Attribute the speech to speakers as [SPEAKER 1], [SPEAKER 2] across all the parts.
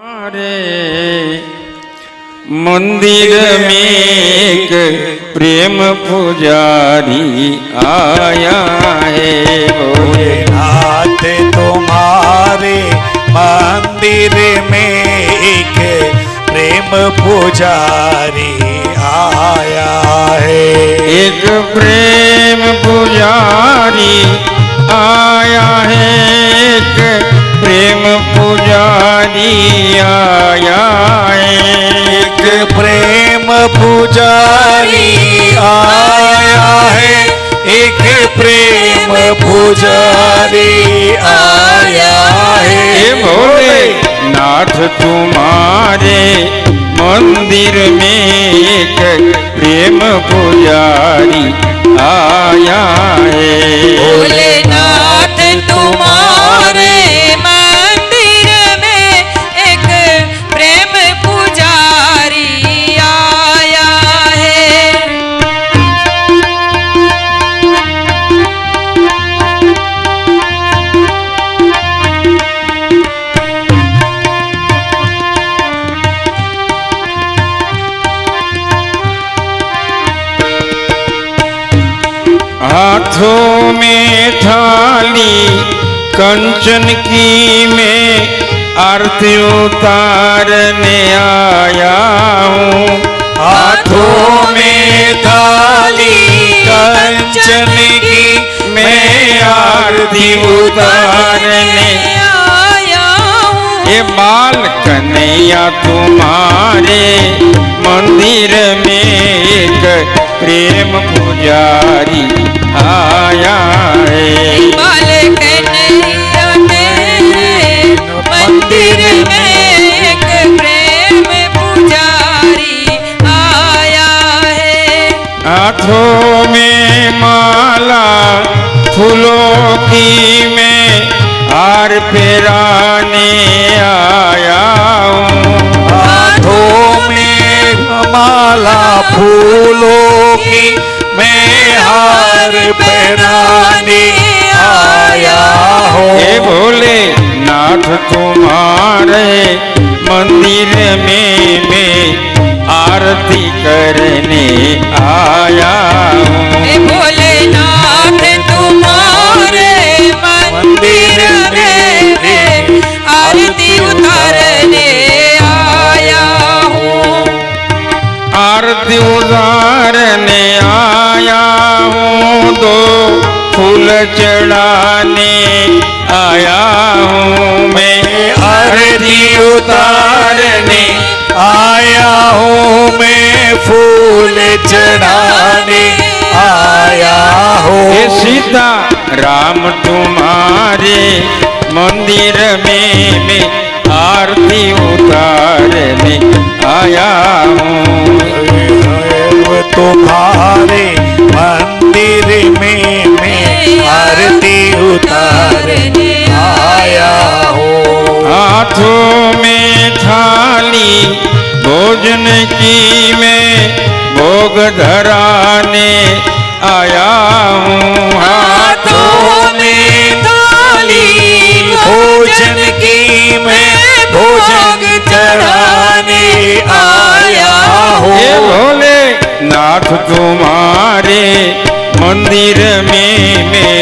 [SPEAKER 1] हमारे मंदिर में एक प्रेम पुजारी आया है।
[SPEAKER 2] भोलेनाथ तुम्हारे मंदिर में एक प्रेम पुजारी आया है।
[SPEAKER 1] एक प्रेम पुजारी आया है। एक प्रेम पुजारी आया है।
[SPEAKER 2] एक प्रेम पुजारी आया है। एक प्रेम पुजारी आया है।
[SPEAKER 1] हे भोलेनाथ तुम्हारे मंदिर में एक प्रेम पुजारी आया है।
[SPEAKER 3] भोलेनाथ तुम्हारे मंदिर में एक प्रेम पुजारी आया है।
[SPEAKER 1] हाथों में थाली कंचन की मैं आरती उतारने आया हूँ।
[SPEAKER 2] हाथों में थाली कंचन की मैं आरती उतारने
[SPEAKER 3] आया हूँ।
[SPEAKER 1] ये बाल कन्हैया तुम्हारे मंदिर में एक प्रेम पुजारी आया है।
[SPEAKER 3] बाल कन्हैया मेरे मंदिर में एक प्रेम पुजारी आया है।
[SPEAKER 1] हाथों में माला फूलों की मैं हार पहनाने आया हूँ।
[SPEAKER 2] हाथों में माला फूलों की मैं हार पहनाने आया हूँ।
[SPEAKER 1] हे भोलेनाथ तुम्हारे मंदिर में मैं आरती करने आया हूँ।
[SPEAKER 3] हे भोलेनाथ तुम्हारे मंदिर में आरती उतारने आया हूँ।
[SPEAKER 1] आरती उतारने आया हूँ। दो फूल चढ़ाने आया हूँ मैं।
[SPEAKER 2] आरती उतारने आया हूँ मैं। फूल चढ़ाने आया हूँ।
[SPEAKER 1] हे सीता राम तुम्हारे मंदिर में मैं आरती उतारने आया हूँ।
[SPEAKER 2] तुम्हारे मंदिर में मैं आरती उतारने आया हूँ।
[SPEAKER 1] हाथों में थाली भोजन की मैं भोग धराने आया हूँ।
[SPEAKER 2] हाथों में थाली भोजन की मैं भोजन चढ़ाने आया हूँ।
[SPEAKER 1] हे भोलेनाथ तुम्हारे मंदिर में मैं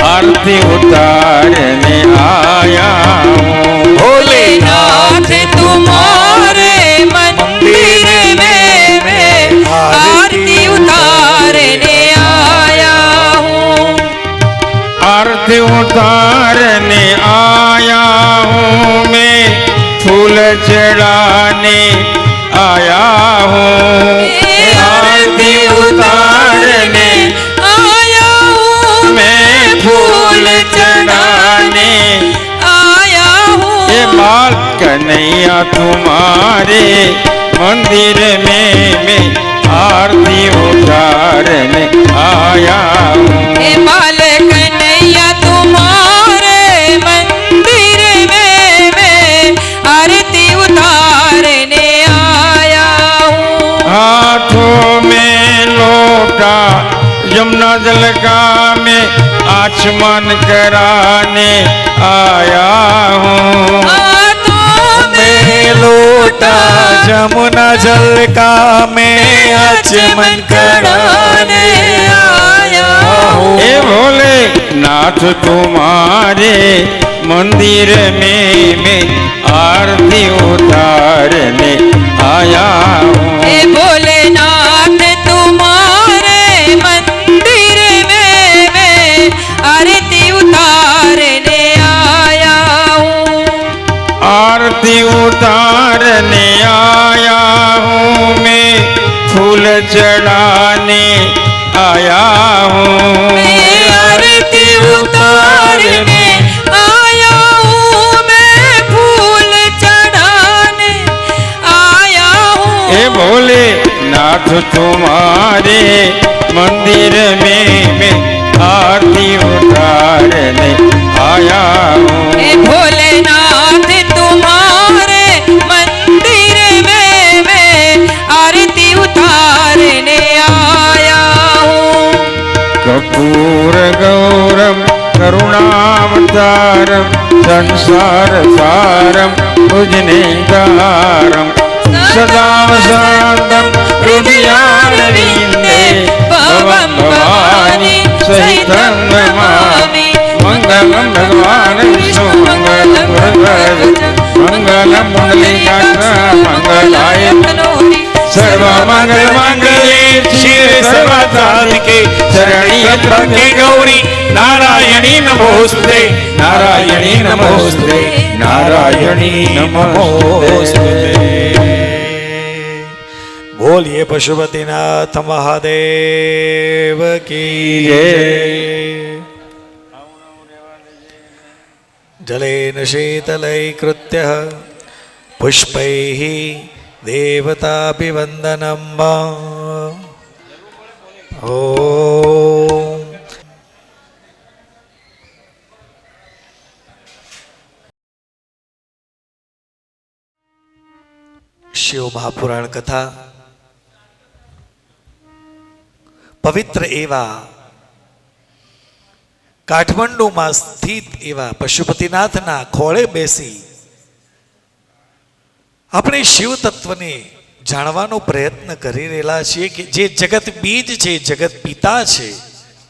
[SPEAKER 1] आरती उतारने आया हूँ।
[SPEAKER 3] भोलेनाथ तुम्हारे मंदिर में मैं आरती उतारने आया हूँ।
[SPEAKER 1] आरती उतारने आया हूँ मैं। फूल चढ़ाने आया हूँ।
[SPEAKER 3] आरती उतारने आया हूँ
[SPEAKER 1] मैं फूल चढ़ाने
[SPEAKER 3] आया हूँ।
[SPEAKER 1] ये बाल कन्हैया तुम्हारे मंदिर में मैं आरती उतारने आया हूँ।
[SPEAKER 3] हे बाल कन्हैया तुम्हारे मंदिर में मैं आरती उतारने आया हूँ।
[SPEAKER 1] हाथों में लोटा यमुना जल का मैं आचमन कराने आया हूँ।
[SPEAKER 3] हाथों में
[SPEAKER 2] जमुना जल का मैं आचमन कराने आया हूँ।
[SPEAKER 1] ए भोले नाथ तुम्हारे मंदिर में मैं आरती उतारने आया हूँ।
[SPEAKER 3] हे भोलेनाथ तुम्हारे मंदिर में मैं आरती उतारने आया हूँ।
[SPEAKER 1] आरती उतारने आया हूँ मैं, फूल चढ़ाने आया हूँ।
[SPEAKER 3] मैं आरती उतारने आया हूँ, मैं फूल चढ़ाने आया हूँ।
[SPEAKER 1] ए भोले नाथ तुम्हारे मंदिर में मैं आरती उतारने आया हूँ।
[SPEAKER 3] हे भोलेनाथ तुम्हारे मंदिर में मैं आरती उतारने आया हूँ।
[SPEAKER 1] कपूर गौरम करुणावतारम संसार सारम भुजनेन्द्रहारम सदा शांतम हृदयारविंदे भवं भवानी सहितं नमामि। मंगलम भगवान विष्णु मंगलम मंगलम पुंडलीकाक्ष मंगलाय सर्व मंगल मंगले शिवे सर्वसाधिके शरण्ये त्र्यंबके गौरी नारायणी नमोस्तुते नारायणी नमोस्तुते नारायणी नमोस्तुते।
[SPEAKER 2] बोलिए पशुपतिनाथ महादेव की जय। जलेन शीतलैकृत्य पुष्पैः देवताभिवन्दनम् ॐ। शिव महापुराण कथा पवित्र एवा કાઠમંડુમાં સ્થિત એવા પશુપતિનાથના ખોળે બેસી આપણે શિવ તત્વને જાણવાનો પ્રયત્ન કરી રહેલા છીએ કે જે જગત બીજ છે, જગત પિતા છે,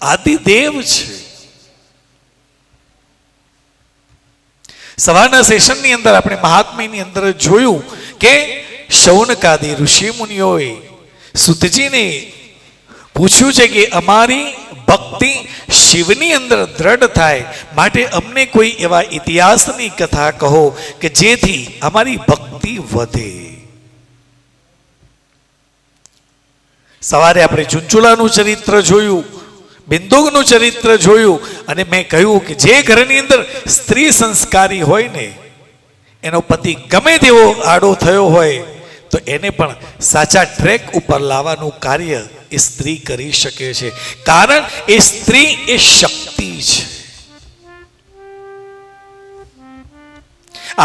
[SPEAKER 2] આદિદેવ છે. સવારના સેશનની અંદર આપણે મહાત્મ્યની અંદર જોયું કે શૌનકાદી ઋષિ મુનિઓએ સુતજીને પૂછ્યું છે કે અમારી ભક્તિ શિવની અંદર દ્રઢ થાય માટે અમને કોઈ એવા ઇતિહાસની કથા કહો કે જેથી અમારી ભક્તિ વધે. સવારે આપણે ચુંચુલાનું ચરિત્ર જોયું, બિંદુકનું ચરિત્ર જોયું અને મેં કહ્યું કે જે ઘરની અંદર સ્ત્રી સંસ્કારી હોય ને એનો પતિ ગમે તેવો આડો થયો હોય તો એને પણ સાચા ટ્રેક ઉપર લાવવાનું કાર્ય એ સ્ત્રી કરી શકે છે. કારણ એ સ્ત્રી એ શક્તિ છે.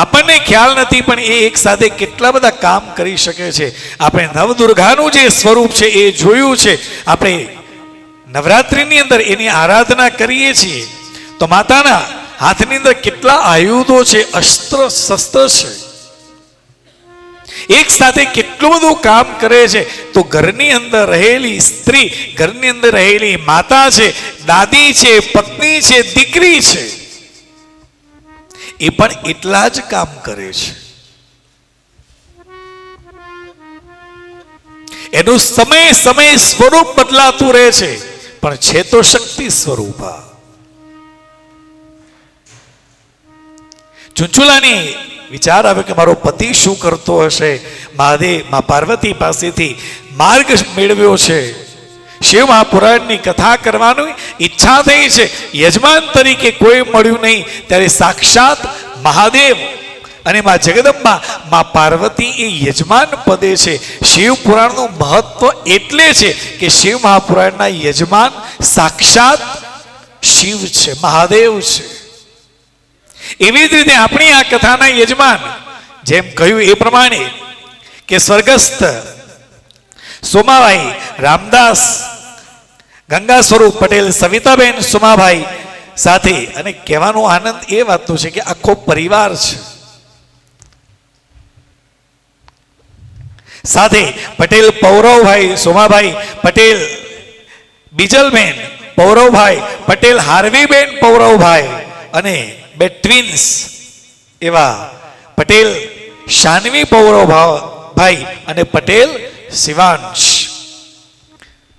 [SPEAKER 2] આપણને ખ્યાલ નથી પણ એ એક સાથે કેટલા બધા કામ કરી શકે છે. આપણે નવદુર્ગાનું જે સ્વરૂપ છે એ જોયું છે. આપણે નવરાત્રિની અંદર એની આરાધના કરીએ છીએ તો માતાના હાથની અંદર કેટલા આયુધો છે, અસ્ત્ર શસ્ત્ર છે, એક સાથે કેટલું બધું કામ કરે છે. તો ઘરની અંદર રહેલી સ્ત્રી, ઘરની અંદર રહેલી માતા છે, દાદી છે, પત્ની છે, દીકરી છે, એ પણ એટલા જ કામ કરે છે. એનું સમય સમય સ્વરૂપ બદલાતું રહે છે પણ છે તો શક્તિ સ્વરૂપા. ચુંચુલાની વિચાર આવે કે મારો પતિ શું કરતો હશે. મહાદેવ મા પાર્વતી પાસેથી માર્ગ મેળવ્યો છે. શિવ મહાપુરાણની કથા કરવાની ઈચ્છા થઈ છે. યજમાન તરીકે કોઈ મળ્યું નહીં ત્યારે સાક્ષાત મહાદેવ અને મા જગદંબા મા પાર્વતી એ યજમાન પદે છે. શિવ પુરાણનું મહત્વ એટલે છે કે શિવ મહાપુરાણના યજમાન સાક્ષાત શિવ છે, મહાદેવ છે. એવી જ રીતે આપણી આ કથાના યજમાન જેમ કહ્યું એ પ્રમાણે કે સ્વર્ગસ્થ સોમાભાઈ રામદાસ ગંગા સ્વરૂપ પટેલ, સવિતાબેન સોમાભાઈ સાથે, અને કહેવાનો આનંદ એ વાતનો છે કે આખો પરિવાર છે. સાથે પટેલ પૌરવભાઈ સોમાભાઈ પટેલ, બીજલબેન પૌરવભાઈ પટેલ, હાર્વીબેન પૌરવભાઈ અને બે ટ્વિન્સ એવા પટેલ શાનવી પૌરવભાઈ અને પટેલ શિવાંશ.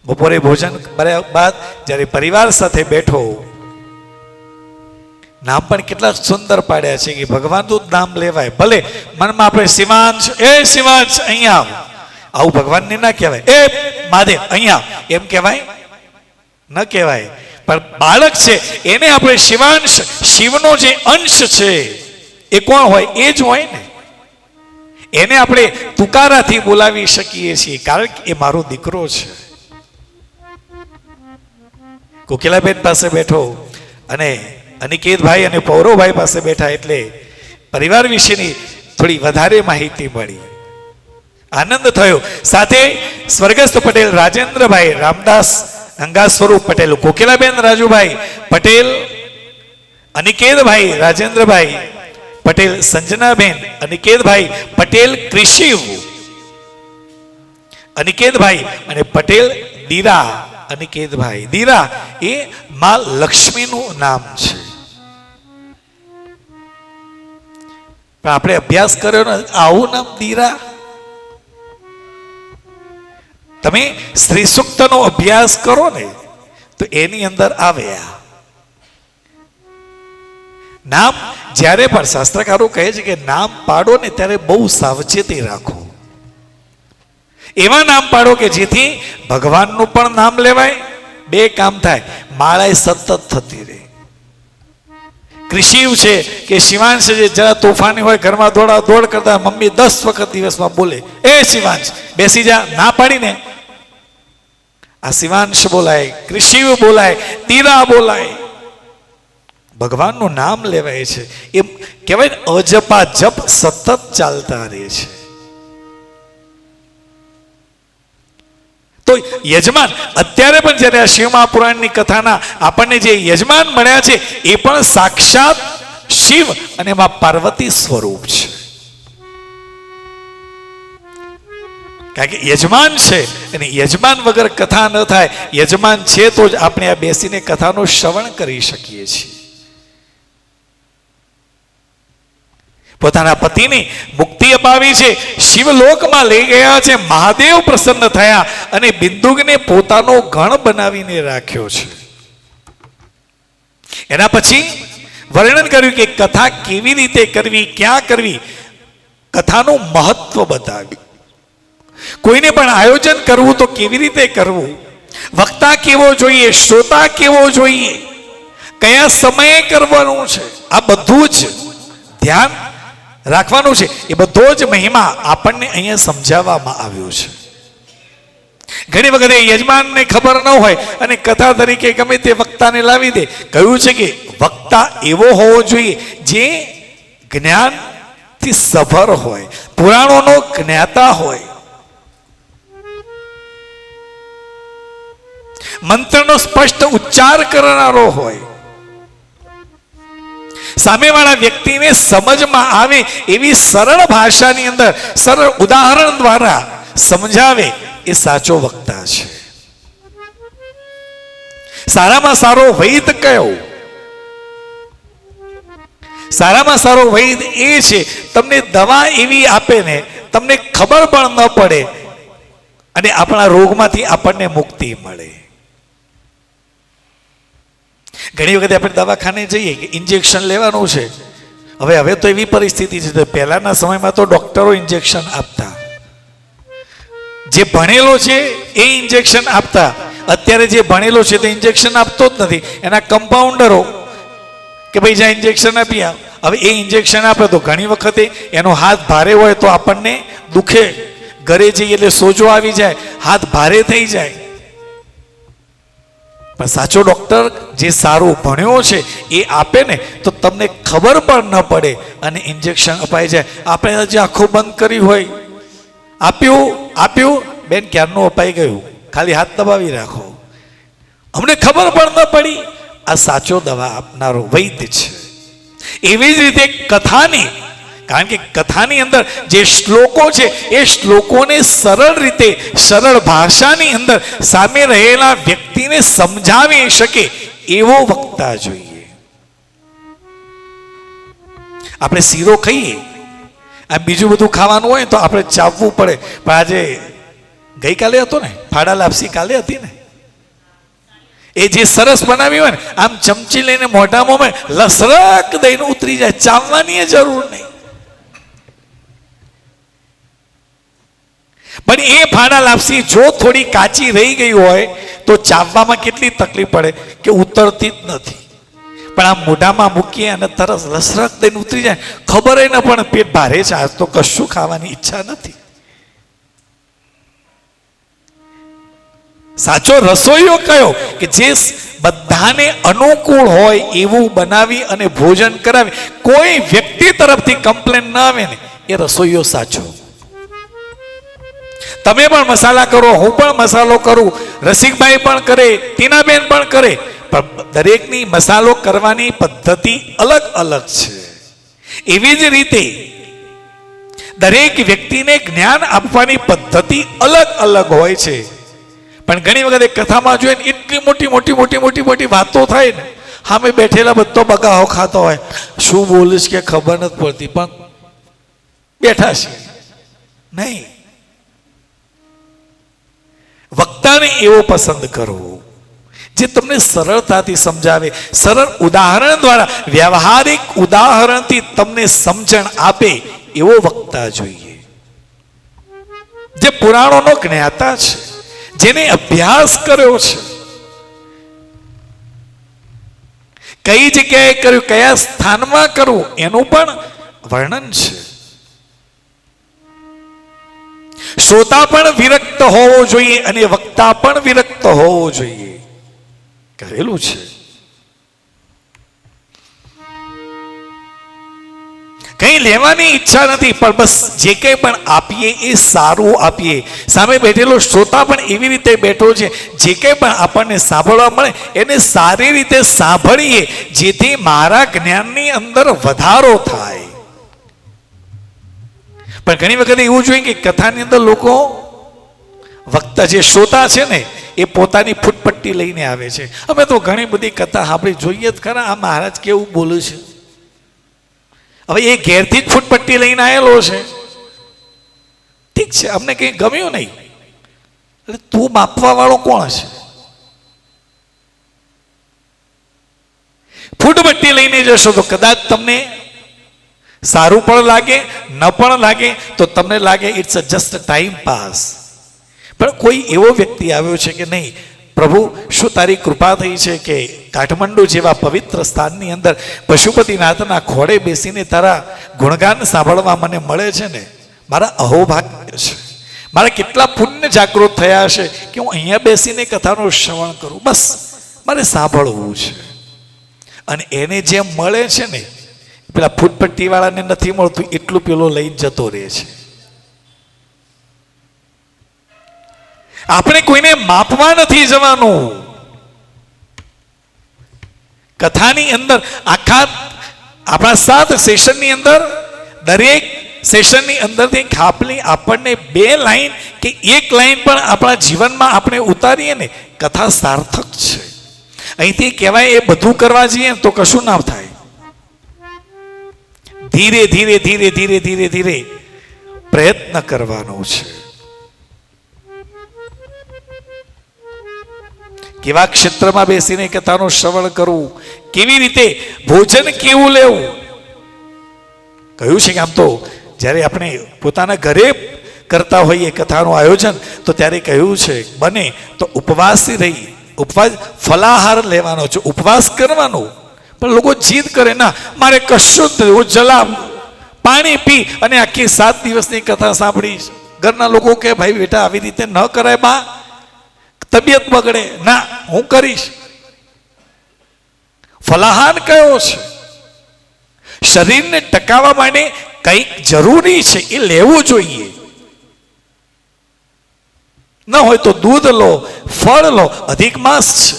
[SPEAKER 2] બપોરે ભોજન કર્યા બાદ જ્યારે પરિવાર સાથે બેઠો, નામ પણ કેટલા સુંદર પાડ્યા છે કે ભગવાનનું જ નામ લેવાય. ભલે મનમાં આપણે શિવાંશ, એ શિવાંશ અહીંયા આવ, આવું ભગવાનને ના કહેવાય. એ મહાદેવ અહીંયા આવ એમ કહેવાય? ન કહેવાય. પણ બાળક છે એને આપણે શિવાંશ, શિવનો જે અંશ છે એ કોણ હોય? એ જ હોય ને. એને આપણે તુકારાથી બોલાવી શકીએ છીએ, કારણ કે એ મારો દીકરો છે. કોકિલાબેન પાસે બેઠો અને અનિકેતભાઈ અને પૌરવભાઈ પાસે બેઠા એટલે પરિવાર વિશેની થોડી વધારે માહિતી મળી, આનંદ થયો. સાથે સ્વર્ગસ્થ પટેલ રાજેન્દ્રભાઈ રામદાસ ગંગા સ્વરૂપ પટેલ, કોકિલાબેન રાજુભાઈ પટેલ, અનિકેતભાઈ રાજેન્દ્રભાઈ પટેલ, સંજનાબેન અનિકેતભાઈ પટેલ કૃષિવ, અનિકેતભાઈ અને પટેલ દીરા. અનિકેતભાઈ દીરા એ માં લક્ષ્મીનું નામ છે. પણ આપણે અભ્યાસ કર્યો ને, આવું નામ દીરા. તમે શ્રી સૂક્તનો અભ્યાસ કરો ને તો એની અંદર આવે આ નામ. જ્યારે પણ શાસ્ત્રકારો કહે છે કે નામ પાડો ને ત્યારે બહુ સાવચેતી રાખો. એવા નામ પાડો કે જેથી ભગવાનનું પણ નામ લેવાય, બે કામ થાય, માળાએ સતત થતી રહે. કૃષિવ છે કે શિવાંશ છે, જરા તોફાની હોય, ઘરમાં દોડા દોડ કરતા મમ્મી 10 વખત દિવસમાં બોલે, એ શિવાંશ બેસી જા, ના પાડીને આ શિવાંશ બોલાય, કૃષિવ બોલાય, તીરા બોલાય. ભગવાનનું નામ લેવાય છે. એમ કહેવાય ને, અજપા જપ સતત ચાલતા રહે છે. તો યજમાન અત્યારે પણ જ્યારે આ શિવ મહાપુરાણની કથાના આપણને જે યજમાન મળ્યા છે એ પણ સાક્ષાત શિવ અને માં પાર્વતી સ્વરૂપ છે. કારણ કે યજમાન છે અને યજમાન વગર કથા ન થાય. યજમાન છે તો જ આપણે આ બેસીને કથાનું શ્રવણ કરી શકીએ છીએ. પોતાના પતિની મુક્તિ અપાવી છે, શિવલોકમાં લઈ ગયા છે. મહાદેવ પ્રસન્ન થયા અને બિંદુકને પોતાનો ગણ બનાવીને રાખ્યો છે. એના પછી વર્ણન કર્યું કે કથા કેવી રીતે કરવી, ક્યાં કરવી, કથાનું મહત્વ બતાવ્યું. કોઈને પણ આયોજન કરવું તો કેવી રીતે કરવું, વક્તા કેવો જોઈએ, શ્રોતા કેવો જોઈએ, કયા સમયે કરવાનું છે, આ બધું જ ધ્યાન રાખવાનું છે. એ બધો જ મહિમા આપણને અહીંયા સમજાવવામાં આવ્યો છે. ઘણી વખતે યજમાનને ખબર ન હોય અને કથા તરીકે ગમે તે વક્તાને લાવી દે. કહ્યું છે કે વક્તા એવો હોવો જોઈએ જે જ્ઞાનથી સભર હોય, પુરાણોનો જ્ઞાતા હોય, મંત્રનો સ્પષ્ટ ઉચ્ચાર કરનારો હોય, સામેવાળા વ્યક્તિને સમજમાં આવે એવી સરળ ભાષાની અંદર સરળ ઉદાહરણ દ્વારા સમજાવે, એ સાચો વક્તા છે. સારામાં સારો વૈદ કયો? સારામાં સારો વૈદ એ છે તમને દવા એવી આપે ને તમને ખબર પણ ન પડે અને આપણા રોગમાંથી આપણને મુક્તિ મળે. ઘણી વખત આપણે દવાખાને જઈએ કે ઇન્જેક્શન લેવાનું છે. હવે તો એવી પરિસ્થિતિ છે, પહેલાના સમયમાં તો ડોક્ટરો ઇન્જેક્શન આપતા, જે ભણેલો છે એ ઇન્જેક્શન આપતા. અત્યારે જે ભણેલો છે તે ઇન્જેક્શન આપતો જ નથી, એના કમ્પાઉન્ડરો કે ભાઈ જ્યાં ઇન્જેક્શન આપી આવ. હવે એ ઇન્જેક્શન આપે તો ઘણી વખતે એનો હાથ ભારે હોય તો આપણને દુખે, ઘરે જઈએ એટલે સોજો આવી જાય, હાથ ભારે થઈ જાય. પણ સાચો ડોક્ટર જે સારું ભણ્યો છે એ આપે ને તો તમને ખબર પણ ન પડે અને ઇન્જેક્શન અપાઈ જાય. આપણે જે આંખો બંધ કરી હોય, આપ્યું બેન ક્યારનું અપાઈ ગયું, ખાલી હાથ દબાવી રાખો, અમને ખબર પણ ન પડી. આ સાચો દવા આપનારો વૈદ્ય છે. એવી જ રીતે કથાની કારણ કે કથાની અંદર જે શ્લોકો છે એ શ્લોકોને સરળ રીતે સરળ ભાષાની અંદર સામે રહેલા વ્યક્તિને સમજાવી શકે એવો વક્તા જોઈએ. આપણે શીરો ખાઈએ, આ બીજું બધું ખાવાનું હોય તો આપણે ચાવવું પડે, પણ આજે ગઈકાલે હતો ને ફાડા લાપસી, કાલે હતી ને, એ જે સરસ બનાવી હોય ને આમ ચમચી લઈને મોઢામાં લસરક દઈને ઉતરી જાય, ચાવવાની જરૂર નહીં. પણ એ ફાડા લાપસી જો થોડી કાચી રહી ગઈ હોય તો ચાવવામાં કેટલી તકલીફ પડે કે ઉતરતી જ નથી. પણ આમ મોઢામાં મૂકીએ અને તરત લસરક દઈને ઉતરી જાય, ખબર ન પણ પેટ ભારે છે, આજ તો કશું ખાવાની ઈચ્છા નથી. સાચો રસોઈયો કયો કે જે બધાને અનુકૂળ હોય એવું બનાવી અને ભોજન કરાવી, કોઈ વ્યક્તિ તરફથી કમ્પ્લેન ના આવે ને, એ રસોઈયો સાચો. તમે પણ મસાલા કરો, હું પણ મસાલો કરું, રસિકભાઈ પણ કરે, ટીનાબેન પણ કરે, પણ દરેકની મસાલો કરવાની પદ્ધતિ અલગ અલગ છે. એવી જ રીતે દરેક વ્યક્તિને જ્ઞાન આપવાની પદ્ધતિ અલગ અલગ હોય છે. પણ ઘણી વખત કથામાં જોઈએ ને એટલી મોટી મોટી મોટી મોટી મોટી વાતો થાય ને, સામે બેઠેલા બધો બગાહો ખાતો હોય, શું બોલીશ કે ખબર નથી પડતી, પણ બેઠા છે નહીં. વક્તાને એવો પસંદ કરવો જે તમને સરળતાથી સમજાવે, સરળ ઉદાહરણ દ્વારા, વ્યવહારિક ઉદાહરણથી તમને સમજણ આપે એવો વક્તા જોઈએ. જે પુરાણોનો જ્ઞાતા છે, જેને અભ્યાસ કર્યો છે, કઈ જગ્યાએ કર્યું, કયા સ્થાનમાં કરવું એનું પણ વર્ણન છે. શ્રોતા પણ વિરક્ત હોવો જોઈએ અને વક્તા પણ વિરક્ત હોવો જોઈએ, કહેલું છે. કઈ લેવાની ઈચ્છા નથી, પણ બસ જે કંઈ પણ આપીએ એ સારું આપીએ. સામે બેઠેલો શ્રોતા પણ એવી રીતે બેઠો છે, જે કંઈ પણ આપણને સાંભળવા મળે એને સારી રીતે સાંભળીએ, જેથી મારા જ્ઞાનની અંદર વધારો થાય. પણ ઘણી વખત એવું જોઈએ કે કથાની અંદર લોકો, વક્તા જે શ્રોતા છે ને, એ પોતાની ફૂટપટ્ટી લઈને આવે છે. અમે તો ઘણી બધી કથા સાંભળી, જોઈએ જ ખરા આ મહારાજ કેવું બોલે છે. હવે એ ઘેરથી જ ફૂટપટ્ટી લઈને આવેલો છે, ઠીક છે, અમને કંઈ ગમ્યું નહીં, એટલે તું માપવા વાળો કોણ છે? ફૂટપટ્ટી લઈને જશો તો કદાચ તમને સારું પણ લાગે, ન પણ લાગે, તો તમને લાગે ઇટ્સ જસ્ટ ટાઈમ પાસ. પણ કોઈ એવો વ્યક્તિ આવ્યો છે કે નહીં, પ્રભુ શું તારી કૃપા થઈ છે કે કાઠમંડુ જેવા પવિત્ર સ્થાનની અંદર પશુપતિનાથના ખોળે બેસીને તારા ગુણગાન સાંભળવા મને મળે છે ને, મારા અહોભાગ્ય છે. મારા કેટલા પુણ્ય જાગૃત થયા છે કે હું અહીંયા બેસીને કથાનું શ્રવણ કરું, બસ મારે સાંભળવું છે. અને એને જેમ મળે છે ને, પેલા ફૂટપટ્ટી વાળાને નથી મળતું એટલું પેલો લઈને જતો રહે છે. આપણે કોઈને માપવા નથી જવાનું. કથાની અંદર આખા આપણા 7 સેશનની અંદર દરેક સેશનની અંદરથી ખાપલી આપણને 2 લાઈન કે 1 લાઈન પણ આપણા જીવનમાં આપણે ઉતારીએ ને, કથા સાર્થક છે. અહીંથી કહેવાય એ બધું કરવા જઈએ તો કશું ના થાય. ધીરે ધીરે ધીરે ધીરે ધીરે ધીરે પ્રયત્ન કરવાનો છે. કેવા ક્ષેત્રમાં બેસીને કથાનું શ્રવણ કરવું, કેવી રીતે ભોજન કેવું લેવું. કહ્યું છે કે આમ તો જ્યારે આપણે પોતાના ઘરે કરતા હોઈએ કથાનું આયોજન, તો ત્યારે કહ્યું છે બને તો ઉપવાસી રહી, ઉપવાસ ફલાહાર લેવાનો છે, ઉપવાસ કરવાનો. પણ લોકો જીદ કરે, ના મારે કશું જ નહીં, હું જલા પાણી પી અને આખી 7 દિવસની કથા સાંભળીશ. ઘરના લોકો કે ભાઈ બેટા આવી રીતે ન કરાય, બા તબિયત બગડે. ના, હું કરીશ. ફલાહાર કયો છે? શરીરને ટકાવવા માટે કંઈક જરૂરી છે એ લેવું જોઈએ. ન હોય તો દૂધ લો, ફળ લો, અધિક માસ છે.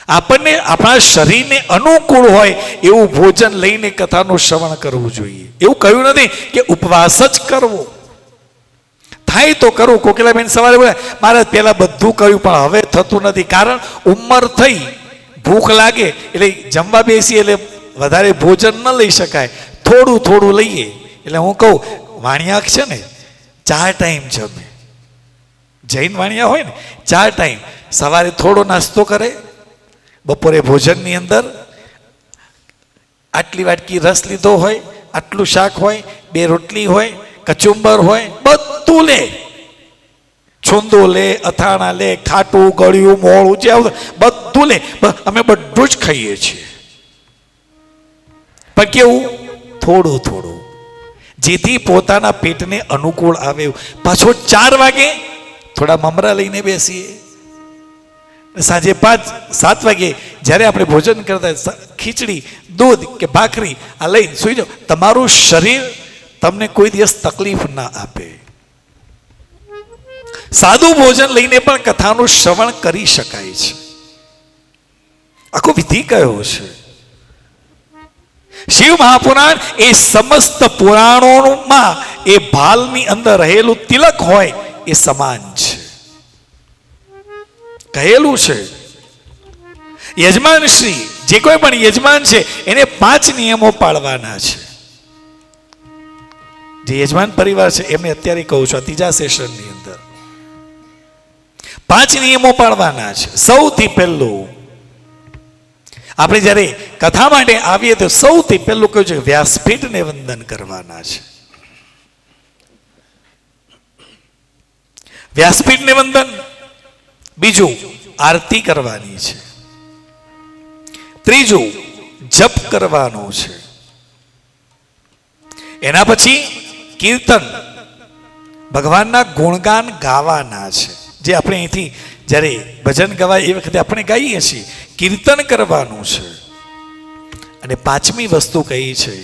[SPEAKER 2] આપણને આપણા શરીરને અનુકૂળ હોય એવું ભોજન લઈને કથાનું શ્રવણ કરવું જોઈએ. એવું કહ્યું નથી કે ઉપવાસ જ કરવો, થાય તો કરવું. કોકિલાબેન સવારે બોલે મારે પહેલા બધું કર્યું પણ હવે થતું નથી, કારણ ઉંમર થઈ, ભૂખ લાગે એટલે જમવા બેસી એટલે વધારે ભોજન ન લઈ શકાય, થોડું થોડું લઈએ. એટલે હું કહું વાણિયા છે ને 4 ટાઈમ જમે, જૈન વાણિયા હોય ને 4 ટાઈમ, સવારે થોડો નાસ્તો કરે, બપોરે ભોજનની અંદર આટલી વાટકી રસ લીધો હોય, આટલું શાક હોય, 2 રોટલી હોય, કચુંબર હોય, બધું લે, છૂંદો લે, અથાણા લે, ખાટું ગળ્યું મોળું જે બધું લે. અમે બધું જ ખાઈએ છીએ, પણ કેવું થોડું થોડું, જેથી પોતાના પેટને અનુકૂળ આવે. પાછો 4 વાગે થોડા મમરા લઈને બેસીએ, સાંજે 5-7 વાગે જ્યારે આપણે ભોજન કરતા ખીચડી, દૂધ કે ભાખરી આ લઈને સુઈ જાઓ. તમારું શરીર તમને કોઈ દિવસ તકલીફ ના આપે. સાદું ભોજન લઈને પણ કથાનું શ્રવણ કરી શકાય છે. આખો વિધિ કયો છે. શિવ મહાપુરાણ એ સમસ્ત પુરાણોમાં એ ભાલની અંદર રહેલું તિલક હોય એ સમાન છે. કહેલું છે યજમાન શ્રી, જે કોઈ પણ યજમાન છે એને 5 નિયમો પાળવાના છે. જે યજમાન પરિવાર છે એમને અત્યારે કહું છું, 3જા સેશનની અંદર 5 નિયમો પાળવાના છે. સૌથી પહેલું આપણે જ્યારે કથા માટે આવીએ તો સૌથી પહેલું કહ્યું છે વ્યાસપીઠને વંદન કરવાના છે. વ્યાસપીઠને વંદન. બીજું આરતી કરવાની છે. ત્રીજું જપ કરવાનું છે. એના પછી કીર્તન, ભગવાનના ગુણગાન ગાવાના છે. જે આપણે અહીંથી જ્યારે ભજન ગવાય એ વખતે આપણે ગાઈએ છીએ, કીર્તન કરવાનું છે. અને 5મી વસ્તુ કઈ છે,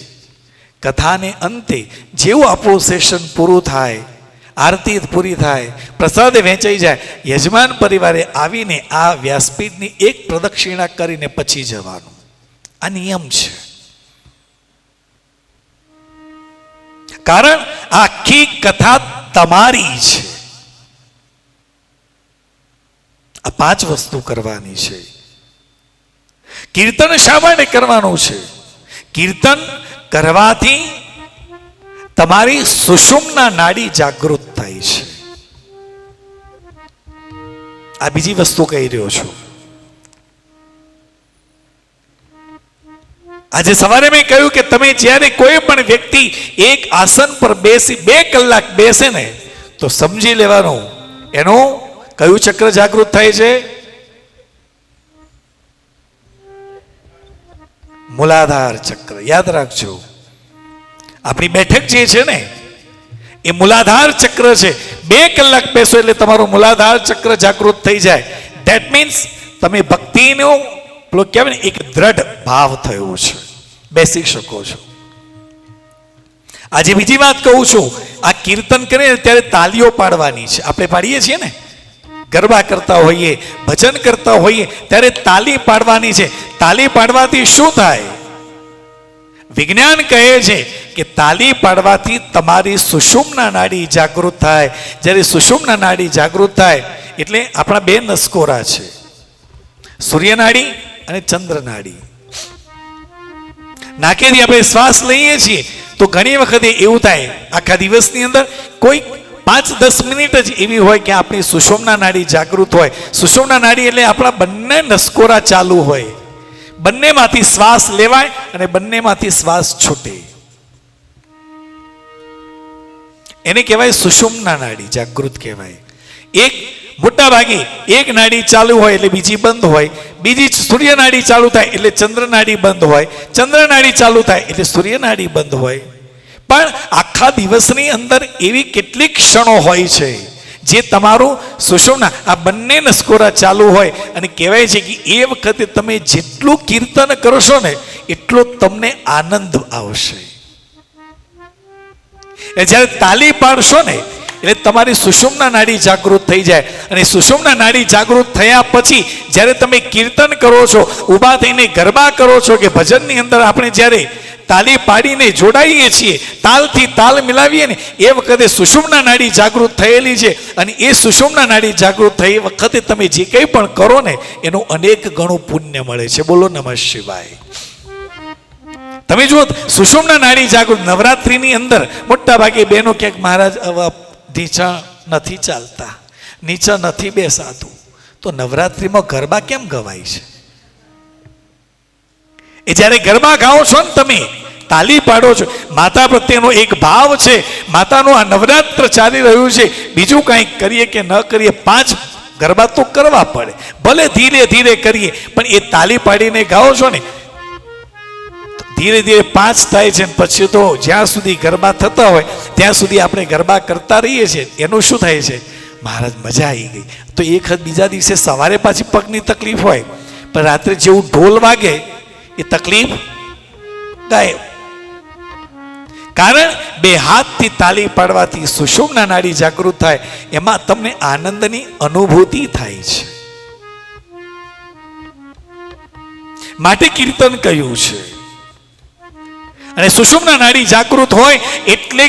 [SPEAKER 2] કથાને અંતે જેવું આપણું સેશન પૂરું થાય, આરતી પૂરી થાય, પ્રસાદ વહેંચાઈ જાય, યજમાન પરિવારે આવીને આ વ્યાસપીઠની એક પ્રદક્ષિણા કરીને પછી જવાનું. આ નિયમ છે. કારણ આખી કથા તમારી છે. આ 5 વસ્તુ કરવાની છે. કીર્તન શા માટે કરવાનું છે? કીર્તન કરવાથી તમારી સુષુમ્ના નાડી જાગૃત થાય છે. આ બીજી વસ્તુ કહી રહ્યો છું. આજે સવારે મેં કહ્યું કે તમે જ્યારે કોઈ પણ વ્યક્તિ એક આસન પર બેસી 2 કલાક બેસે ને તો સમજી લેવાનું એનું કયું ચક્ર જાગૃત થાય છે? મૂલાધાર ચક્ર. યાદ રાખજો, આપણી બેઠક જે છે ને એ મૂલાધાર ચક્ર છે. 2 કલાક બેસો એટલે તમારું મૂલાધાર ચક્ર જાગૃત થઈ જાય. ધેટ મીન્સ તમે ભક્તિનો પેલો કહેવાય ને એક દ્રઢ ભાવ થયો છે, બેસી શકો છો. આજે બીજી વાત કહું છું, આ કીર્તન કરીએ ત્યારે તાલીઓ પાડવાની છે. આપણે પાડીએ છીએ ને, ગરબા કરતા હોઈએ, ભજન કરતા હોઈએ ત્યારે તાલી પાડવાની છે. તાલી પાડવાથી શું થાય? વિજ્ઞાન કહે છે કે તાલી પાડવાથી તમારી સુષુમ્ના નાડી જાગૃત થાય. જ્યારે સુષુમ્ના નાડી જાગૃત થાય એટલે આપણા 2 નસકોરા છે, સૂર્ય નાડી અને ચંદ્ર નાડી. નાકેથી આપણે શ્વાસ લઈએ છીએ તો ઘણી વખતે એવું થાય આખા દિવસની અંદર કોઈ 5-10 મિનિટ જ એવી હોય કે આપણી સુષુમ્ના નાડી જાગૃત હોય. સુષુમ્ના નાડી એટલે આપણા બંને નસકોરા ચાલુ હોય, બંનેમાંથી શ્વાસ લેવાય અને બંનેમાંથી શ્વાસ છૂટે. એને કહેવાય સુષુમ્ના નાડી જાગૃત કહેવાય. એક મોટા ભાગે એક નાડી ચાલુ હોય એટલે બીજી બંધ હોય, બીજી સૂર્ય નાડી ચાલુ થાય એટલે ચંદ્ર નાડી બંધ હોય, ચંદ્ર નાડી ચાલુ થાય એટલે સૂર્ય નાડી બંધ હોય. પણ આખા દિવસની અંદર એવી કેટલીક ક્ષણો હોય છે જે તમારું સુષુમ્ના આ બંને નસકોરા ચાલુ હોય અને કહેવાય છે કે એ વખતે તમે જેટલું કીર્તન કરશો ને એટલો તમને આનંદ આવશે. જ્યારે તાલી પાડશો ને એટલે તમારી સુષુમ્ના નાડી જાગૃત થઈ જાય. અને સુષુમ્ના નાડી જાગૃત થયા પછી જ્યારે તમે કીર્તન કરો છો, ઊભા થઈને ગરબા કરો છો, કે ભજનની અંદર આપણે જ્યારે તાલી પાડીને જોડાઈએ છીએ, તાલથી તાલ મિલાવીએ ને, એ વખતે સુષુમ્ના નાડી જાગૃત થયેલી છે. અને એ સુષુમ્ના નાડી જાગૃત થઈ વખતે તમે જે કંઈ પણ કરો ને એનું અનેક ગણું પુણ્ય મળે છે. બોલો નમઃ શિવાય. તમે જુઓ સુષુમ્ના નાડી જાગૃત. નવરાત્રિની અંદર મોટા ભાગે બહેનો ક્યાંક મહારાજ નીચા નથી ચાલતા, નીચા નથી બેસાતું, તો નવરાત્રિમાં ગરબા કેમ ગવાય છે? એ જ્યારે ગરબા ગાઓ છો ને, તમે તાલી પાડો છો, માતા પ્રત્યેનો એક ભાવ છે. માતાનું આ નવરાત્ર ચાલી રહ્યું છે, બીજું કાંઈક કરીએ કે ન કરીએ, 5 ગરબા તો કરવા પડે, ભલે ધીરે ધીરે કરીએ, પણ એ તાલી પાડીને ગાઓ છો ને, ધીરે ધીરે 5 થાય છે. પછી તો જ્યાં સુધી ગરબા થતા હોય ત્યાં સુધી આપણે ગરબા કરતા રહીએ છીએ. એનું શું થાય છે? મહારાજ મજા આવી ગઈ. તો એક બીજા દિવસે સવારે પાછી પગની તકલીફ હોય, પણ રાત્રે જેવું ઢોલ વાગે એ તકલીફ ગાયબ. કારણ 2 હાથથી તાલી પાડવાથી સુષુમ્ના નાડી જાગૃત થાય, એમાં તમને આનંદની અનુભૂતિ થાય છે. માટે કીર્તન કહ્યું છે. અને સુષુમ્ના નાડી જાગૃત હોય એટલે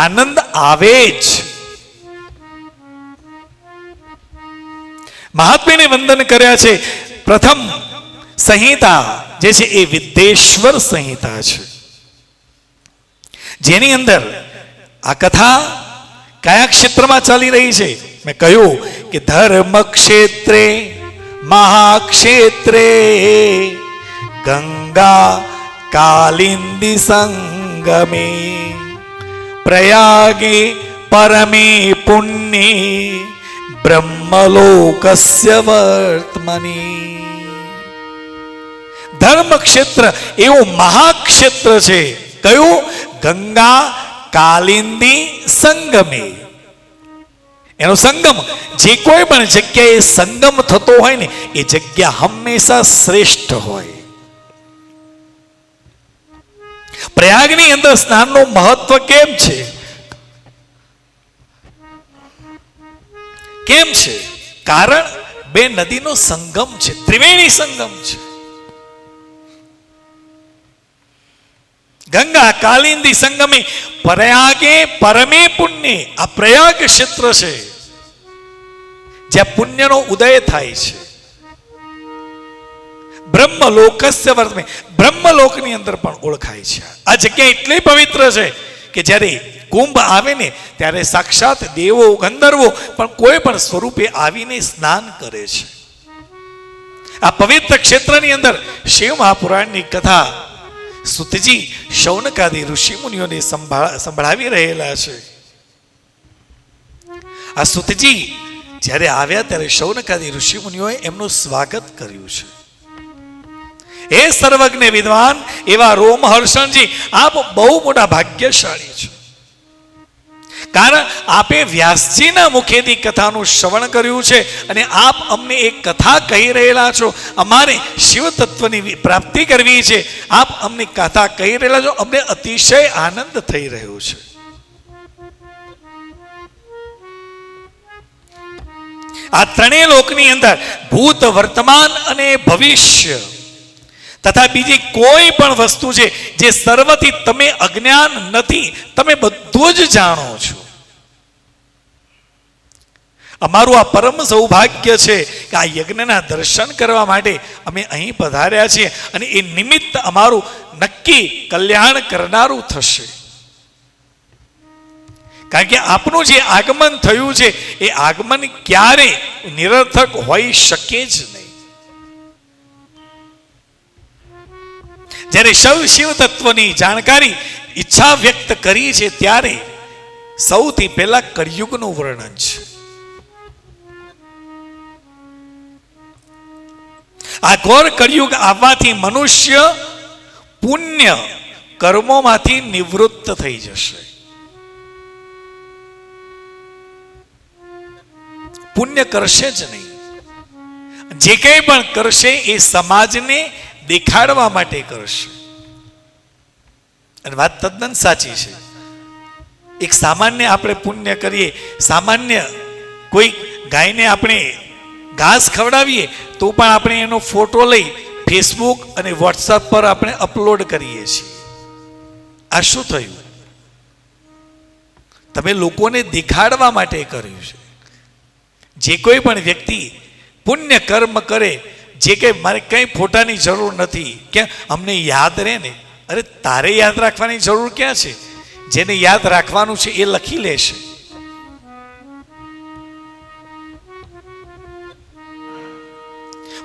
[SPEAKER 2] આનંદ આવે જ. મહાત્માને વંદન કર્યા છે. પ્રથમ સંહિતા જે છે એ વિદ્યેશ્વર સંહિતા છે, જેની અંદર આ કથા કયા ક્ષેત્રમાં ચાલી રહી છે? મેં કહ્યું કે ધર્મ ક્ષેત્રે મહાક્ષેત્રે ગંગા કાલિંદી સંગમે પ્રયાગે પરમે પુણ્યે બ્રહ્મલોકસ્ય વર્તમાની. ધર્મ ક્ષેત્ર એવું મહાક્ષેત્ર છે. કયું? ગંગા કાલિંદી સંગમે. એનો સંગમ, જે કોઈ પણ જગ્યાએ સંગમ થતો હોય ને એ જગ્યા હંમેશા શ્રેષ્ઠ હોય. પ્રયાગની અંદર સ્નાનનું મહત્વ કેમ છે? કેમ છે? કારણ 2 નદીનો સંગમ છે, ત્રિવેણી સંગમ છે. ગંગા કાલિંદી સંગમે પ્રયાગે પરમે પુણ્ય. આ પ્રયાગ ક્ષેત્ર છે જ્યાં પુણ્યનો ઉદય થાય છે. બ્રહ્મલોકસ્ય વર્તમે, બ્રહ્મલોકની અંદર પણ ઓળખાય છે. આ જગ્યા એટલી પવિત્ર છે કે જ્યારે કુંભ આવે ને ત્યારે સાક્ષાત દેવો ગંધર્વો પણ કોઈ પણ સ્વરૂપે આવીને સ્નાન કરે છે. આ પવિત્ર ક્ષેત્રની અંદર શિવ મહાપુરાણની કથા સુતજી શૌનકાદી ઋષિ મુનિઓને સંભળાવી રહેલા છે. આ સુતજી જ્યારે આવ્યા ત્યારે શૌનકાદી ઋષિ મુનિઓએ એમનું સ્વાગત કર્યું છે. હે સર્વજ્ઞ વિદ્વાન એવા રોમહર્ષણજી, આપ બહુ મોટા ભાગ્યશાળી છો. કારણ આપે વ્યાસજીના મુખેથી કથાનું શ્રવણ કર્યું છે અને આપ અમને એક કથા કહી રહેલા છો. અમારે શિવ તત્વની પ્રાપ્તિ કરવી છે, આપ અમને કથા કહી રહેલા છો. અમને અતિશય આનંદ થઈ રહ્યો છે. આ 3 લોકની અંદર ભૂત, વર્તમાન અને ભવિષ્ય તથા બીજી કોઈ પણ વસ્તુ છે જે સર્વથી તમે અજ્ઞાન નથી, તમે બધું જ જાણો છો. અમારું આ પરમ સૌભાગ્ય છે કે આ યજ્ઞના દર્શન કરવા માટે અમે અહીં પધાર્યા છીએ અને એ નિમિત્ત અમારું નક્કી કલ્યાણ કરનારું થશે. કારણ કે આપનું જે આગમન થયું છે એ આગમન ક્યારે નિરર્થક હોઈ શકે જ નહીં. જ્યારે શિવ તત્વની જાણકારી ઈચ્છા વ્યક્ત કરી છે ત્યારે સૌથી પહેલા કળિયુગનું વર્ણન છે. આ ઘોર કળિયુગ આવવાથી મનુષ્ય પુણ્ય કર્મોમાંથી નિવૃત્ત થઈ જશે. પુણ્ય કરશે જ નહીં. જે કંઈ પણ કરશે એ સમાજને દેખાડવા માટે કરશે. અને વાત તદ્દન સાચી છે. એક સામાન્ય આપણે પુણ્ય કરીએ, સામાન્ય કોઈ ગાયને આપણે ઘાસ ખવડાવીએ તો પણ આપણે એનો ફોટો લઈ ફેસબુક અને વોટ્સઅપ પર આપણે અપલોડ કરીએ છીએ. આ શું થયું? તમે લોકોને દેખાડવા માટે કર્યું છે. જે કોઈ પણ વ્યક્તિ પુણ્ય કર્મ કરે, જે કંઈ મારે કંઈ ફોટાની જરૂર નથી, ક્યાં અમને યાદ રહે ને. અરે તારે યાદ રાખવાની જરૂર ક્યાં છે? જેને યાદ રાખવાનું છે એ લખી લેશે.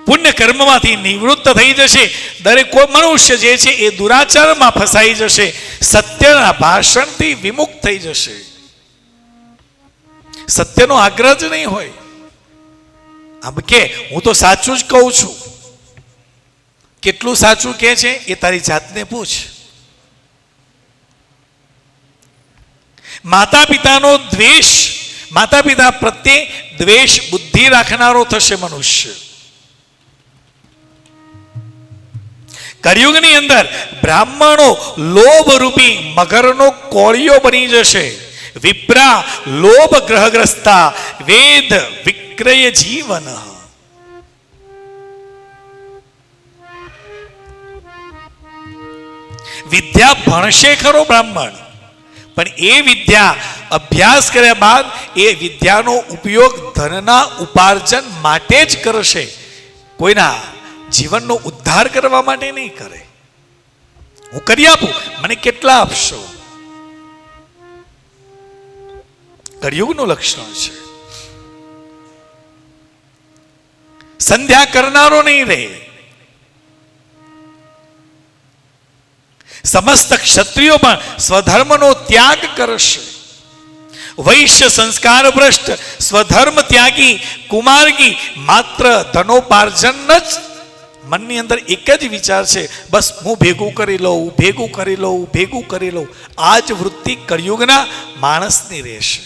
[SPEAKER 2] પુણ્ય કર્મમાંથી નિવૃત્ત થઈ જશે. દરેક કોઈ મનુષ્ય જે છે એ દુરાચારમાં ફસાઈ જશે, સત્યના ભાષણથી વિમુખ થઈ જશે. સત્યનો આગ્રહ જ નહીં હોય. આમ કે હું તો સાચું જ કહું છું. કેટલું સાચું કે છે એ તારી જાતને પૂછ. માતા પિતાનો દ્વેષ, માતા પિતા પ્રત્યે દ્વેષ બુદ્ધિ રાખનારો થશે મનુષ્ય. કળિયુગની અંદર બ્રાહ્મણો લોભ રૂપી મગરનો કોળિયો બની જશે. વિપ્રા લોભ ગ્રહગ્રસ્તા વેદ વિક્રય જીવન. વિદ્યા ભણશે ખરો બ્રાહ્મણ, પણ એ વિદ્યા અભ્યાસ કર્યા બાદ એ વિદ્યાનો ઉપયોગ ધનના ઉપાર્જન માટે જ કરશે, કોઈના જીવનનો ઉદ્ધાર કરવા માટે નહીં કરે. હું કરી આપું, મને કેટલા આપશો? કળિયુગનું લક્ષણ છે. સંધ્યા કરનારો નહીં રહે. સમસ્ત ક્ષત્રિયો પણ સ્વધર્મનો ત્યાગ કરશે. વૈશ્ય સંસ્કાર ભ્રષ્ટ સ્વધર્મ ત્યાગી કુમારગી માત્ર ધનોપાર્જન જ મનની અંદર એક જ વિચાર છે, બસ હું ભેગું કરી લઉં, ભેગું કરી લઉં, ભેગું કરી લઉં. આ જ વૃત્તિ કળિયુગના માણસની રહેશે.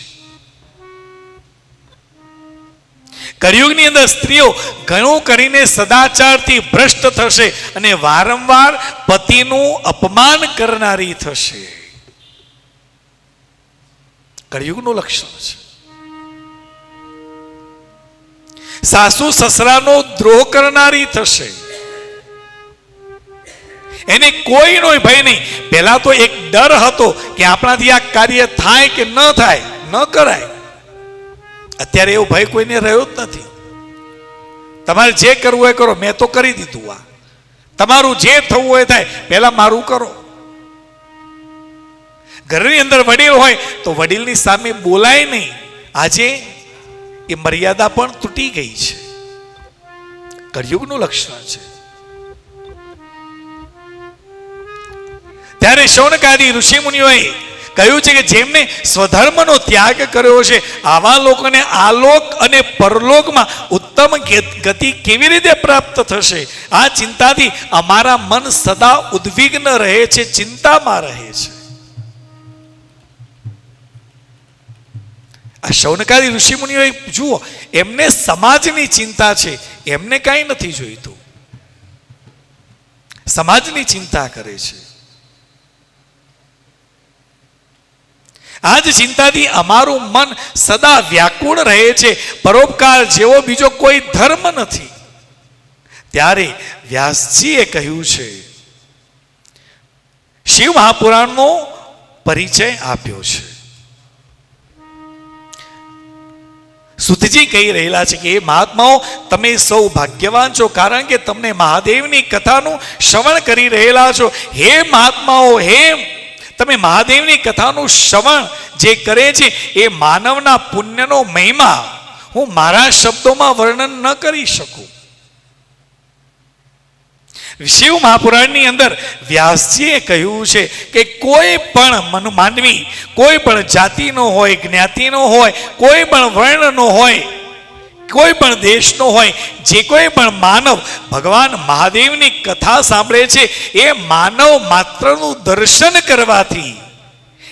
[SPEAKER 2] કળિયુગની અંદર સ્ત્રીઓ ઘણું કરીને સદાચારથી ભ્રષ્ટ થશે અને વારંવાર પતિનું અપમાન કરનારી થશે. કળિયુગનું લક્ષણ છે. સાસુ સસરાનો દ્રોહ કરનારી થશે. એને કોઈનો ભય નહીં. પહેલા તો એક ડર હતો કે આપણાથી આ કાર્ય થાય કે ન થાય, ન કરાય. અત્યારે એવો ભય કોઈને રહ્યો જ નથી. તમારે જે કરવું હોય કરો, મેં તો કરી દીધું. આ તમારું જે થવું હોય થાય, પહેલા મારું કરો. ઘરની અંદર વડીલ હોય તો વડીલની સામે બોલાય નહીં. આજે એ મર્યાદા પણ તૂટી ગઈ છે. કળિયુગનું લક્ષણ છે. ત્યારે શૌનકાદી ઋષિ મુનિઓએ કહ્યું છે કે જેમને સ્વધર્મનો ત્યાગ કર્યો છે આવા લોકોને આલોક અને પરલોકમાં ઉત્તમ ગતિ કેવી રીતે પ્રાપ્ત થશે? આ ચિંતાથી અમારા મન સદા ઉદ્વિગ્ન રહે છે, ચિંતામાં રહે છે. આ શૌનકાદી ઋષિ મુનિઓએ જુઓ, એમને સમાજની ચિંતા છે, એમને કાંઈ નથી જોઈતું. સમાજની ચિંતા કરે છે. આ જ ચિંતાથી અમારું મન સદા વ્યાકુળ રહે છે. પરોપકાર જેવો બીજો કોઈ ધર્મ નથી. ત્યારે વ્યાસજીએ કહ્યું છે, શિવ મહાપુરાણનો પરિચય આપ્યો છે. સુતજી કહી રહેલા છે કે એ મહાત્માઓ તમે સૌ ભાગ્યવાન છો, કારણ કે તમને મહાદેવની કથાનું શ્રવણ કરી રહેલા છો. હે મહાત્માઓ, હે તમે મહાદેવની કથાનું શ્રવણ જે કરે છે એ માનવના પુણ્યનો મહિમા હું મારા શબ્દોમાં વર્ણન ન કરી શકું. શિવ મહાપુરાણની અંદર વ્યાસજીએ કહ્યું છે કે કોઈ પણ માનવી કોઈ પણ જાતિનો હોય, જ્ઞાતિનો હોય, કોઈ પણ વર્ણનો હોય, કોઈ પણ દેશનો હોય, જે કોઈ પણ માનવ ભગવાન મહાદેવની કથા સાંભળે છે એ માનવ માત્રનું દર્શન કરવાથી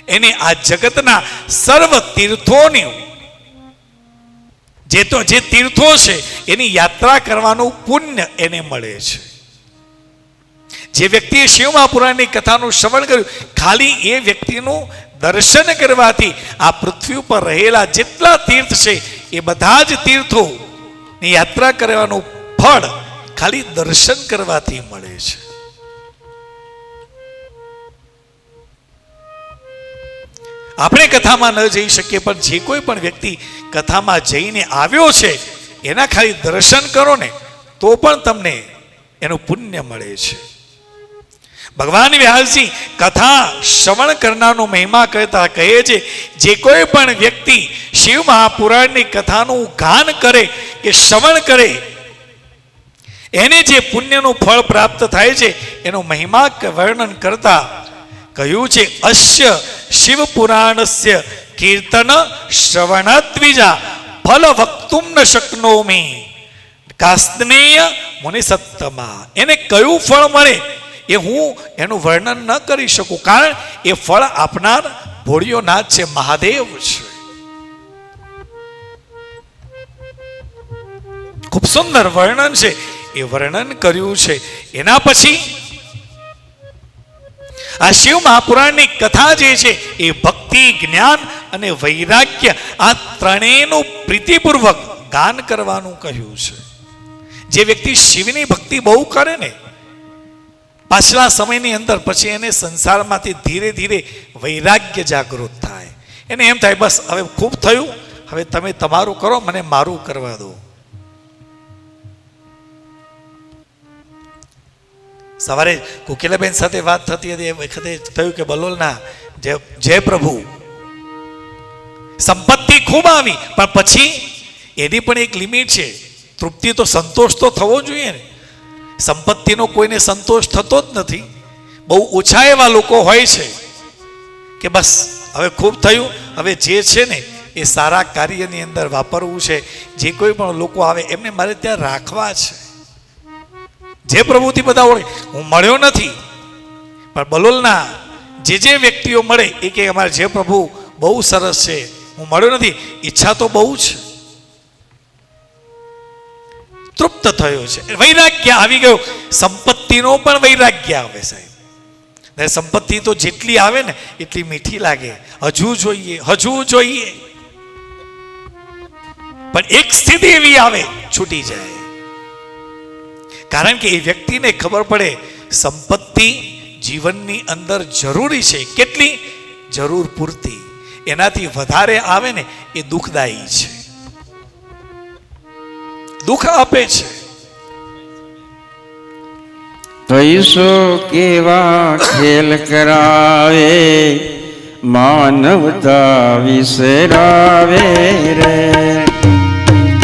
[SPEAKER 2] એને આ જગતના સર્વ તીર્થોની જે તીર્થો છે એની યાત્રા કરવાનું પુણ્ય એને મળે છે. જે વ્યક્તિએ શિવ મહાપુરાણની કથાનું શ્રવણ કર્યું, ખાલી એ વ્યક્તિનું દર્શન કરવાથી આ પૃથ્વી ઉપર રહેલા જેટલા તીર્થ છે એ બધા જ તીર્થોની યાત્રા કરવાનું ફળ ખાલી દર્શન કરવાથી મળે છે. આપણે કથામાં ન જઈ શકીએ, પણ જે કોઈ પણ વ્યક્તિ કથામાં જઈને આવ્યો છે એના ખાલી દર્શન કરો ને તો પણ તમને એનું પુણ્ય મળે છે. ભગવાન વ્યાસજી કથા શ્રવણ કરનારનો મહિમા કહેતા કહે છે, જે કોઈ પણ વ્યક્તિ શિવ મહાપુરાણની કથાનું ગાન કરે કે શ્રવણ કરે એને જે પુણ્યનું ફળ પ્રાપ્ત થાય છે એનો મહિમા વર્ણન કરતા કહ્યું છે, અસ્ય શિવ પુરાણસ્ય કીર્તન શ્રવણ દ્વિજા ફલ વક્તુમ ન શક્નોમી કાસ્નેય મુનિ સત્તમા. એને કયું ફળ મળે એ હું એનું વર્ણન ન કરી શકું, કારણ એ ફળ આપનાર ભોળિયોનાથ છે, મહાદેવ છે. ખૂબ સુંદર વર્ણન છે, એ વર્ણન કર્યું છે. એના પછી આ શિવ મહાપુરાણની કથા જે છે એ ભક્તિ, જ્ઞાન અને વૈરાગ્ય આ ત્રણેયનું પ્રીતિપૂર્વક ગાન કરવાનું કહ્યું છે. જે વ્યક્તિ શિવની ભક્તિ બહુ કરે ને પાછલા સમયની અંદર પછી એને સંસારમાંથી ધીરે ધીરે વૈરાગ્ય જાગૃત થાય. એને એમ થાય બસ હવે ખૂબ થયું, હવે તમે તમારું કરો, મને મારું કરવા દો. સવારે કોકિલાબેન સાથે વાત થતી હતી એ વખતે થયું કે બલોલના જય પ્રભુ સંપત્તિ ખૂબ આવી, પણ પછી એની પણ એક લિમિટ છે. તૃપ્તિ તો સંતોષ તો થવો જોઈએ ને. સંપત્તિનો કોઈને સંતોષ થતો જ નથી. બહુ ઓછા એવા લોકો હોય છે કે બસ હવે ખૂબ થયું, હવે જે છે ને એ સારા કાર્યની અંદર વાપરવું છે. જે કોઈ પણ લોકો આવે એમને મારે ત્યાં રાખવા છે. જે પ્રભુથી બધા ઓળખે, હું મળ્યો નથી પણ બલોલના જે વ્યક્તિઓ મળે એ કે અમારે જે પ્રભુ બહુ સરસ છે, હું મળ્યો નથી, ઈચ્છા તો બહુ છે. તૃપ્ત થયો છે, વૈરાગ્ય આવી ગયો. સંપત્તિનો પણ વૈરાગ્ય આવે સાહેબ. સંપત્તિ તો જેટલી આવે ને એટલી મીઠી લાગે, હજુ જોઈએ હજુ જોઈએ, પણ એક સ્થિતિ એવી આવે છૂટી જાય. કારણ કે એ વ્યક્તિને ખબર પડે સંપત્તિ જીવનની અંદર જરૂરી છે. કેટલી જરૂર પૂરતી, એનાથી વધારે આવે ને એ દુઃખદાયી છે, દુઃખ આપે છે.
[SPEAKER 1] પૈસો કેવા ખેલ કરાવે, માનવતા વિસરાવે રે.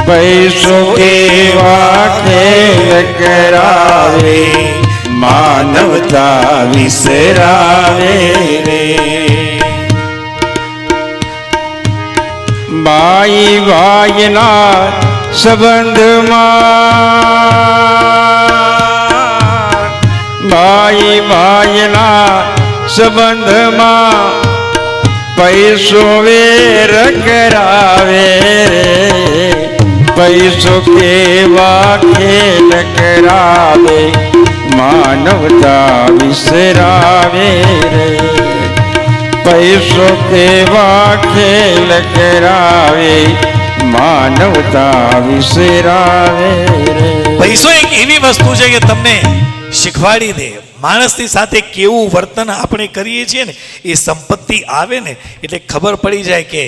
[SPEAKER 1] પૈસો કેવા ખેલ કરાવે, માનવતા વિસરાવે રે. બાઈ ભાઈના સંબંધમાં, ભાઈ ભાઈના સંબંધમાં પૈસો વેર કરાવે રે. પૈસો કેવા ખેલ કરાવે, માનવતા વિસરાવે રે. પૈસો કેવા ખેલ કરાવે, માનવતા વિસરાવે રે.
[SPEAKER 2] પૈસો એક એવી વસ્તુ છે કે તમને શીખવાડી દે માણસની સાથે કેવું વર્તન આપણે કરીએ છીએ ને. એ સંપત્તિ આવે ને એટલે ખબર પડી જાય કે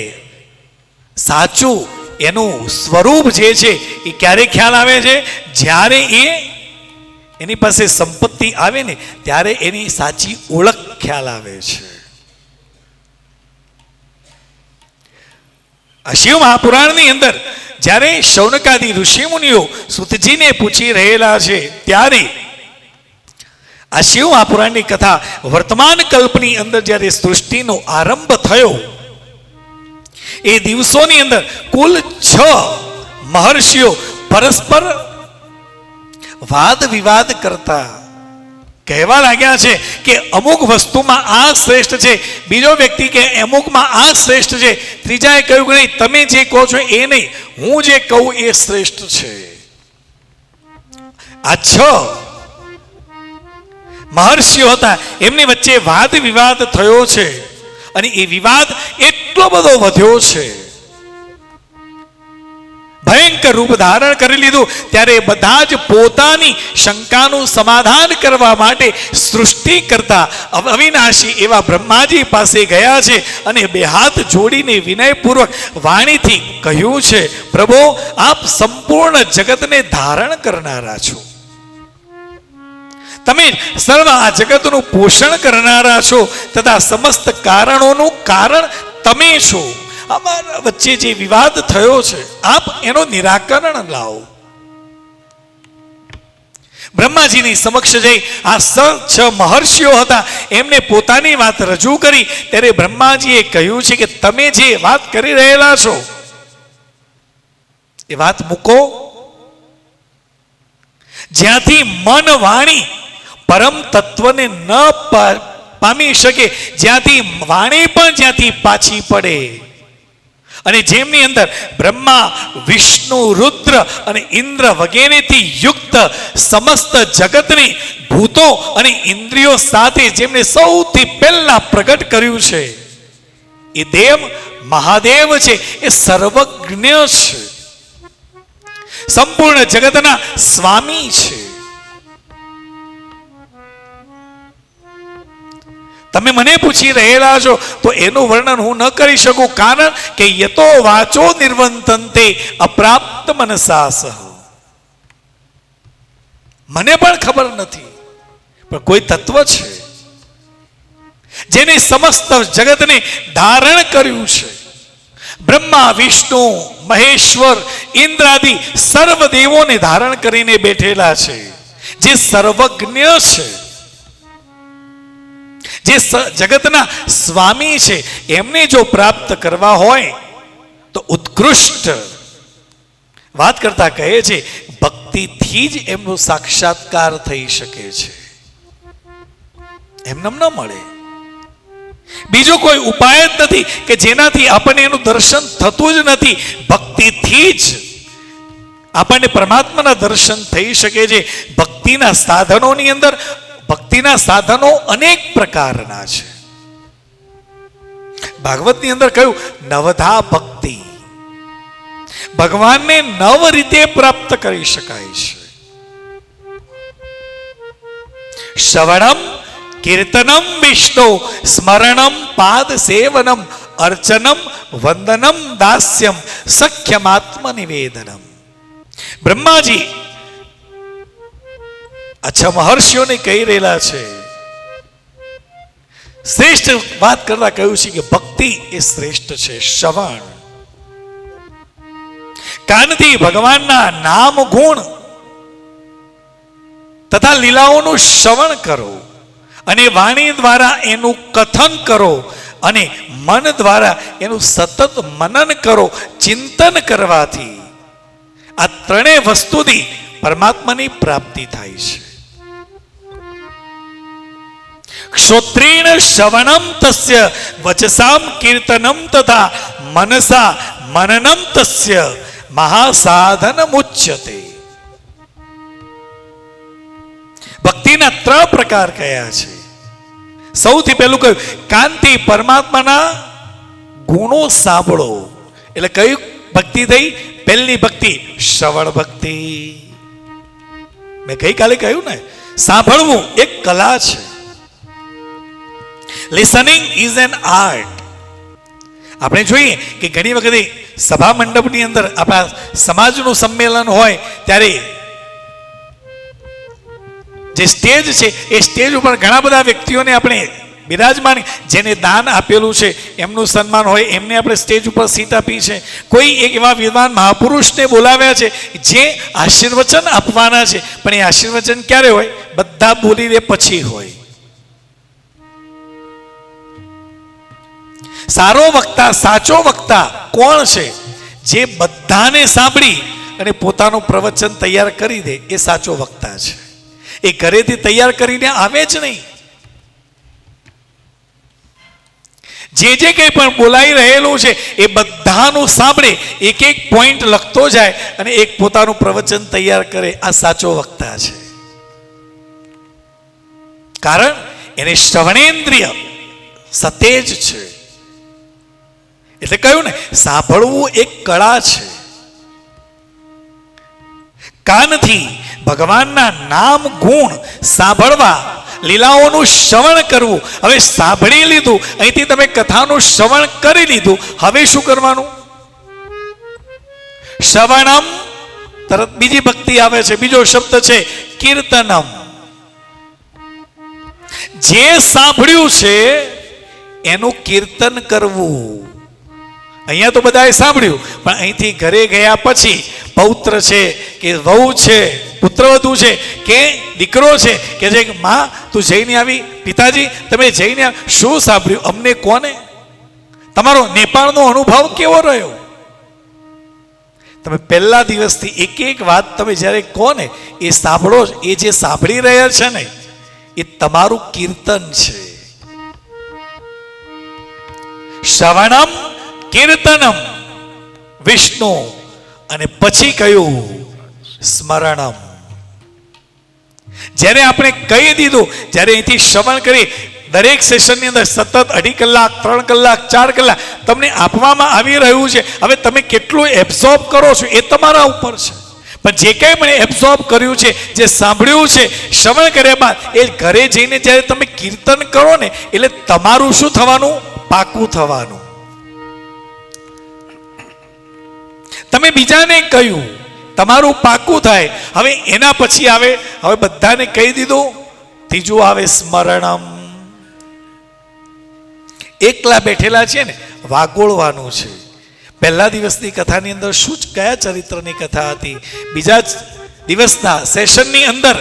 [SPEAKER 2] સાચું એનું સ્વરૂપ જે છે એ ક્યારે ખ્યાલ આવે છે, જ્યારે એની પાસે સંપત્તિ આવે ને ત્યારે એની સાચી ઓળખ ખ્યાલ આવે છે. આ શિવ મહાપુરાણની અંદર જ્યારે શૌનકાદી ઋષિમુનિઓ સુતજીને પૂછી રહેલા છે ત્યારે આ શિવ મહાપુરાણની કથા વર્તમાન કલ્પની અંદર જ્યારે સૃષ્ટિનો આરંભ થયો એ દિવસોની અંદર કુલ 6 મહર્ષિઓ પરસ્પર વાદ વિવાદ કરતા કહેવા લાગ્યા છે કે અમુક વસ્તુમાં આ શ્રેષ્ઠ છે, બીજો વ્યક્તિ કે અમુકમાં આ શ્રેષ્ઠ છે, ત્રીજાએ કહ્યું કે નહીં તમે જે કહો છો એ નહીં, હું જે કહું એ શ્રેષ્ઠ છે. આ 6 મહર્ષિઓ હતા, એમની વચ્ચે વાદ વિવાદ થયો છે. અને એ વિવાદ એટલો બધો વધ્યો છે, ભયંકર રૂપ ધારણ કરી લીધું. ત્યારે બધા જ પોતાની શંકાનું સમાધાન કરવા માટે સૃષ્ટિ કરતા અવિનાશી એવા બ્રહ્માજી પાસે ગયા છે અને બે હાથ જોડીને વિનયપૂર્વક વાણીથી કહ્યું છે, પ્રભુ આપ સંપૂર્ણ જગતને ધારણ કરનારા છો, તમે સર્વ આ જગતનું પોષણ કરનારા છો તથા સમસ્ત કારણોનું કારણ તમે છો. અમારા વચ્ચે જે વિવાદ થયો છે આપ એનો નિરાકરણ લાવો. બ્રહ્માજીની સમક્ષ જઈ આ છ મહર્ષિઓ હતા એમને પોતાની વાત રજૂ કરી. ત્યારે બ્રહ્માજીએ કહ્યું છે કે તમે જે વાત કરી રહેલા છો એ વાત મૂકો. જ્યાંથી મન વાણી પરમ તત્વને ન પામી શકે, જ્યાંથી વાણી પણ જ્યાંથી પાછી પડે, અને જેમની અંદર બ્રહ્મા વિષ્ણુ રુદ્ર અને ઇન્દ્ર વગેરેથી યુક્ત સમસ્ત જગતની ભૂતો અને ઇન્દ્રિયો સાથે જેમને સૌથી પહેલા પ્રગટ કર્યું છે એ દેવ મહાદેવ છે, એ સર્વજ્ઞ છે, સંપૂર્ણ જગતના સ્વામી છે. તમે મને પૂછી રહેલા છો તો એનું વર્ણન હું ન કરી શકું, કારણ કે યતો વાચો નિર્વંતંતે અપ્રાપ્ત મનસા સહ. મને પણ ખબર નથી, પણ કોઈ તત્વ છે જેને સમસ્ત જગતને ધારણ કર્યું છે. બ્રહ્મા વિષ્ણુ મહેશ્વર ઇન્દ્રાદિ સર્વ દેવોને ધારણ કરીને બેઠેલા છે, જે સર્વજ્ઞ છે, જે જગતના સ્વામી છે. એમને જો પ્રાપ્ત કરવા હોય તો ઉત્કૃષ્ટ વાત કરતા કહે છે ભક્તિથી જ એમનો સાક્ષાત્કાર થઈ શકે છે, એમને ન મળે. બીજો કોઈ ઉપાય જ નથી કે જેનાથી આપણને એનું દર્શન થતું જ નથી. ભક્તિથી જ આપણને પરમાત્માના દર્શન થઈ શકે છે. ભક્તિના સાધનોની અંદર ભક્તિના સાધનો અનેક પ્રકારના છે. ભાગવતની અંદર કહ્યું નવધા ભક્તિ, ભગવાનને નવ રીતે પ્રાપ્ત કરી શકાય છે. શ્રવણમ કીર્તનમ વિષ્ણુ સ્મરણમ પાદ સેવનમ અર્ચનમ વંદનમ દાસ્યમ સખ્યમાત્મ નિવેદનમ. બ્રહ્માજી અચ્છા મહર્ષિઓને કહી રહેલા છે, શ્રેષ્ઠ વાત કરતા કહ્યું છે કે ભક્તિ એ શ્રેષ્ઠ છે. શ્રવણ, કાનથી ભગવાનના નામ ગુણ તથા લીલાઓનું શ્રવણ કરો, અને વાણી દ્વારા એનું કથન કરો, અને મન દ્વારા એનું સતત મનન કરો. ચિંતન કરવાથી આ ત્રણેય વસ્તુથી પરમાત્માની પ્રાપ્તિ થાય છે. શ્રોત્રેણ શ્રવણમ તસ્ય વચસામ કીર્તનમ તથા મનસા મનનમ તસ્ય મહાસાધનમુચ્યતે. ભક્તિના ત્રણ પ્રકાર કયા છે? સૌથી પહેલું કહ્યું કાનથી પરમાત્માના ગુણો સાંભળો. એટલે કઈ ભક્તિ થઈ? પહેલી ભક્તિ શ્રવણ ભક્તિ. મેં ગઈકાલે કહ્યું ને, સાંભળવું એક કલા છે. Listening is an art. આપણે જોઈએ કે ઘણી વખતે સભા મંડપની અંદર આપણા સમાજનું સંમેલન હોય ત્યારે જે સ્ટેજ છે એ સ્ટેજ ઉપર ઘણા બધા વ્યક્તિઓને આપણે બિરાજમાન, જેને દાન આપેલું છે એમનું સન્માન હોય, એમને આપણે સ્ટેજ ઉપર સીટ આપી છે. કોઈ એક એવા વિદ્વાન મહાપુરુષને બોલાવ્યા છે જે આશીર્વચન આપવાના છે, પણ એ આશીર્વચન ક્યારે હોય? બધા બોલી દે પછી હોય. સારો વક્તા, સાચો વક્તા કોણ છે? જે બધાને સાંભળી અને પોતાનું પ્રવચન તૈયાર કરી દે, એ સાચો વક્તા છે. એ ઘરેથી તૈયાર કરીને આવે જ નહીં. જે જે કંઈ પણ બોલાઈ રહેલું છે એ બધાનું સાંભળે, એક એક પોઈન્ટ લખતો જાય અને એક પોતાનું પ્રવચન તૈયાર કરે. આ સાચો વક્તા છે. કારણ એને શ્રવણેન્દ્રિય સતેજ છે. એટલે કહ્યું ને, સાંભળવું એક કળા છે. કાનથી ભગવાનના નામ ગુણ સાંભળવા, લીલાઓનું શ્રવણ કરવું. હવે સાંભળી લીધું, અહીંથી તમે કથાનું શ્રવણ કરી લીધું, હવે શું કરવાનું? શ્રવણમ, તરત બીજી ભક્તિ આવે છે, બીજો શબ્દ છે કીર્તનમ. જે સાંભળ્યું છે એનું કીર્તન કરવું. અહીંયા તો બધાએ સાંભળ્યું, પણ અહીંથી ઘરે ગયા પછી પૌત્ર છે કે વહુ છે, પુત્રવધુ છે કે દીકરો છે કે જે માં તું જઈને આવી, પિતાજી તમે જઈને આવી, શું સાંભળ્યું અમને કોને? તમારો નેપાળનો અનુભવ કેવો રહ્યો? તમે પહેલા દિવસથી એક એક વાત તમે જ્યારે કોને એ સાંભળો, એ જે સાંભળી રહ્યા છે ને એ તમારું કીર્તન છે. શ્રવણમ કીર્તનમ વિષ્ણુ, અને પછી કયું? સ્મરણમ. જ્યારે આપણે કહી દીધું, જ્યારે અહીંથી શ્રવણ કરી, દરેક સેશનની અંદર સતત 2.5 કલાક, 3 કલાક, 4 કલાક તમને આપવામાં આવી રહ્યું છે. હવે તમે કેટલું એબ્ઝોર્બ કરો છો એ તમારા ઉપર છે. પણ જે કંઈ મને એબ્ઝોર્બ કર્યું છે, જે સાંભળ્યું છે, શ્રવણ કર્યા બાદ એ ઘરે જઈને જ્યારે તમે કીર્તન કરો ને, એટલે તમારું શું થવાનું? પાકું થવાનું. તમે બીજાને કહ્યું, તમારું પાકું થાય. હવે એના પછી આવે, હવે બધાને કહી દીધું, ત્રીજું આવે સ્મરણમ. એકલા બેઠેલા છે ને, વાગોળવાનું છે. પહેલા દિવસની કથાની અંદર શું કયા ચરિત્રની કથા હતી? બીજા દિવસના સેશનની અંદર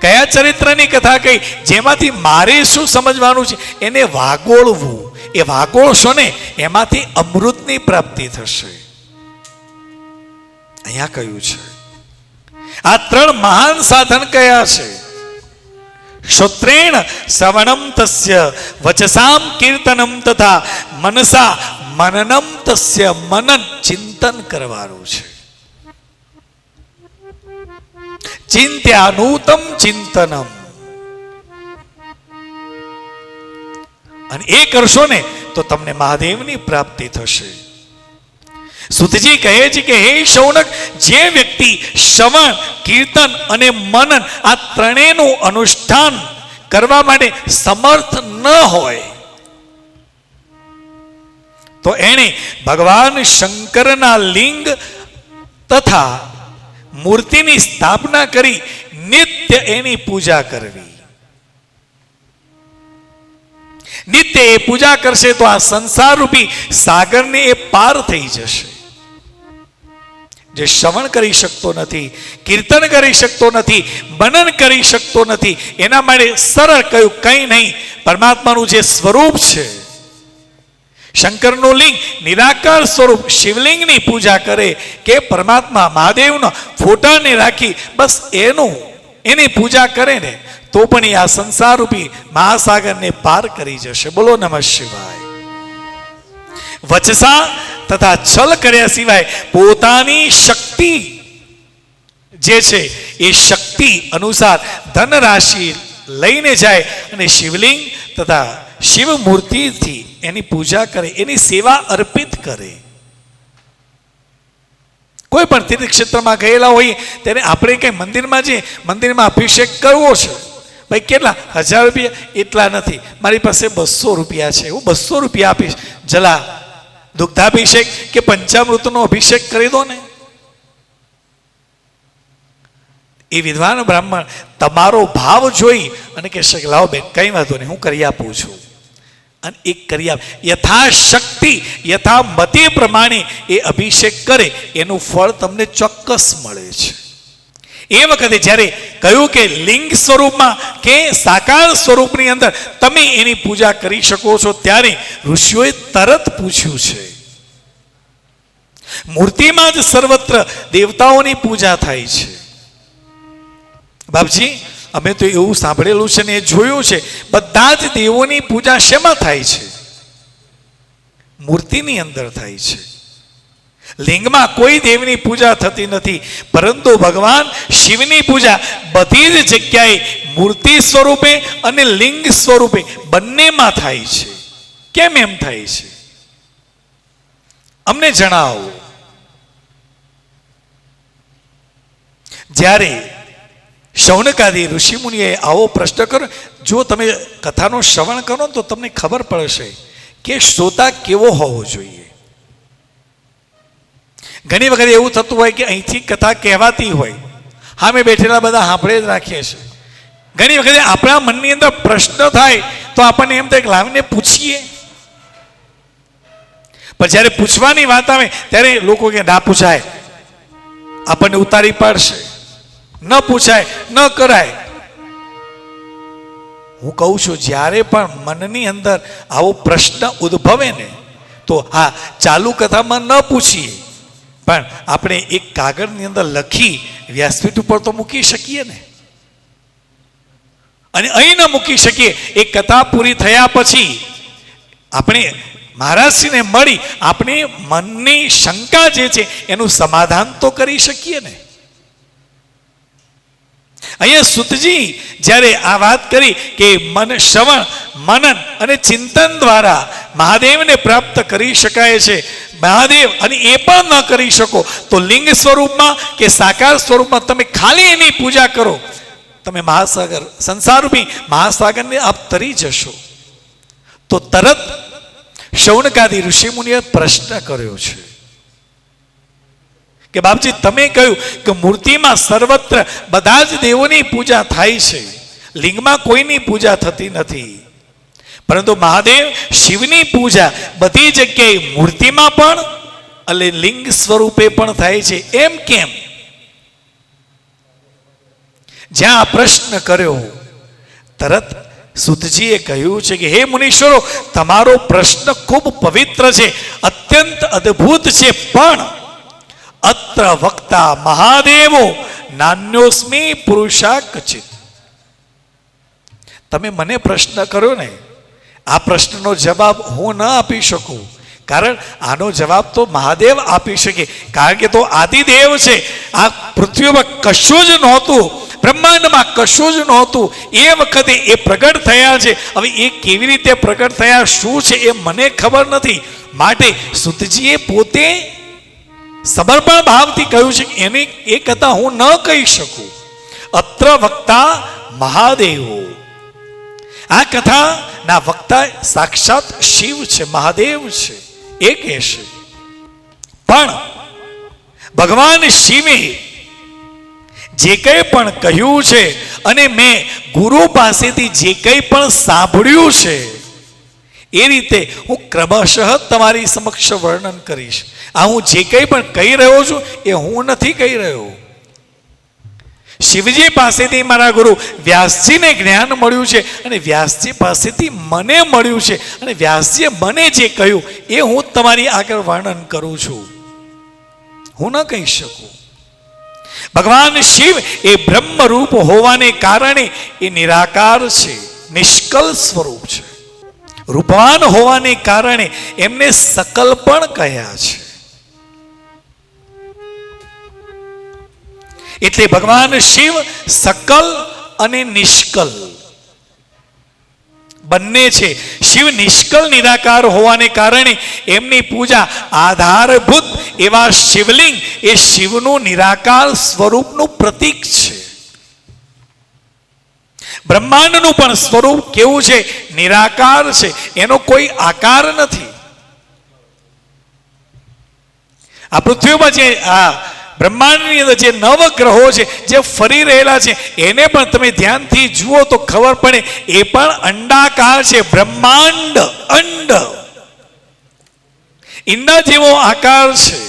[SPEAKER 2] કયા ચરિત્રની કથા કહી? જેમાંથી મારે શું સમજવાનું છે એને વાગોળવું. એ વાગોળશો ને એમાંથી અમૃતની પ્રાપ્તિ થશે. અહીંયા કહ્યું છે આ 3 મહાન સાધન કયા છે? શ્રોત્રેણ શ્રવણમ તસ્ય, વચસામ કીર્તનમ તથા મનસા મનનમ તસ્ય. મનન ચિંતન કરવાનું છે. ચિંત્યાનુતમ ચિંતનમ. અને એ કરશો ને તો તમને મહાદેવની પ્રાપ્તિ થશે. સુતજી કહે છે કે હે શૌનક, જે વ્યક્તિ શ્રવણ, કીર્તન અને મનન આ ત્રણેયનું અનુષ્ઠાન કરવા માટે સમર્થ ન હોય તો એણે ભગવાન શંકરના લિંગ તથા મૂર્તિની સ્થાપના કરી નિત્ય એની પૂજા કરવી. નિત્ય એ પૂજા કરશે તો આ સંસાર રૂપી સાગરને એ પાર થઈ જશે. જે શ્રવણ કરી શકતો નથી, કીર્તન કરી શકતો નથી, મનન કરી શકતો નથી, એના માટે સરળ કહ્યું, કંઈ નહીં, પરમાત્માનું જે સ્વરૂપ છે, શંકરનું લિંગ નિરાકાર સ્વરૂપ શિવલિંગની પૂજા કરે કે પરમાત્મા મહાદેવના ફોટાને રાખી બસ એની પૂજા કરે ને તો પણ એ આ સંસાર રૂપી મહાસાગરને પાર કરી જશે. બોલો નમઃ શિવાય. વચસા તથા છલ કર્યા સિવાય પોતાની શક્તિ જે છે એ શક્તિ અનુસાર ધન રાશિ લઈને જાય અને શિવલિંગ તથા શિવ મૂર્તિથી એની પૂજા કરે, એની સેવા અર્પિત કરે. કોઈ પણ તીર્થ ક્ષેત્રમાં ગયેલા હોઈએ ત્યારે આપણે કઈ મંદિરમાં જઈએ, મંદિરમાં અભિષેક કરવો છે, ભાઈ કેટલા 1000 રૂપિયા? એટલા નથી, મારી પાસે 200 રૂપિયા છે, હું 200 રૂપિયા આપીશ, જલા દુગ્ધાભિષેક કે પંચામૃતનો અભિષેક કરી દો ને. એ વિદ્વાન બ્રાહ્મણ તમારો ભાવ જોઈ અને કહેશે કે લાવો બેન કઈ વાંધો નહીં, હું કરી આપું છું, અને એક કરી આપ. યથાશક્તિ યથામતિ પ્રમાણે એ અભિષેક કરે, એનું ફળ તમને ચોક્કસ મળે છે. એ વખતે જ્યારે કહ્યું કે લિંગ સ્વરૂપમાં કે સાકાર સ્વરૂપની અંદર તમે એની પૂજા કરી શકો છો, ત્યારે ઋષિઓએ તરત પૂછ્યું છે. મૂર્તિમાં જ સર્વત્ર દેવતાઓની પૂજા થાય છે. બાપજી અમે તો એવું સાંભળેલું છે ને એ જોયું છે, બધા જ દેવોની પૂજા શેમાં થાય છે? મૂર્તિની અંદર થાય છે. લિંગમાં કોઈ દેવની પૂજા થતી નથી, પરંતુ ભગવાન શિવની પૂજા બધી જ જગ્યાએ મૂર્તિ સ્વરૂપે અને લિંગ સ્વરૂપે બંનેમાં થાય છે. કેમ એમ થાય છે? અમને જણાવો. જ્યારે શૌનકાદી ઋષિમુનિએ આવો પ્રશ્ન કર્યો, જો તમે કથાનો શ્રવણ કરો ને તો તમને ખબર પડશે કે શ્રોતા કેવો હોવો જોઈએ. ઘણી વખત એવું થતું હોય કે અહીંથી કથા કહેવાતી હોય, સામે બેઠેલા બધા સાંભળે જ રાખીએ છીએ. ઘણી વખત આપણા મનની અંદર પ્રશ્ન થાય તો આપણને એમ થાય કે લાવીને પૂછીએ, પણ જ્યારે પૂછવાની વાત આવે ત્યારે લોકો કે ના પૂછાય, આપણને ઉતારી પાડશે, ન પૂછાય, ન કરાય. હું કહું છું, જ્યારે પણ મનની અંદર આવો પ્રશ્ન ઉદ્ભવે ને તો હા, ચાલુ કથામાં ન પૂછીએ, પણ આપણે એક કાગળની અંદર લખી વ્યાસપીઠ ઉપર તો મૂકી શકીએ ને. અને અહીં ન મૂકી શકીએ, એ કથા પૂરી થયા પછી આપણે મહારાજશ્રીને મળી આપણે મનની શંકા જે છે એનું સમાધાન તો કરી શકીએ ને. અહીંયા સુતજી જ્યારે આ વાત કરી કે મન શ્રવણ, મનન અને ચિંતન દ્વારા મહાદેવને પ્રાપ્ત કરી શકાય છે, મહાદેવ અને એ પણ ન કરી શકો તો લિંગ સ્વરૂપમાં કે સાકાર સ્વરૂપમાં તમે ખાલી એની પૂજા કરો, તમે મહાસાગર, સંસારરૂપી મહાસાગરને આપ તરી જશો. તો તરત શૌનકાદી ઋષિમુનિએ પ્રશ્ન કર્યો છે કે બાપજી, તમે કહ્યું કે મૂર્તિમાં સર્વત્ર બધા જ દેવોની પૂજા થાય છે, લિંગમાં કોઈની પૂજા થતી નથી, પરંતુ મહાદેવ શિવની પૂજા બધી જગ્યાએ મૂર્તિમાં પણ અને લિંગ સ્વરૂપે પણ થાય છે, એમ કેમ? જ્યાં આ પ્રશ્ન કર્યો તરત સુતજીએ કહ્યું છે કે હે મુનીશ્વરો, તમારો પ્રશ્ન ખૂબ પવિત્ર છે, અત્યંત અદ્ભુત છે, પણ અત્ર વક્તા મહાદેવો નાન્યોસ્મી પુરુષા કચિત. તમે મને પ્રશ્ન કર્યો ને, આ પ્રશ્નનો જવાબ હું ન આપી શકું, કારણ આનો જવાબ તો મહાદેવ આપી શકે, કારણ કે તો આદિદેવ છે. આ પૃથ્વીમાં કશું જ નહોતું, બ્રહ્માંડમાં કશું જ નહોતું, એ વખતે એ પ્રગટ થયા છે. હવે એ કેવી રીતે પ્રગટ થયા, શું છે એ મને ખબર નથી, માટે સુતજીએ પોતે સમર્પણ ભાવથી કહ્યું છે કે એની એ કથા હું ન કહી શકું. અત્ર વક્તા મહાદેવો, આ કથાના વક્તા સાક્ષાત શિવ છે, મહાદેવ છે, એ કહેશે. પણ ભગવાન શિવે જે કંઈ પણ કહ્યું છે અને મેં ગુરુ પાસેથી જે કંઈ પણ સાંભળ્યું છે એ રીતે હું ક્રમશઃ તમારી સમક્ષ વર્ણન કરીશ. આ હું જે કંઈ પણ કહી રહ્યો છું એ હું નથી કહી રહ્યો. શિવજી પાસેથી મારા ગુરુ વ્યાસજીને જ્ઞાન મળ્યું છે અને વ્યાસજી પાસેથી મને મળ્યું છે, અને વ્યાસજીએ મને જે કહ્યું એ હું તમારી આગળ વર્ણન કરું છું, હું ન કહી શકું. ભગવાન શિવ એ બ્રહ્મરૂપ હોવાને કારણે એ નિરાકાર છે, નિષ્કલ સ્વરૂપ છે. રૂપવાન હોવાને કારણે એમને સકલ પણ કહ્યા છે. એટલે ભગવાન શિવ સકલ અને નિષ્કલ બંને છે. શિવ નિષ્કલ નિરાકાર હોવાને કારણે એમની પૂજા આધારભૂત એવા શિવલિંગ એ શિવનું નિરાકાર સ્વરૂપનું પ્રતીક છે. બ્રહ્માંડનું પણ સ્વરૂપ કેવું છે? નિરાકાર છે, એનો કોઈ આકાર નથી. આ પૃથ્વીમાં જે આ બ્રહ્માંડની અંદર જે નવગ્રહો છે જે ફરી રહેલા છે એને પણ તમે ધ્યાનથી જુઓ તો ખબર પડે એ પણ અંડાકાર છે. બ્રહ્માંડ અંડ, ઈંડા જેવો આકાર છે.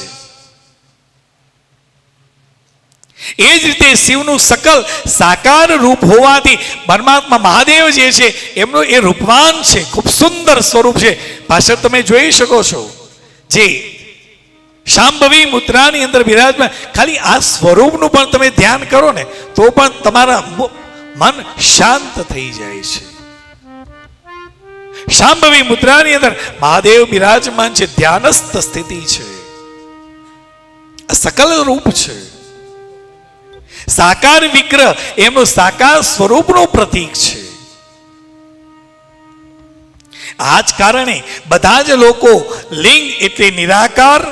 [SPEAKER 2] એ જ રીતે શિવનું સકલ સાકાર રૂપ હોવાથી પરમાત્મા મહાદેવ જે છે એમનું એ રૂપવાન છે, ખૂબ સુંદર સ્વરૂપ છે. પાછળ તમે જોઈ શકો છો જે શાંભવી મુદ્રાની અંદર બિરાજમાન, ખાલી આ સ્વરૂપનું પણ તમે ધ્યાન કરો ને તો પણ તમારા મન શાંત થઈ જાય છે. શાંભવી મુદ્રાની અંદર મહાદેવ બિરાજમાન છે, ધ્યાનસ્થ સ્થિતિ છે. આ સકલ રૂપ છે. સાકાર વિગ્રહ એમનું સાકાર સ્વરૂપનું પ્રતીક છે. આ જ કારણે બધા જ લોકો લિંગ એટલે નિરાકાર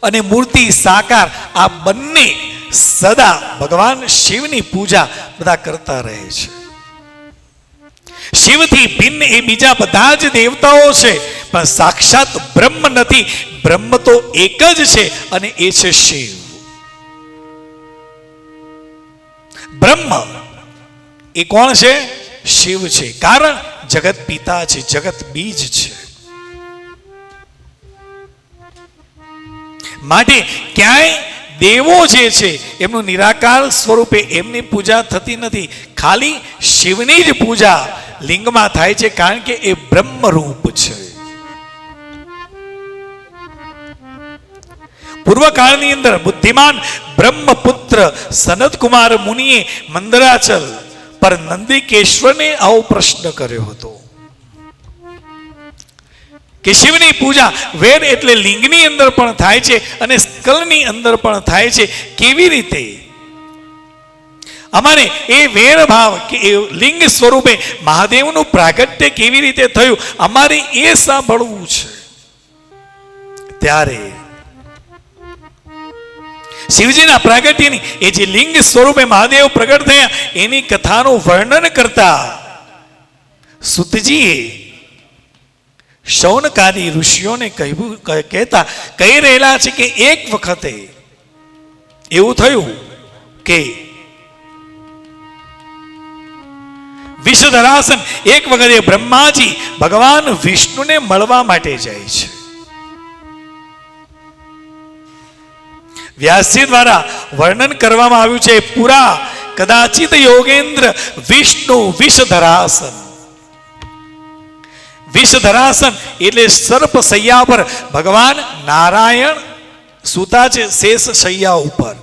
[SPEAKER 2] અને મૂર્તિ સાકાર આ બંને સદા ભગવાન શિવની પૂજા બધા કરતા રહે છે. શિવથી ભિન્ન એ બીજા બધા જ દેવતાઓ છે, પણ સાક્ષાત બ્રહ્મ નથી. બ્રહ્મ તો એક જ છે અને એ છે શિવ. બ્રહ્મ એ કોણ છે? શિવ છે. કારણ જગત પિતા છે, જગત બીજ છે. માટે ક્યાંય દેવો જે છે એમનું નિરાકાર સ્વરૂપે એમની પૂજા થતી નથી. ખાલી શિવની જ પૂજા લિંગમાં થાય છે, કારણ કે એ બ્રહ્મરૂપ છે. પૂર્વકાળની અંદર બુદ્ધિમાન બ્રહ્મપુત્ર સનત કુમાર મુનિએ મંદરાચલ પર નંદિકેશ્વરને આવો પ્રશ્ન કર્યો હતો કે શિવની પૂજા વેદ એટલે લિંગની અંદર પણ થાય છે અને સ્કલની અંદર પણ થાય છે. કેવી રીતે અમારે એ વેર ભાવ કે એ લિંગ સ્વરૂપે મહાદેવનું પ્રાગટ્ય કેવી રીતે થયું અમારે એ સાંભળવું છે. ત્યારે શિવજીના પ્રાગટ્યની એ જે લિંગ સ્વરૂપે મહાદેવ પ્રગટ થયા એની કથાનું વર્ણન કરતા સુતજીએ શૌનકાદી ઋષિઓને કહેતા કહી રહેલા છે કે એક વખતે એવું થયું કે વિષધરાસન એક વખતે બ્રહ્માજી ભગવાન વિષ્ણુને મળવા માટે જાય છે. વ્યાસજી દ્વારા વર્ણન કરવામાં આવ્યું છે પુરા કદાચિત યોગેન્દ્ર વિષ્ણુ વિષધરાસન. વિષધરાસન એટલે સર્પ શૈયા પર ભગવાન નારાયણ સૂતા છે શેષ શૈયા ઉપર.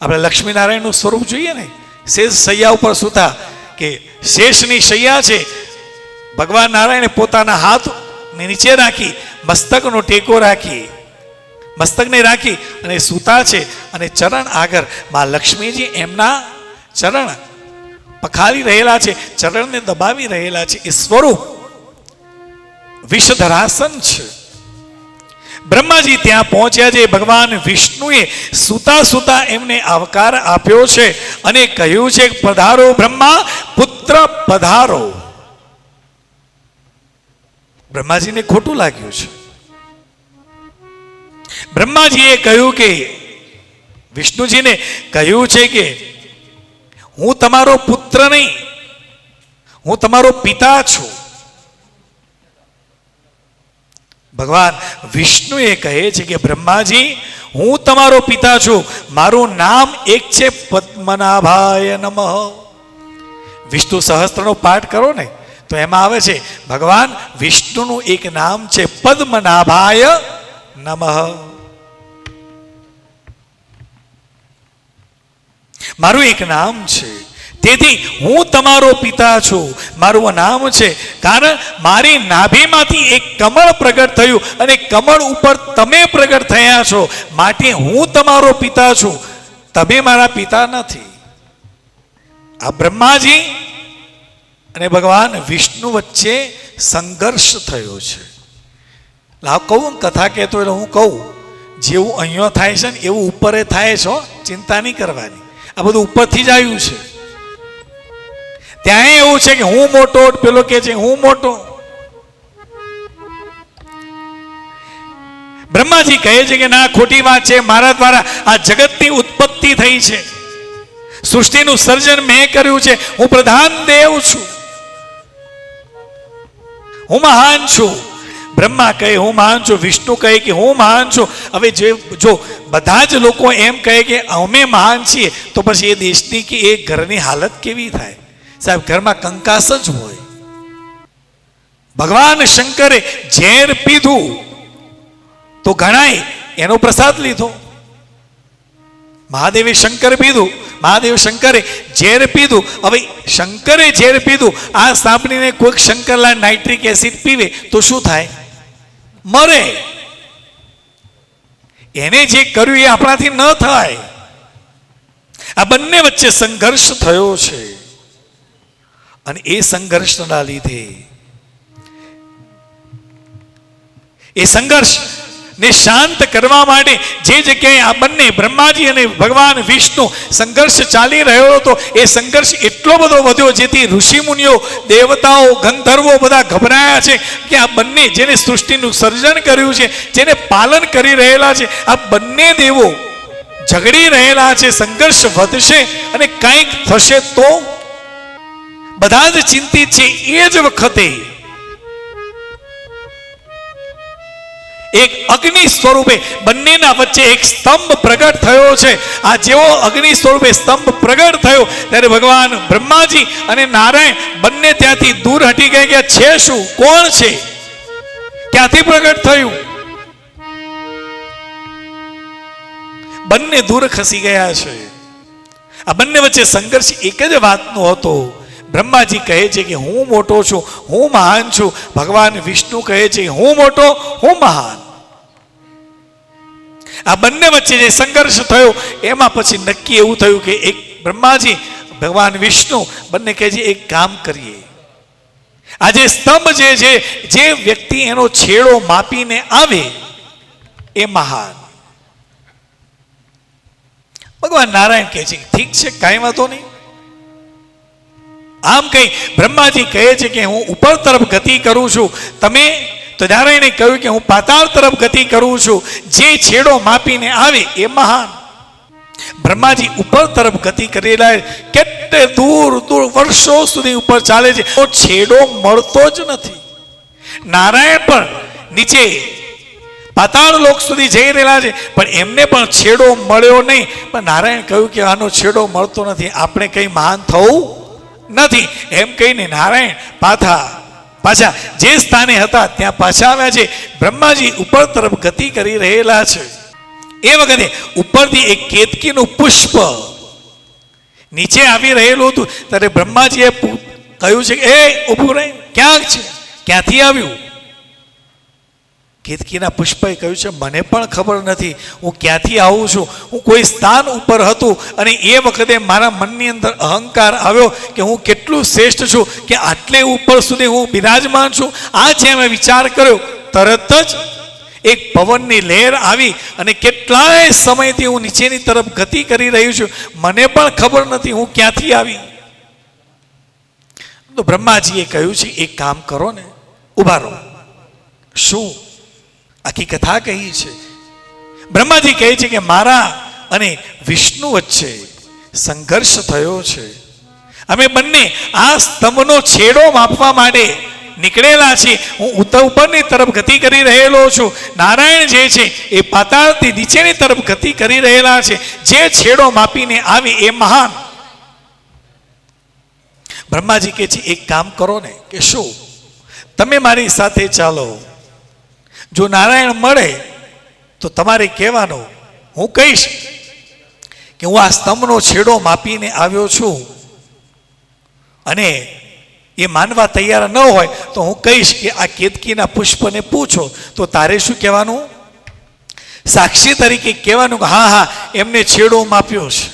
[SPEAKER 2] આપણે લક્ષ્મીનારાયણનું સ્વરૂપ જોઈએ ને, શેષ શૈયા ઉપર સૂતા કે શેષની શૈયા છે. ભગવાન નારાયણે પોતાના હાથ નીચે રાખી મસ્તકનો ટેકો રાખી મસ્તકને રાખી અને સૂતા છે અને ચરણ આગળ માં લક્ષ્મીજી એમના ચરણ પખાલી રહેલા છે, ચરણને દબાવી રહેલા છે. એ સ્વરૂપ વિષધરાસન છે. બ્રહ્માજી ત્યાં પહોંચ્યા છે. ભગવાન વિષ્ણુએ સૂતા સૂતા એમને આવકાર આપ્યો છે અને કહ્યું છે પધારો બ્રહ્મા પુત્ર પધારો. બ્રહ્માજીને ખોટું લાગ્યું છે. બ્રહ્માજીએ કહ્યું કે વિષ્ણુજીને કહ્યું છે કે હું તમારો પુત્ર નહીં, હું તમારો પિતા છું. ભગવાન વિષ્ણુએ કહે છે કે બ્રહ્માજી હું તમારો પિતા છું, મારું નામ એક છે પદ્મનાભાય નમઃ. વિષ્ણુ સહસ્ત્રનો પાઠ કરો ને તો એમાં આવે છે ભગવાન વિષ્ણુનું એક નામ છે પદ્મનાભાય નમઃ. મારું એક નામ છે, તેથી હું તમારો પિતા છું, મારું નામ છે. કારણ મારી નાભીમાંથી એક કમળ પ્રગટ થયું અને કમળ ઉપર તમે પ્રગટ થયા છો, માટે હું તમારો પિતા છું, તમે મારા પિતા નથી. આ બ્રહ્માજી અને ભગવાન વિષ્ણુ વચ્ચે સંઘર્ષ થયો છે. કહું કથા કહેતો એટલે હું કહું જેવું અહીંયા થાય છે ને એવું ઉપરે થાય છે. ચિંતા નહીં કરવાની, આ બધું ઉપરથી જ આવ્યું છે. ત્યાં એવું છે કે હું મોટો, પેલો કે છે હું મોટો. બ્રહ્માજી કહે છે કે ના, ખોટી વાત છે, મારા દ્વારા આ જગતની ઉત્પત્તિ થઈ છે, સૃષ્ટિનું સર્જન મેં કર્યું છે, હું પ્રધાન દેવ છું, હું મહાન છું. બ્રહ્મા કહે હું મહાન છું, વિષ્ણુ કહે કે હું મહાન છું. હવે જો બધા જ લોકો એમ કહે કે અમે મહાન છીએ તો પછી એ દેશની કે એ ઘરની હાલત કેવી થાય સાહેબ? ઘરમાં કંકાસ જ હોય. ભગવાન શંકરે ઝેર પીધું તો ઘણાય એનો પ્રસાદ લીધો. મહાદેવે શંકર પીધું, મહાદેવ શંકરે ઝેર પીધું. હવે શંકરે ઝેર પીધું આ સાંભળીને કોઈક શંકરલાલ નાઇટ્રિક એસિડ પીવે તો શું થાય? મરે. એને જે કર્યું એ આપણાથી ન થાય. આ બંને વચ્ચે સંઘર્ષ થયો છે અને એ સંઘર્ષના લીધે એ સંઘર્ષ ને શાંત કરવા માટે જે જગ્યાએ આ બંને બ્રહ્માજી અને ભગવાન વિષ્ણુ સંઘર્ષ ચાલી રહ્યો હતો, એ સંઘર્ષ એટલો બધો વધ્યો જેથી ઋષિમુનિઓ, દેવતાઓ, ગંધર્વો બધા ગભરાયા છે કે આ બંને જેને સૃષ્ટિનું સર્જન કર્યું છે, જેને પાલન કરી રહેલા છે, આ બંને દેવો ઝઘડી રહેલા છે, સંઘર્ષ વધશે અને કંઈક થશે તો બધા જ ચિંતિત છે. એ જ વખતે એક અગ્નિ સ્વરૂપે બંનેના વચ્ચે એક સ્તંભ પ્રગટ થયો છે. આ જેવો અગ્નિ સ્વરૂપે સ્તંભ પ્રગટ થયો ત્યારે ભગવાન બ્રહ્માજી અને નારાયણ બંને ત્યાંથી દૂર હટી ગયા કે છે શું, કોણ છે, ક્યાંથી પ્રગટ થયું? બંને દૂર ખસી ગયા છે. આ બંને વચ્ચે સંઘર્ષ એક જ વાતનો હતો. બ્રહ્માજી કહે છે કે હું મોટો છું, હું મહાન છું. ભગવાન વિષ્ણુ કહે છે હું મોટો, હું મહાન. આ બંને વચ્ચે જે સંઘર્ષ થયો એમાં પછી નક્કી એવું થયું કે એક બ્રહ્માજી, ભગવાન વિષ્ણુ બંને કહે છે એક કામ કરીએ. આ જે સ્તંભ જે છે, જે વ્યક્તિ એનો છેડો માપીને આવે એ મહાન. ભગવાન નારાયણ કહે છે ઠીક છે, કાંઈ વાંધો નહીં. આમ કહી બ્રહ્માજી કહે છે કે હું ઉપર તરફ ગતિ કરું છું, તમે તો નારાયણે કહ્યું કે હું પાતાળ તરફ ગતિ કરું છું. જે છેડો માપીને આવે એ મહાન. બ્રહ્માજી ઉપર તરફ ગતિ કરેલા, કેટલે દૂર દૂર વર્ષો સુધી ઉપર ચાલે છે, તો છેડો મળતો જ નથી. નારાયણ પણ નીચે પાતાળ લોક સુધી જઈ રહેલા છે પણ એમને પણ છેડો મળ્યો નહીં. પણ નારાયણ કહ્યું કે આનો છેડો મળતો નથી, આપણે કઈ મહાન થવું નથી. એમ કહીને નારાયણ પાછા જે સ્થાને હતા ત્યાં પાછા આવ્યા છે. બ્રહ્માજી ઉપર તરફ ગતિ કરી રહેલા છે. એ વખતે ઉપરથી એક કેતકીનું પુષ્પ નીચે આવી રહેલું હતું. ત્યારે બ્રહ્માજીએ કહ્યું છે કે એ ઊભું રહે, ક્યાંક છે, ક્યાંથી આવ્યું? કેતકીના પુષ્પએ કહ્યું છે મને પણ ખબર નથી, હું ક્યાંથી આવું છું. હું કોઈ સ્થાન ઉપર હતું અને એ વખતે મારા મનની અંદર અહંકાર આવ્યો કે હું કેટલું શ્રેષ્ઠ છું કે આટલે ઉપર સુધી હું બિરાજમાન છું. આ જે મેં વિચાર કર્યો, તરત જ એક પવનની લહેર આવી અને કેટલાય સમયથી હું નીચેની તરફ ગતિ કરી રહ્યું છું, મને પણ ખબર નથી હું ક્યાંથી આવી. તો બ્રહ્માજીએ કહ્યું છે એક કામ કરો ને, ઉભા રહો. શું? આખી કથા કહી છે. બ્રહ્માજી કહે છે કે મારા અને વિષ્ણુ વચ્ચે સંઘર્ષ થયો છે. અમે બંને આ સ્તંભનો છેડો માપવા માટે નીકળેલા છે. હું ઉપરની તરફ ગતિ કરી રહેલો છું, નારાયણ જે છે એ પાતાળથી નીચેની તરફ ગતિ કરી રહેલા છે. જે છેડો માપીને આવે એ મહાન. બ્રહ્માજી કહે છે એક કામ કરો ને, કે શું? તમે મારી સાથે ચાલો. જો નારાયણ મળે તો તમારે કહેવાનું, હું કહીશ કે હું આ સ્તંભનો છેડો માપીને આવ્યો છું, અને એ માનવા તૈયાર ન હોય તો હું કહીશ કે આ કેતકીના પુષ્પને પૂછો. તો તારે શું કહેવાનું? સાક્ષી તરીકે કહેવાનું કે હા હા એમને છેડો માપ્યો છે.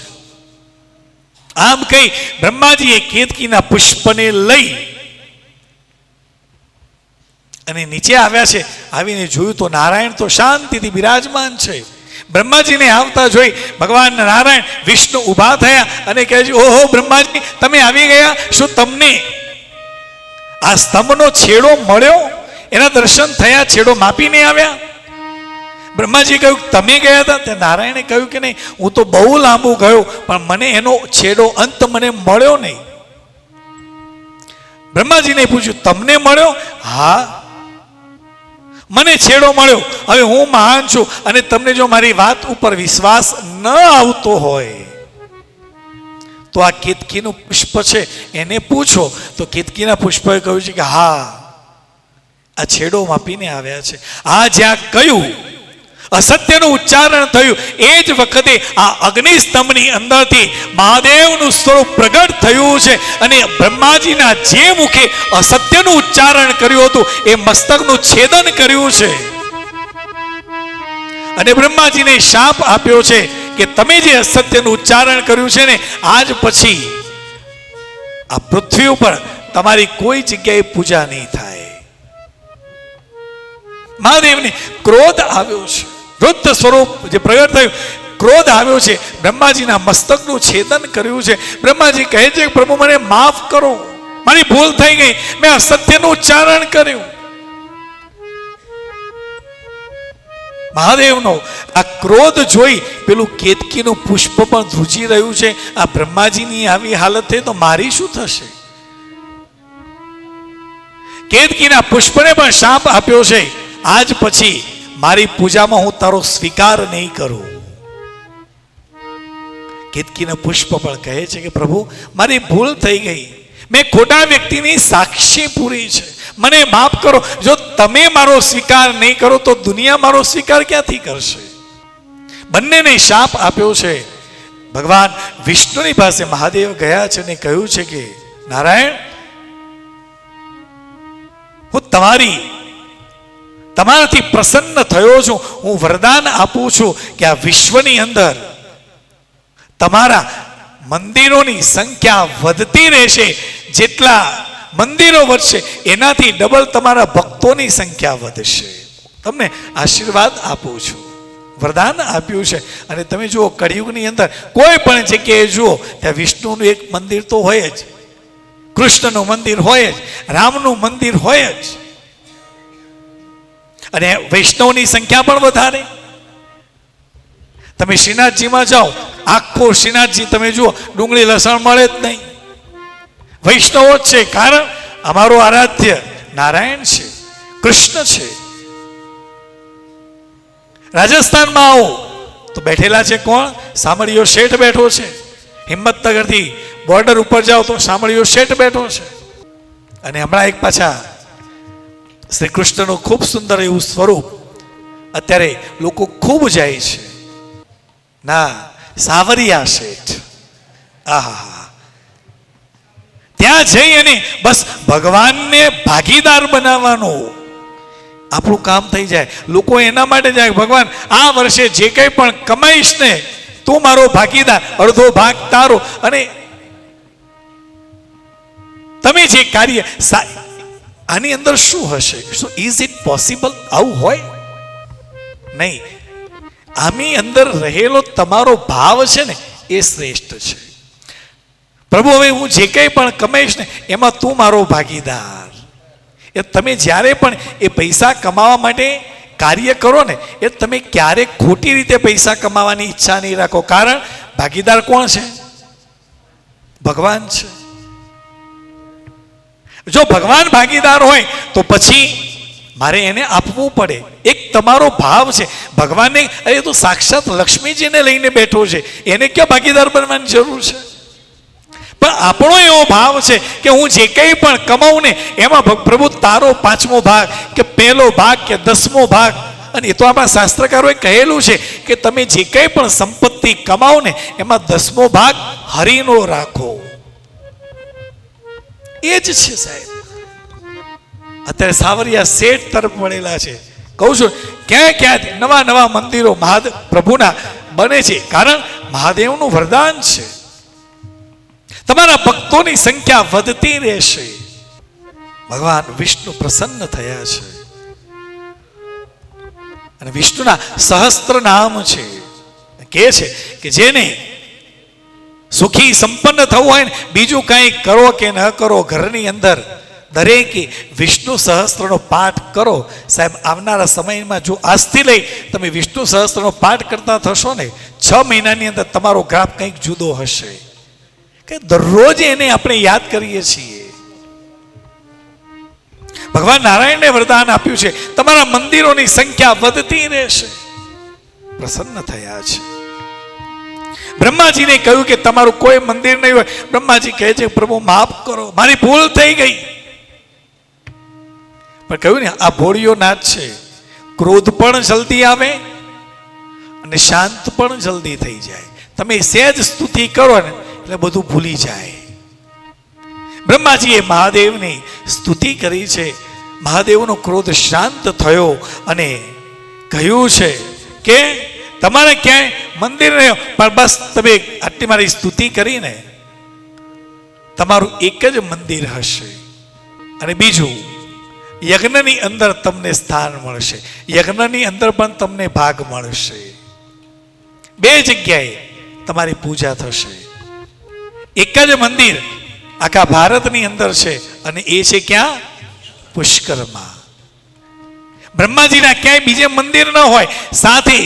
[SPEAKER 2] આમ કહી બ્રહ્માજીએ કેતકીના પુષ્પને લઈ અને નીચે આવ્યા છે. આવીને જોયું તો નારાયણ તો શાંતિથી બિરાજમાન છે. બ્રહ્માજીને આવતા જોઈ ભગવાન નારાયણ વિષ્ણુ ઊભા થયા અને કહે છે ઓહો બ્રહ્માજી, તમે આવી ગયા. શું તમને આ સ્તંભનો છેડો મળ્યો? એના દર્શન થયા? છેડો માપીને આવ્યા? બ્રહ્માજી કહ્યું તમે ગયા હતા? ત્યાં નારાયણે કહ્યું કે નહીં, હું તો બહુ લાંબુ ગયો પણ મને એનો છેડો અંત મને મળ્યો નહીં. બ્રહ્માજીને પૂછ્યું તમને મળ્યો? હા, મને છેડો મળ્યો. હવે હું મહાન છું અને તમને જો મારી વાત ઉપર વિશ્વાસ ન આવતો હોય તો આ કેતકીનું પુષ્પ છે એને પૂછો. તો કેતકીના પુષ્પએ કહ્યું છે કે હા આ છેડો માપીને આવ્યા છે. આ જ્યાં કહ્યું અસત્યનું ઉચ્ચારણ થયું એ જ વખતે આ અગ્નિસ્તંભની અંદરથી મહાદેવનું સ્વરૂપ પ્રગટ થયું છે અને બ્રહ્માજીના જે મુખે અસત્યનું ઉચ્ચારણ કર્યું હતું એ મસ્તકનું છેદન કર્યું છે અને બ્રહ્માજીને શાપ આપ્યો છે કે તમે જે અસત્યનું ઉચ્ચારણ કર્યું છે ને, આજ પછી આ પૃથ્વી ઉપર તમારી કોઈ જગ્યાએ પૂજા નહીં થાય. મહાદેવને ક્રોધ આવ્યો છે, રુદ્ર સ્વરૂપ જે પ્રગટ થયું, ક્રોધ આવ્યો છે, બ્રહ્માજીના મસ્તકનું છેદન કર્યું છે. બ્રહ્માજી કહે છે કે પ્રભુ મને માફ કરો, મારી ભૂલ થઈ ગઈ, મેં અસત્યનું ઉચ્ચારણ કર્યું. મહાદેવનો આ ક્રોધ જોઈ પેલું કેતકીનું પુષ્પ પણ ધ્રુજી રહ્યું છે. આ બ્રહ્માજીની આવી હાલત થઈ તો મારી શું થશે? કેતકીના પુષ્પને પણ શાપ આપ્યો છે, આજ પછી મારી પૂજામાં હું તારો સ્વીકાર નહીં કરું. કેતકીના પુષ્પ પણ કહે છે કે પ્રભુ મારી ભૂલ થઈ ગઈ, મેં ખોટા વ્યક્તિની સાક્ષી પૂરી છે, મને માફ કરો. જો તમે મારો સ્વીકાર નહીં કરો તો દુનિયા મારો સ્વીકાર ક્યાંથી કરશે? બંનેને શાપ આપ્યો છે. ભગવાન વિષ્ણુની પાસે મહાદેવ ગયા છે અને કહ્યું છે કે નારાયણ, હું તમારાથી પ્રસન્ન થયો છું, હું વરદાન આપું છું કે આ વિશ્વની અંદર તમારા મંદિરોની સંખ્યા વધતી રહેશે. જેટલા મંદિરો વધશે એનાથી ડબલ તમારા ભક્તોની સંખ્યા વધશે. તમને આશીર્વાદ આપું છું, વરદાન આપ્યું છે. અને તમે જુઓ કળિયુગની અંદર કોઈ પણ જગ્યાએ જુઓ ત્યાં વિષ્ણુનું એક મંદિર તો હોય જ, કૃષ્ણનું મંદિર હોય જ, રામનું મંદિર હોય જ, અને વૈષ્ણવની સંખ્યા પણ વધારે. તમે શ્રીનાથજીમાં જાઓ, આખો શ્રીનાથજી તમે જુઓ ડુંગળી લસણ મળે જ નહીં, વૈષ્ણવો જ છે. કારણ અમારો આરાધ્ય નારાયણ છે, કૃષ્ણ છે. રાજસ્થાનમાં આવો તો બેઠેલા છે કોણ? સામળીયો શેઠ બેઠો છે. હિંમતનગરથી બોર્ડર ઉપર જાઓ તો સામળીયો શેઠ બેઠો છે. અને હમણાં એક પાછા શ્રી કૃષ્ણનું ખૂબ સુંદર એવું સ્વરૂપ અત્યારે લોકો ખૂબ જાય છે. ના, સાવરિયા શેઠ, આહા, ત્યાં જઈ અને બસ ભગવાનને ભાગીદાર બનાવવાનો આપણું કામ થઈ જાય. લોકો એના માટે જાય, ભગવાન આ વર્ષે જે કંઈ પણ કમાઈશ ને તું મારો ભાગીદાર, અડધો ભાગ તારો. અને તમે જે કાર્ય, આની અંદર શું હશે? શું ઇઝ ઇટ પોસિબલ? આવું હોય નહીં. આની અંદર રહેલો તમારો ભાવ છે ને એ શ્રેષ્ઠ છે. પ્રભુ હવે હું જે કંઈ પણ કમાઈશ ને એમાં તું મારો ભાગીદાર. એ તમે જ્યારે પણ એ પૈસા કમાવા માટે કાર્ય કરો ને એ તમે ક્યારેક ખોટી રીતે પૈસા કમાવાની ઈચ્છા નહીં રાખો. કારણ ભાગીદાર કોણ છે? ભગવાન છે. જો ભગવાન ભાગીદાર હોય તો પછી મારે એને આપવું પડે. એક તમારો ભાવ છે ભગવાનને, અરે તો સાક્ષાત લક્ષ્મીજીને લઈને બેઠો છે, એને ક્યાં ભાગીદાર બનવાની જરૂર છે? પણ આપણો એવો ભાવ છે કે હું જે કંઈ પણ કમાઉં ને એમાં પ્રભુ તારો 5મો ભાગ કે 1લો ભાગ કે 10મો ભાગ. અને એ તો આપણા શાસ્ત્રકારોએ કહેલું છે કે તમે જે કંઈ પણ સંપત્તિ કમાઓ ને એમાં 10મો ભાગ હરિનો રાખો. એ જ છે સાહેબ. અત્યારે સાવરિયા શેઠ તરફ વળેલા છે. કહું છું ક્યાં ક્યાં નવા નવા મંદિરો મહાદેવ પ્રભુના બને છે. કારણ મહાદેવનું વરદાન છે, તમારા ભક્તોની સંખ્યા વધતી રહેશે. ભગવાન વિષ્ણુ પ્રસન્ન થયા છે. અને વિષ્ણુના સહસ્ત્ર નામ છે. કહે છે કે જેને સુખી સંપન્ન થવું હોય ને, બીજું કંઈ કરો કે ન કરો, ઘરની અંદર દરેકે વિષ્ણુ સહસ્ત્રનો પાઠ કરો. સાહેબ આવનારા સમયમાં જો આજથી લઈ તમે વિષ્ણુ સહસ્ત્રનો પાઠ કરતા થશો ને 6 મહિનાની અંદર તમારો ગ્રાફ કંઈક જુદો હશે. કે દરરોજ એને આપણે યાદ કરીએ છીએ. ભગવાન નારાયણને વરદાન આપ્યું છે તમારા મંદિરોની સંખ્યા વધતી રહેશે. પ્રસન્ન થયા છે. બ્રહ્માજીને કહ્યું કે તમારું કોઈ મંદિર નહીં હોય. બ્રહ્માજી કહે છે પ્રભુ માફ કરો, મારી ભૂલ થઈ ગઈ. પણ કહ્યું ને આ ભોળિયો નાથ છે, ક્રોધ પણ જલ્દી આવે અને શાંત પણ જલ્દી થઈ જાય. તમે સહેજ સ્તુતિ કરો ને એટલે બધું ભૂલી જાય. બ્રહ્માજીએ મહાદેવની સ્તુતિ કરી છે. મહાદેવનો ક્રોધ શાંત થયો અને કહ્યું છે કે તમારે ક્યાંય મંદિર નહીં, પણ બસ તમે આટલી મારી સ્તુતિ કરીને તમારું એક જ મંદિર હશે. અને બીજું યજ્ઞની અંદર તમને સ્થાન મળશે, યજ્ઞની અંદર પણ તમને ભાગ મળશે. બે જગ્યાએ તમારી પૂજા થશે. એક જ મંદિર આખા ભારતની અંદર છે અને એ છે ક્યાં? પુષ્કરમાં. બ્રહ્માજીના ક્યાંય બીજે મંદિર ન હોય, સાથે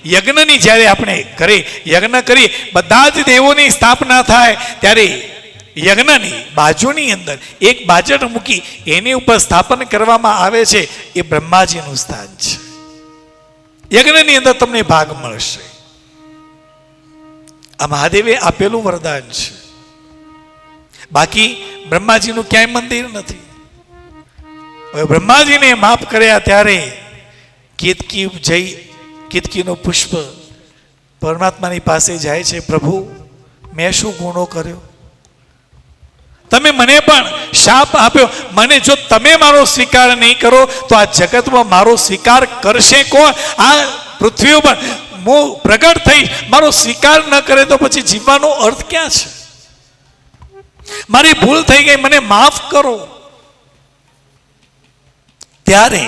[SPEAKER 2] યજ્ઞની જ્યારે આપણે ઘરે યજ્ઞ કરીએ, બધા જ દેવોની સ્થાપના થાય ત્યારે યજ્ઞની બાજુની અંદર એક બાજટ મૂકી એની ઉપર સ્થાપન કરવામાં આવે છે. એ બ્રહ્માજીનું સ્થાન છે. યજ્ઞની અંદર તમને ભાગ મળશે. આ મહાદેવે આપેલું વરદાન છે. બાકી બ્રહ્માજીનું ક્યાંય મંદિર નથી. હવે બ્રહ્માજીને માફ કર્યા ત્યારે કેતકીનું પુષ્પ પરમાત્માની પાસે જાય છે. પ્રભુ, મેં શું ગુનો કર્યો? તમે મને પણ શાપ આપ્યો. મને જો તમે મારો સ્વીકાર નહીં કરો તો આ જગતમાં મારો સ્વીકાર કરશે કોણ? આ પૃથ્વી ઉપર હું પ્રગટ થઈ મારો સ્વીકાર ન કરે તો પછી જીવવાનો અર્થ ક્યાં છે? મારી ભૂલ થઈ ગઈ, મને માફ કરો. ત્યારે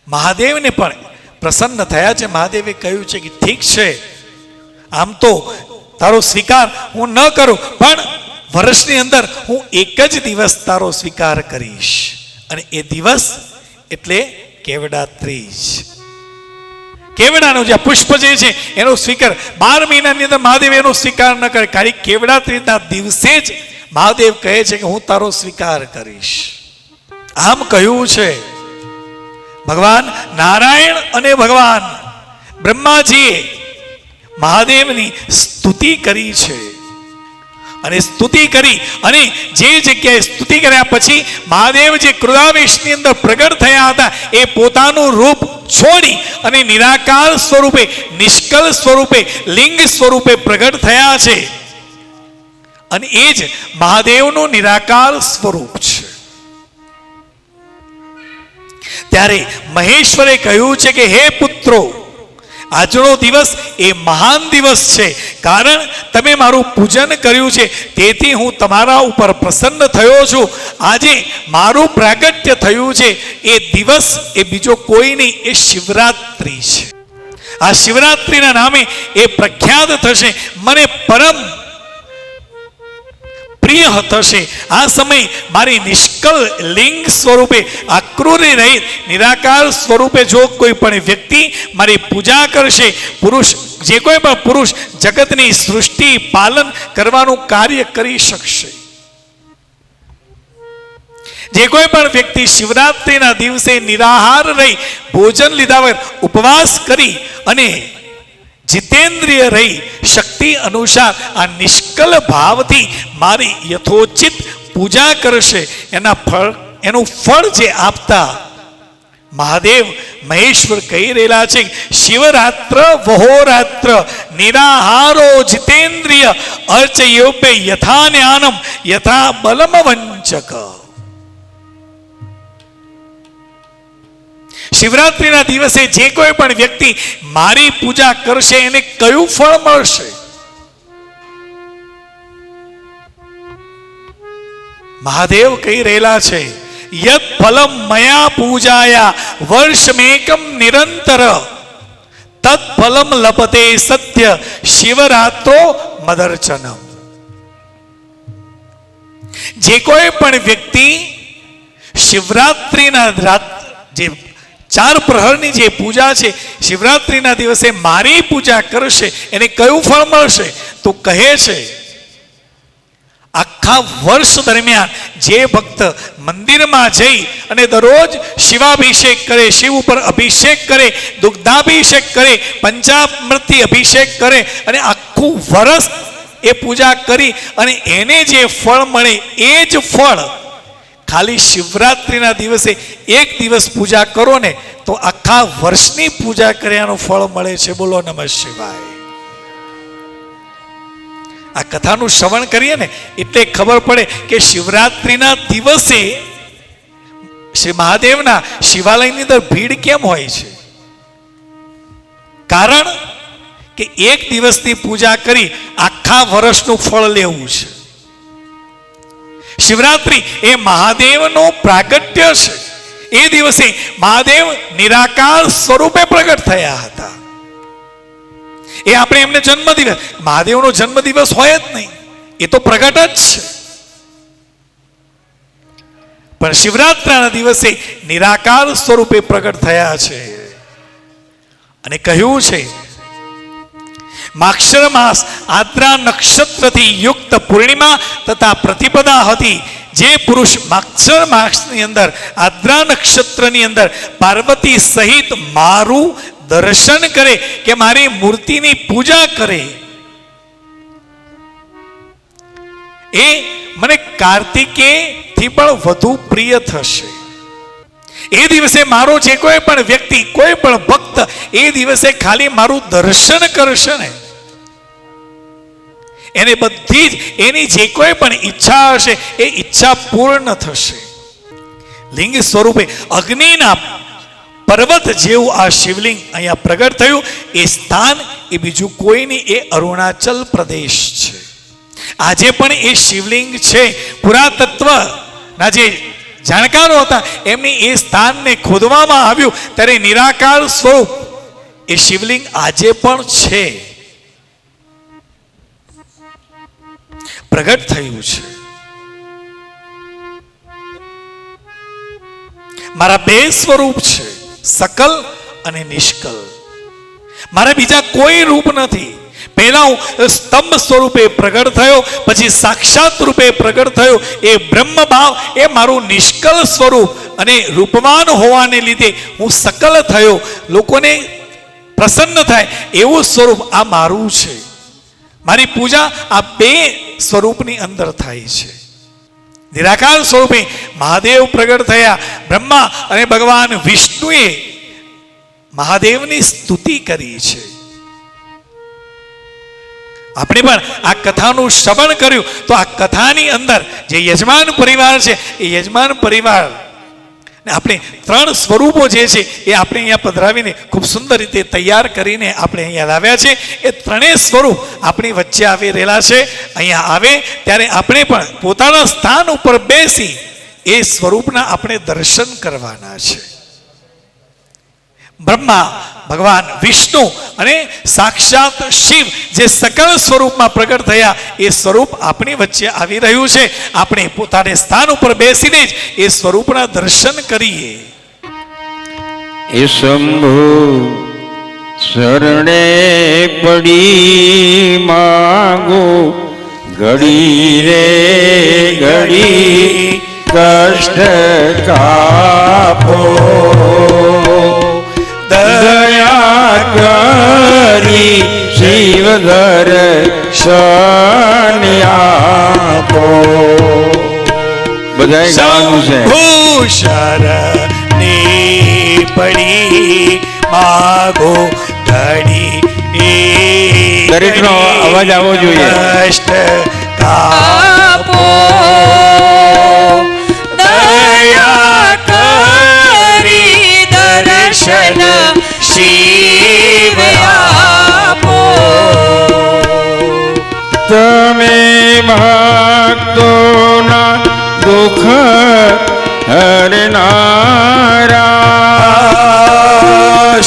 [SPEAKER 2] મહાદેવને પણ પ્રસન્ન થયા છે. મહાદેવે કહ્યું છે કે ઠીક છે, આમ તો તારો સ્વીકાર હું ન કરું, પણ વર્ષની અંદર હું એક જ દિવસ તારો સ્વીકાર કરીશ. અને એ દિવસ એટલે કેવડા ત્રીજ. કેવડાનું જે પુષ્પ જે છે એનો સ્વીકાર 12 મહિનાની અંદર મહાદેવ એનો સ્વીકાર ન કરે. ખાલી કેવડા ત્રીજના દિવસે જ મહાદેવ કહે છે કે હું તારો સ્વીકાર કરીશ. આમ કહ્યું છે. ભગવાન નારાયણ અને ભગવાન બ્રહ્માજીએ મહાદેવની સ્તુતિ કરી છે. અને સ્તુતિ કરી અને જે જગ્યાએ સ્તુતિ કર્યા પછી મહાદેવ જે ક્રોધાવેશની અંદર પ્રગટ થયા હતા એ પોતાનું રૂપ છોડી અને નિરાકાર સ્વરૂપે, નિષ્કલ સ્વરૂપે, લિંગ સ્વરૂપે પ્રગટ થયા છે. અને એ જ મહાદેવનું નિરાકાર સ્વરૂપ છે. ત્યારે મહેશ્વરે કહ્યું છે કે હે પુત્રો, આજનો દિવસ એ મહાન દિવસ છે. કારણ તમે મારું પૂજન કર્યું છે, તેથી હું તમારા ઉપર પ્રસન્ન થયો છું. આજે મારું પ્રાગટ્ય થયું છે. એ દિવસ એ બીજો કોઈ નહીં, એ શિવરાત્રિ છે. આ શિવરાત્રિના નામે એ પ્રખ્યાત થશે, મને પરમ પ્રિય થશે. આ સમય મારી નિષ્કલ લિંગ સ્વરૂપે આકૃતિ રહિત નિરાકાર સ્વરૂપે જો કોઈ પણ વ્યક્તિ મારી પૂજા કરશે, પુરુષ, જે કોઈ પણ પુરુષ જગતની સૃષ્ટિ પાલન કરવાનું કાર્ય કરી શકશે. જે કોઈ પણ વ્યક્તિ શિવરાત્રિના દિવસે નિરાહાર રહી, ભોજન લીધા વગર ઉપવાસ કરી અને જીતેન્દ્રિય રહી શક્તિ અનુસાર આ નિષ્કલ ભાવથી મારી યથોચિત પૂજા કરશે, એનું ફળ જે આપતા મહાદેવ મહેશ્વર કહી રહેલા છે, શિવરાત્ર વહોરાત્ર નિરાહારો જીતેન્દ્રિય અર્ચયોપે યથા જ્ઞાનમ યથા બલમ વંચક. શિવરાત્રિના દિવસે જે કોઈ પણ વ્યક્તિ મારી પૂજા કરશે એને કયું ફળ મળશે? મહાદેવ કહી રહેલા છે, યત ફલમ મયા પૂજાયા વર્ષમેકમ નિરંતર તત ફલમ લપતે સત્ય શિવરાત્રો મદર્ચનમ. જે કોઈ પણ વ્યક્તિ શિવરાત્રિના રાત જે 4 પ્રહરની જે પૂજા છે, શિવરાત્રિના દિવસે મારી પૂજા કરશે એને કયું ફળ મળશે? તો કહે છે, આખા વર્ષ દરમિયાન જે ભક્ત મંદિરમાં જઈ અને દરરોજ શિવાભિષેક કરે, શિવ ઉપર અભિષેક કરે, દુગ્ધાભિષેક કરે, પંચામૃતથી અભિષેક કરે અને આખું વર્ષ એ પૂજા કરી અને એને જે ફળ મળે એ જ ફળ ખાલી શિવરાત્રિના દિવસે એક દિવસ પૂજા કરો ને તો આખા વર્ષની પૂજા કર્યાનું ફળ મળે છે. બોલો નમઃ શિવાય. આ કથાનું શ્રવણ કરીએ ને એટલે ખબર પડે કે શિવરાત્રિના દિવસે શ્રી મહાદેવના શિવાલયની અંદર ભીડ કેમ હોય છે. કારણ કે એક દિવસની પૂજા કરી આખા વર્ષનું ફળ લેવું છે. શિવરાત્રિ એ મહાદેવનું પ્રાગટ્ય છે, એ દિવસે મહાદેવ નિરાકાર સ્વરૂપે પ્રગટ થયા હતા. એ આપણે એમને જન્મદિવસ, મહાદેવનો જન્મદિવસ હોય જ નહીં, એ તો પ્રગટ જ છે. પણ શિવરાત્રિના દિવસે નિરાકાર સ્વરૂપે પ્રગટ થયા છે અને કહ્યું છે માક્ષર માસ આદ્રા નક્ષત્રથી યુક્ત પૂર્ણિમા તથા પ્રતિપદા હતી. જે પુરુષ માક્ષર માસની અંદર આદ્રા નક્ષત્રની અંદર પાર્વતી સહિત મારું દર્શન કરે કે મારી મૂર્તિની પૂજા કરે, એ મને કાર્તિકેયથી પણ વધુ પ્રિય થશે. એ દિવસે મારો જે કોઈ પણ વ્યક્તિ, કોઈ પણ ભક્ત એ દિવસે ખાલી મારું દર્શન કરશે ને, એને બધી જ એની જે કોઈ પણ ઈચ્છા હશે એ ઈચ્છા પૂર્ણ થશે. લિંગ સ્વરૂપે અગ્નિના પર્વત જેવું આ શિવલિંગ અહીંયા પ્રગટ થયું. એ સ્થાન એ બીજું કોઈ નહીં, એ અરુણાચલ પ્રદેશ છે. આજે પણ એ શિવલિંગ છે. પુરાતત્વના જે જાણકારો હતા એમની એ સ્થાનને ખોદવામાં આવ્યું ત્યારે નિરાકાર સ્વરૂપ એ શિવલિંગ આજે પણ છે, પ્રગટ થયું છે. મારા બે સ્વરૂપ છે, સકલ અને નિષ્કલ. મારા બીજા કોઈ રૂપ નથી. પહેલા હું સ્તંભ સ્વરૂપે પ્રગટ થયો, પછી સાક્ષાત રૂપે પ્રગટ થયો. એ બ્રહ્મ ભાવ એ મારું નિષ્કલ સ્વરૂપ, અને રૂપવાન હોવાને લીધે હું સકલ થયો. લોકોને પ્રસન્ન થાય એવું સ્વરૂપ આ મારું છે. મારી પૂજા આ બે સ્વરૂપની અંદર થાય છે. નિરાકાર સ્વરૂપે મહાદેવ પ્રગટ થયા. બ્રહ્મા અને ભગવાન વિષ્ણુએ મહાદેવની સ્તુતિ કરી છે. આપણે પણ આ કથાનું શ્રવણ કર્યું તો આ કથાની અંદર જે યજમાન પરિવાર છે એ યજમાન પરિવાર આપણે ત્રણ સ્વરૂપો જે છે એ આપણે અહીંયા પધરાવીને ખૂબ સુંદર રીતે તૈયાર કરીને આપણે અહીંયા લાવ્યા છે. એ ત્રણેય સ્વરૂપ આપણી વચ્ચે આવી રહેલા છે. અહીંયા આવે ત્યારે આપણે પણ પોતાના સ્થાન ઉપર બેસી એ સ્વરૂપના આપણે દર્શન કરવાના છે. બ્રહ્મા, ભગવાન વિષ્ણુ અને સાક્ષાત શિવ જે સકળ સ્વરૂપમાં પ્રગટ થયા એ સ્વરૂપ આપણી વચ્ચે આવી રહ્યું છે. આપણે પોતાને સ્થાન ઉપર બેસીને જ એ સ્વરૂપના દર્શન કરીએ.
[SPEAKER 1] એ શંભુ શરણે પડી માગો, ઘડી રે ઘડી કષ્ટ કાપો, દયા કરી શિવ દર્શન આપો. બધાએ ગાવાનું છે.
[SPEAKER 2] ભૂષરની પડી માગો ઘડી,
[SPEAKER 1] દરેકનો અવાજ આવવો જોઈએ.
[SPEAKER 2] કષ્ટ કાપો, દયા કરી દર્શન શિવ આપો.
[SPEAKER 1] તમે ભક્તોના દુઃખ હરનારા,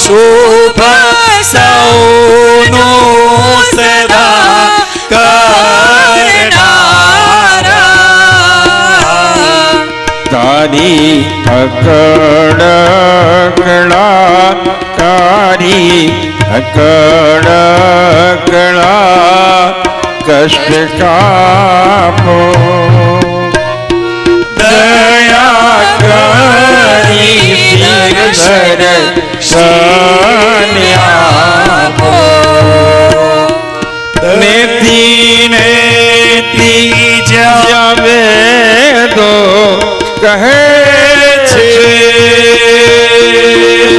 [SPEAKER 2] શુભ સૌનું સદા કરનારા,
[SPEAKER 1] તારી અકળકળા, તારી અકળકળા કષ્ટ કાપો, દયા કરી દર્શન આપો. નેતી નેતી જાવે દો કહે છે,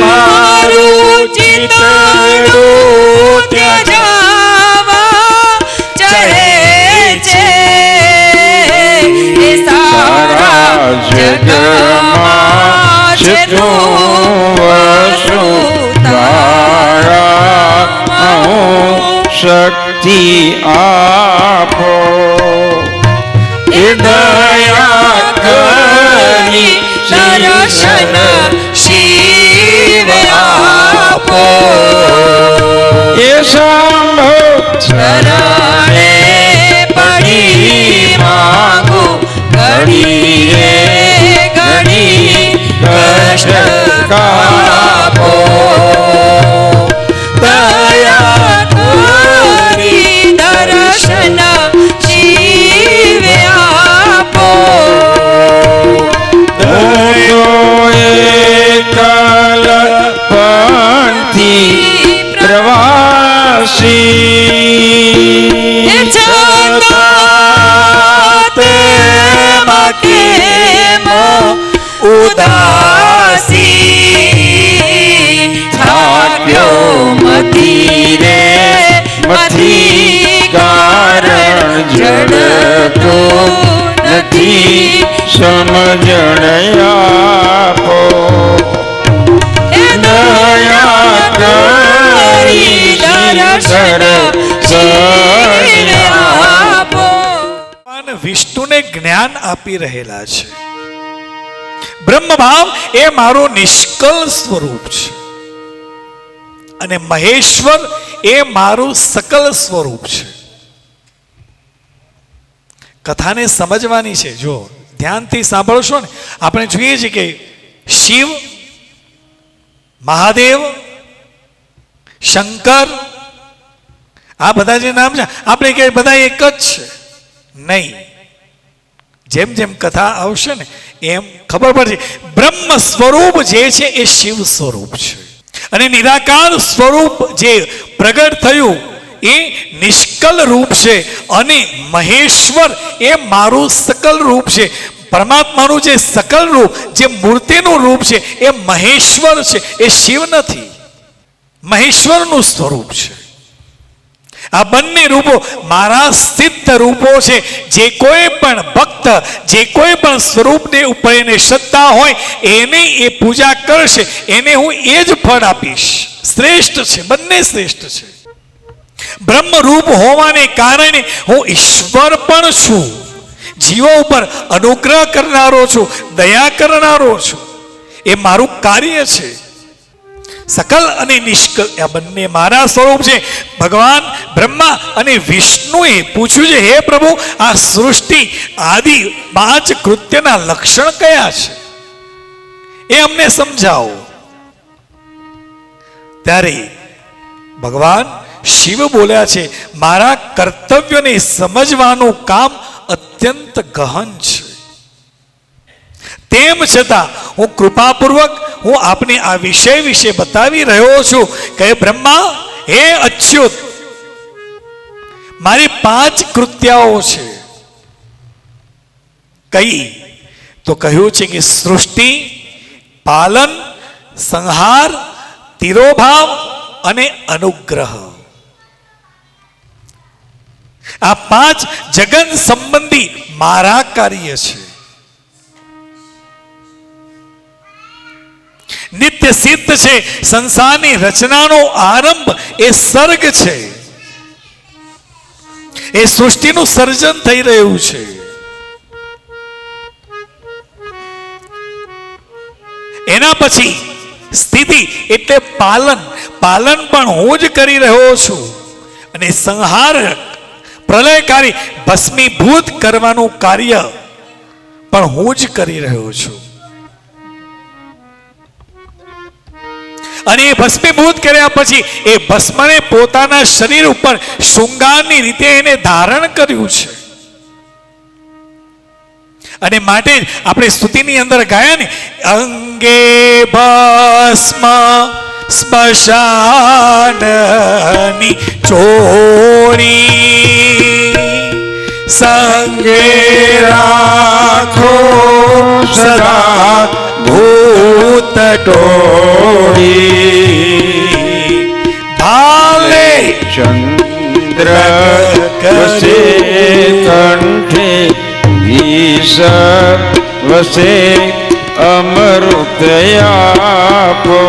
[SPEAKER 3] મારું ચિતડું ત્યજાવા ચહે છે. એ સારા જગમાં જેટલું વસું તારા
[SPEAKER 1] શક્તિ આપો.
[SPEAKER 3] એ દયા કરી દર્શન શિવ આપો
[SPEAKER 1] એ શંભો
[SPEAKER 3] ચરણે પડી માંગુ ઘડીએ ઘડી કષ્ટ કાપો દયા કરી દર્શન શિવ આપો
[SPEAKER 1] એકલ પંથી પ્રવાસી
[SPEAKER 3] ઉદાસી થાક્યો મથી રે મથી કારણ જડતો નથી
[SPEAKER 1] સમજણ આપો
[SPEAKER 3] દયા કરી દર્શન શિવ આપો
[SPEAKER 2] ભગવાન વિષ્ણુને જ્ઞાન આપી રહેલા છે. બ્રહ્મ ભાવ એ મારું નિષ્કલ સ્વરૂપ છે અને મહેશ્વર એ મારું સકલ સ્વરૂપ છે. કથાને સમજવાની છે. જો ધ્યાનથી સાંભળશો ને, આપણે જોઈએ છીએ કે શિવ, મહાદેવ, શંકર, આ બધા જે નામ છે આપણે કે બધા એક જ છે નહીં. જેમ જેમ કથા આવશે ને એમ ખબર પડશે. બ્રહ્મ સ્વરૂપ જે છે એ શિવ સ્વરૂપ છે અને નિરાકાર સ્વરૂપ જે પ્રગટ થયું એ નિષ્કલ રૂપ છે અને મહેશ્વર એ મારું સકલ રૂપ છે. પરમાત્માનું જે સકલ રૂપ, જે મૂર્તિનું રૂપ છે એ મહેશ્વર છે, એ શિવ નથી, મહેશ્વરનું સ્વરૂપ છે. આ બંને રૂપો મારા સિદ્ધ રૂપો છે. જે કોઈ પણ ભક્ત જે કોઈ પણ સ્વરૂપને ઉપર એને શ્રદ્ધા હોય એને એ પૂજા કરશે, એને હું એ જ ફળ આપીશ. શ્રેષ્ઠ છે, બંને શ્રેષ્ઠ છે. બ્રહ્મ રૂપ હોવાને કારણે હું ઈશ્વર પણ છું, જીવો ઉપર અનુગ્રહ કરનારો છું, દયા કરનારો છું. એ મારું કાર્ય છે. સકલ અને નિષ્કલ આ બંને મારા સ્વરૂપ છે. ભગવાન બ્રહ્મા અને વિષ્ણુએ પૂછ્યું છે, હે પ્રભુ, આ સૃષ્ટિ આદિ 5 કૃત્યના લક્ષણ કયા છે એ અમને સમજાવો. ત્યારે ભગવાન શિવ બોલ્યા છે, મારા કર્તવ્યોને સમજવાનું કામ અત્યંત ગહન છે. તેમ છતાં હું કૃપાપૂર્વક હું આપને આ વિષય વિશે બતાવી રહ્યો છું કે બ્રહ્મા, હે અચ્યુત, મારી 5 કૃત્યાઓ છે. કઈ? તો કહ્યું છે કે સૃષ્ટિ, પાલન, સંહાર, તિરોભાવ અને અનુગ્રહ. આ 5 જગત સંબંધી મારા કાર્ય છે. નિત્ય સિદ્ધ છે. સંસારની રચનાનો આરંભ એ સર્ગ છે. એ સૃષ્ટિનું સર્જન થઈ રહ્યું છે. એના પછી સ્થિતિ એટલે પાલન. પાલન પણ હું જ કરી રહ્યો છું અને સંહારક, પ્રલયકારી, ભસ્મીભૂત કરવાનું કાર્ય પણ હું જ કરી રહ્યો છું. અને એ ભસ્મીભૂત કર્યા પછી એ ભસ્મને પોતાના શરીર ઉપર શૃંગારની રીતે એને ધારણ કર્યું છે. અને માટે આપણે સ્તુતિની અંદર ગાયા ને, અંગે ભસ્મ સ્મશાનની ચોરી, સંગે રાખો સદા ભૂત ટોળી, ભાલે
[SPEAKER 1] ચંદ્ર વસે કંઠે, વિષ વસે અમૃત આપો,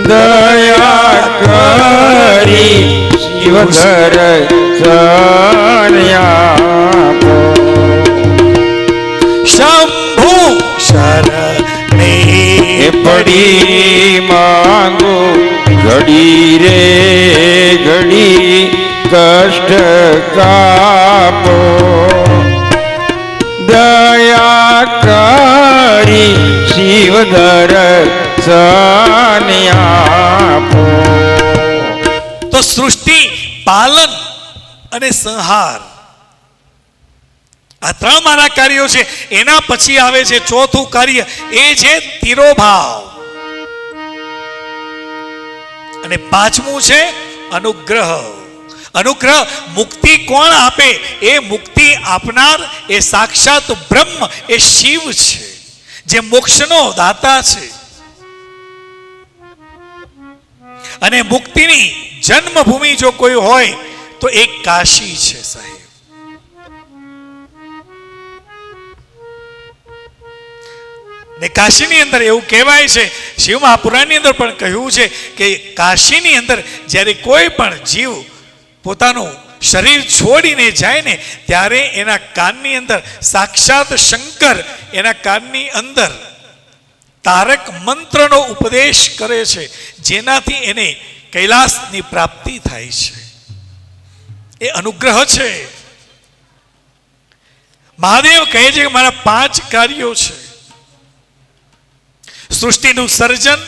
[SPEAKER 1] દયા કરી શિવધર આપો.
[SPEAKER 2] શંભુ
[SPEAKER 1] એ પડી માંગો ઘડી રે ઘડી કષ્ટ કાપો દયા કરી શિવધર સન્યાપો.
[SPEAKER 2] તો સૃષ્ટિ, પાલન અને સંહાર આ ત્રણ મારા કાર્યો છે. એના પછી આવે છે ચોથું કાર્ય, એ છે તિરોભાવ. અને પાંચમું છે અનુગ્રહ. અનુગ્રહ મુક્તિ કોણ આપે? એ મુક્તિ આપનાર એ સાક્ષાત બ્રહ્મ, એ શિવ છે, જે મોક્ષનો દાતા છે. અને મુક્તિની જન્મભૂમિ જો કોઈ હોય તો એ કાશી છે સાહેબ. ને કાશીની અંદર એવું કહેવાય છે, શિવ મહાપુરાણની અંદર પણ કહ્યું છે કે કાશીની અંદર જ્યારે કોઈ પણ જીવ પોતાનું શરીર છોડીને જાય ને ત્યારે એના કાનની અંદર સાક્ષાત શંકર એના કાનની અંદર તારક મંત્રનો ઉપદેશ કરે છે, જેનાથી એને કૈલાસની પ્રાપ્તિ થાય છે. એ અનુગ્રહ છે. મહાદેવ કહે છે કે મારા 5 કાર્યો છે: સૃષ્ટિનું સર્જન,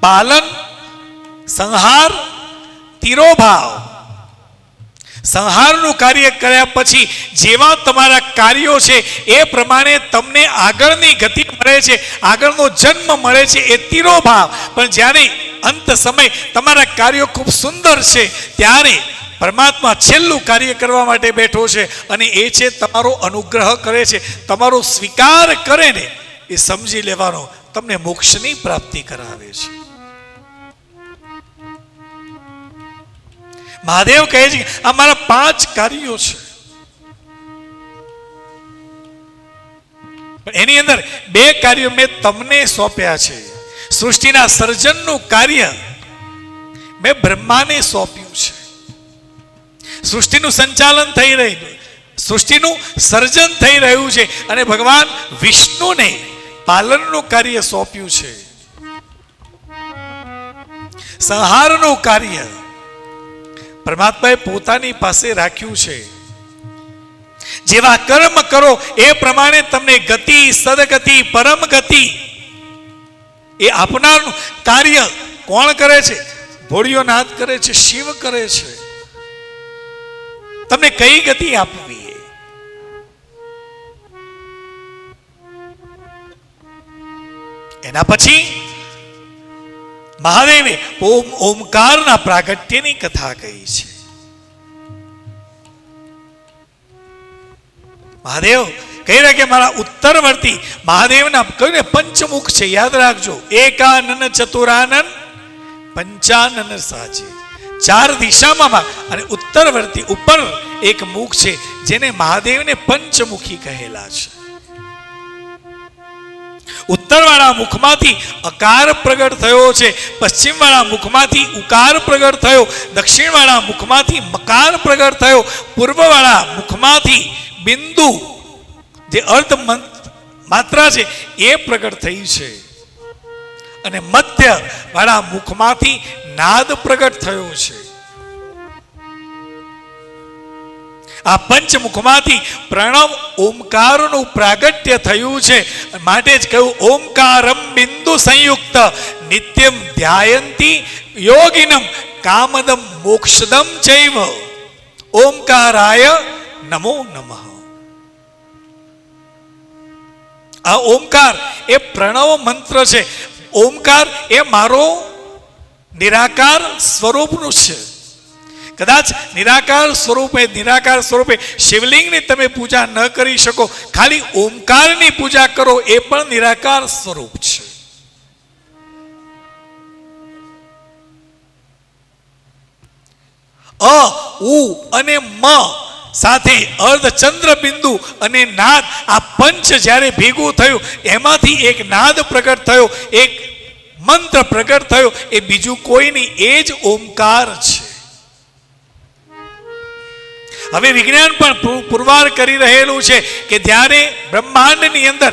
[SPEAKER 2] પાલન, સંહાર, તિરોભાવ. સંહારનું કાર્ય કર્યા પછી જેવા તમારા કાર્યો છે એ પ્રમાણે તમને આગળની ગતિ મળે છે, આગળનો જન્મ મળે છે, એ તિરોભાવ. પણ જ્યારે અંત સમય તમારા કાર્યો ખૂબ સુંદર છે ત્યારે પરમાત્મા છેલ્લું કાર્ય કરવા માટે બેઠો છે, અને એ છે તમારો અનુગ્રહ કરે છે. તમારો સ્વીકાર કરે ને એ સમજી લેવાનો તમને મોક્ષની પ્રાપ્તિ કરાવે છે. મહાદેવ કહે છે આ મારા 5 કાર્યો છે. એની અંદર 2 કાર્યો મેં તમને સોંપ્યા છે. સૃષ્ટિના સર્જનનું કાર્ય મેં બ્રહ્માને સોંપ્યું છે. સૃષ્ટિનું સંચાલન થઈ રહ્યું, સૃષ્ટિનું સર્જન થઈ રહ્યું છે, અને ભગવાન વિષ્ણુને પાલનનું કાર્ય સોંપ્યું છે. સંહારનું કાર્ય પરમાત્માએ પોતાની પાસે રાખ્યું છે. જેવા કર્મ કરો એ પ્રમાણે તમને ગતિ, સદગતિ, પરમ ગતિ એ આપનારનું કાર્ય કોણ કરે છે? ભોળિયોનાથ કરે છે, શિવ કરે છે. તમને કઈ ગતિ આપવી? એના પછી મહાદેવે ઓમકારના પ્રાગટ્યની કથા કહી છે. મહાદેવ કહી રહ્યા કે મારા ઉત્તરવર્તી મહાદેવના કહ્યું ને પંચમુખ છે, યાદ રાખજો. એકાનન ચતુરાનન પંચાનન સાચે. 4 દિશામાં અને ઉત્તરવર્તી ઉપર એક મુખ છે જેને મહાદેવને પંચમુખી કહેલા છે. ઉત્તરવાળા મુખમાંથી અકાર પ્રગટ થયો છે, પશ્ચિમવાળા મુખમાંથી ઉકાર પ્રગટ થયો, દક્ષિણવાળા મુખમાંથી મકાર પ્રગટ થયો, પૂર્વવાળા મુખમાંથી બિંદુ જે અર્ધ માત્રા છે એ પ્રગટ થઈ છે, અને મધ્ય વાળા મુખમાંથી નાદ પ્રગટ થયો છે. આ પંચમુખમાંથી પ્રણવ ઓમકારનું પ્રાગટ્ય થયું છે. માટે જ કહ્યું ઓમકારમ બિંદુ સંયુક્ત નિત્યમ ધ્યાયંતી યોગિનમ કામદમ મોક્ષદમ ચૈવ ઓમકારાય નમો નમઃ. આ ઓમકાર એ પ્રણવ મંત્ર છે. ઓમકાર એ મારો નિરાકાર સ્વરૂપનું છે. કદાચ નિરાકાર સ્વરૂપે શિવલિંગની તમે પૂજા ન કરી શકો, ખાલી ઓમકારની પૂજા કરો એ પણ નિરાકાર સ્વરૂપ છે. અ ઉ અને મ સાથે અર્ધચંદ્ર બિંદુ અને નાદ, આ પંચ જ્યારે ભેગું થયું એમાંથી એક નાદ પ્રગટ થયો, એક મંત્ર પ્રગટ થયો. એ બીજું કોઈ નહીં, એ જ ઓમકાર છે. હવે વિજ્ઞાન પણ પુરવાર કરી રહેલું છે કે જ્યારે બ્રહ્માંડની અંદર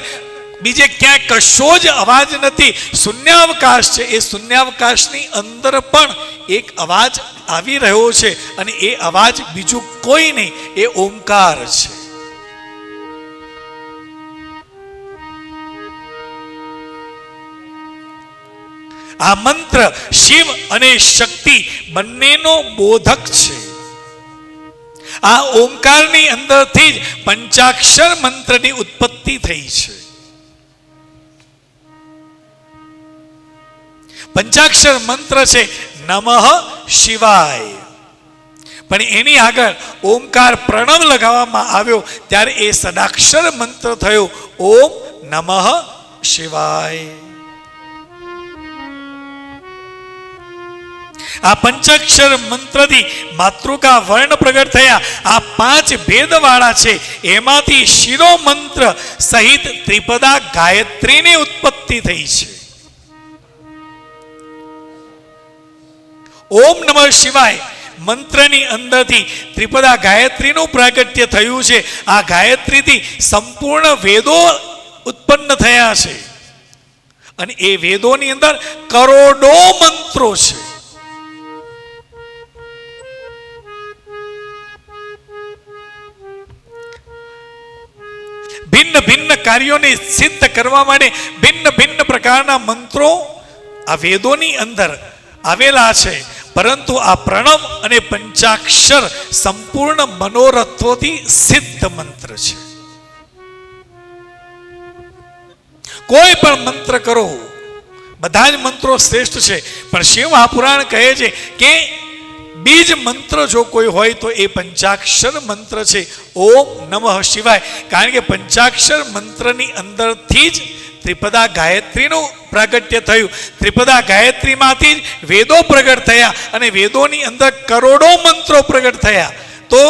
[SPEAKER 2] બીજે ક્યાંય કશો જ અવાજ નથી, શૂન્યાવકાશ છે. એ શૂન્યાવકાશની અંદર પણ એક અવાજ આવી રહ્યો છે અને એ અવાજ બીજું કોઈ નહીં, એ ઓમકાર છે. આ મંત્ર શિવ અને શક્તિ બંનેનો બોધક છે. આ ઓમકારની અંદરથી જ પંચાક્ષર મંત્રની ઉત્પત્તિ થઈ છે. પંચાક્ષર મંત્ર છે નમઃ શિવાય, પણ એની આગળ ઓમકાર પ્રણવ લગાવવામાં આવ્યો ત્યારે એ સદાક્ષર મંત્ર થયો ઓમ નમઃ શિવાય. આ પંચાક્ષર મંત્રથી માતૃકા વર્ણ પ્રગટ થયા. આ 5 ભેદવાળા છે, એમાંથી શિરો મંત્ર સહિત ત્રિપદા ગાયત્રીની ઉત્પત્તિ થઈ છે. ઓમ નમઃ શિવાય મંત્રની અંદરથી ત્રિપદા ગાયત્રીનું પ્રાગટ્ય થયું છે. આ ગાયત્રીથી સંપૂર્ણ વેદો ઉત્પન્ન થયા છે અને એ વેદોની અંદર કરોડો મંત્રો છે. ભિન્ન ભિન્ન કાર્યોને સિદ્ધ કરવા માટે ભિન્ન ભિન્ન પ્રકારના મંત્રો આ વેદોની અંદર આવેલા છે. પરંતુ આ પ્રણવ અને પંચાક્ષર સંપૂર્ણ મનોરથોથી સિદ્ધ મંત્ર છે. કોઈ પણ મંત્ર કરો, બધા જ મંત્રો શ્રેષ્ઠ છે, પણ શિવ મહાપુરાણ કહે છે કે બીજ મંત્ર જો કોઈ હોય તો એ પંચાક્ષર મંત્ર છે ઓમ નમઃ શિવાય. કારણ કે પંચાક્ષર મંત્રની અંદરથી જ ત્રિપદા ગાયત્રીનું પ્રાગટ્ય થયું. ત્રિપદા ગાયત્રીમાંથી જ વેદો પ્રગટ થયા અને વેદોની અંદર કરોડો મંત્રો પ્રગટ થયા. તો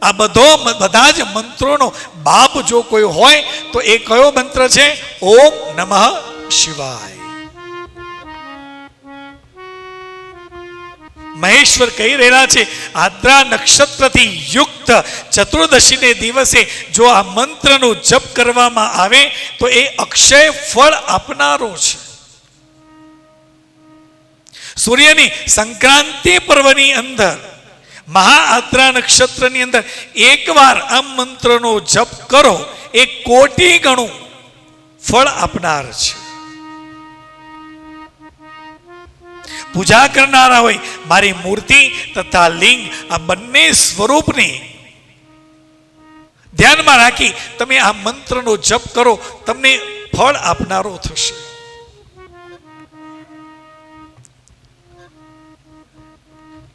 [SPEAKER 2] આ બધા જ મંત્રોનો બાપ જો કોઈ હોય તો એ કયો મંત્ર છે? ઓમ નમઃ શિવાય. મહેશ્વર કહી રહેલા છે આદ્રા નક્ષત્રથી યુક્ત ચતુર્દશીને દિવસે જો આ મંત્રનો જપ કરવામાં આવે તો એ અક્ષય ફળ આપનારો છે. સૂર્યની સંક્રાંતિ પર્વની અંદર મહાઆદ્રા નક્ષત્રની અંદર એકવાર આ મંત્રનો જપ કરો એ કોટી ગણું ફળ આપનાર છે. પૂજા કરનારા હોય મારી મૂર્તિ તથા લિંગ આ બંને સ્વરૂપને ધ્યાનમાં રાખી તમે આ મંત્રનો જપ કરો, તમને ફળ આપનારો થશે.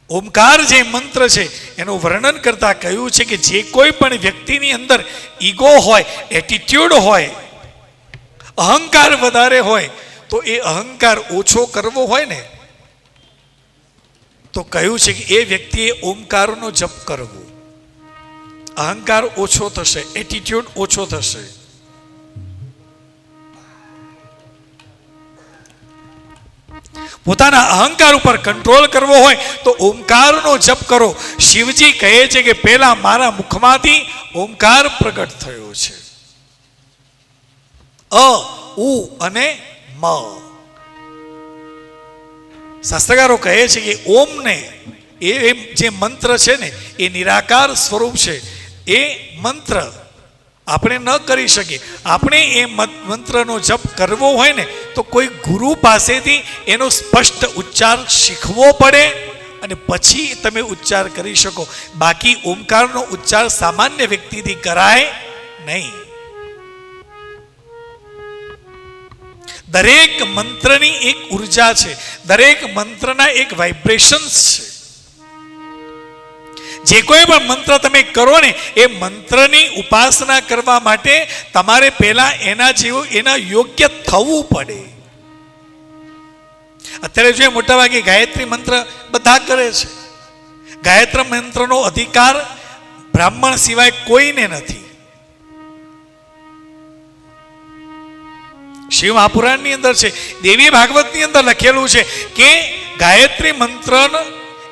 [SPEAKER 2] ઓમકાર જે મંત્ર છે એનું વર્ણન કરતા કહ્યું છે કે જે કોઈ પણ વ્યક્તિની અંદર ઈગો હોય, એટીટ્યુડ હોય, અહંકાર વધારે હોય તો એ અહંકાર ઓછો કરવો હોય ને તો કહ્યું છે કે એ વ્યક્તિએ ઓમકારનો જપ કરવો. અહંકાર ઓછો થશે, એટીટ્યુડ ઓછો થશે. પોતાના અહંકાર ઉપર કંટ્રોલ કરવો હોય તો ઓમકારનો જપ કરો. શિવજી કહે છે કે પહેલા મારા મુખમાંથી ઓમકાર પ્રગટ થયો છે. અ, ઉ અને મ. શાસ્ત્રકારો કહે છે કે ઓમને એ જે મંત્ર છે ને એ નિરાકાર સ્વરૂપ છે. એ મંત્ર આપણે ન કરી શકીએ. આપણે એ મંત્રનો જપ કરવો હોય ને તો કોઈ ગુરુ પાસેથી એનો સ્પષ્ટ ઉચ્ચાર શીખવો પડે અને પછી તમે ઉચ્ચાર કરી શકો. બાકી ઓમકારનો ઉચ્ચાર સામાન્ય વ્યક્તિથી કરાય નહીં. દરેક મંત્રની એક ઉર્જા છે, દરેક મંત્રના એક વાઇબ્રેશન્સ છે. જે કોઈ પણ મંત્ર તમે કરો ને એ મંત્રની ઉપાસના કરવા માટે તમારે પહેલા એના જેવું એના યોગ્ય થવું પડે. અત્યારે જોઈએ મોટાભાગે ગાયત્રી મંત્ર બધા કરે છે. ગાયત્રી મંત્રનો અધિકાર બ્રાહ્મણ સિવાય કોઈને નથી. શિવ મહાપુરાણની અંદર છે, દેવી ભાગવતની અંદર લખેલું છે કે ગાયત્રી મંત્ર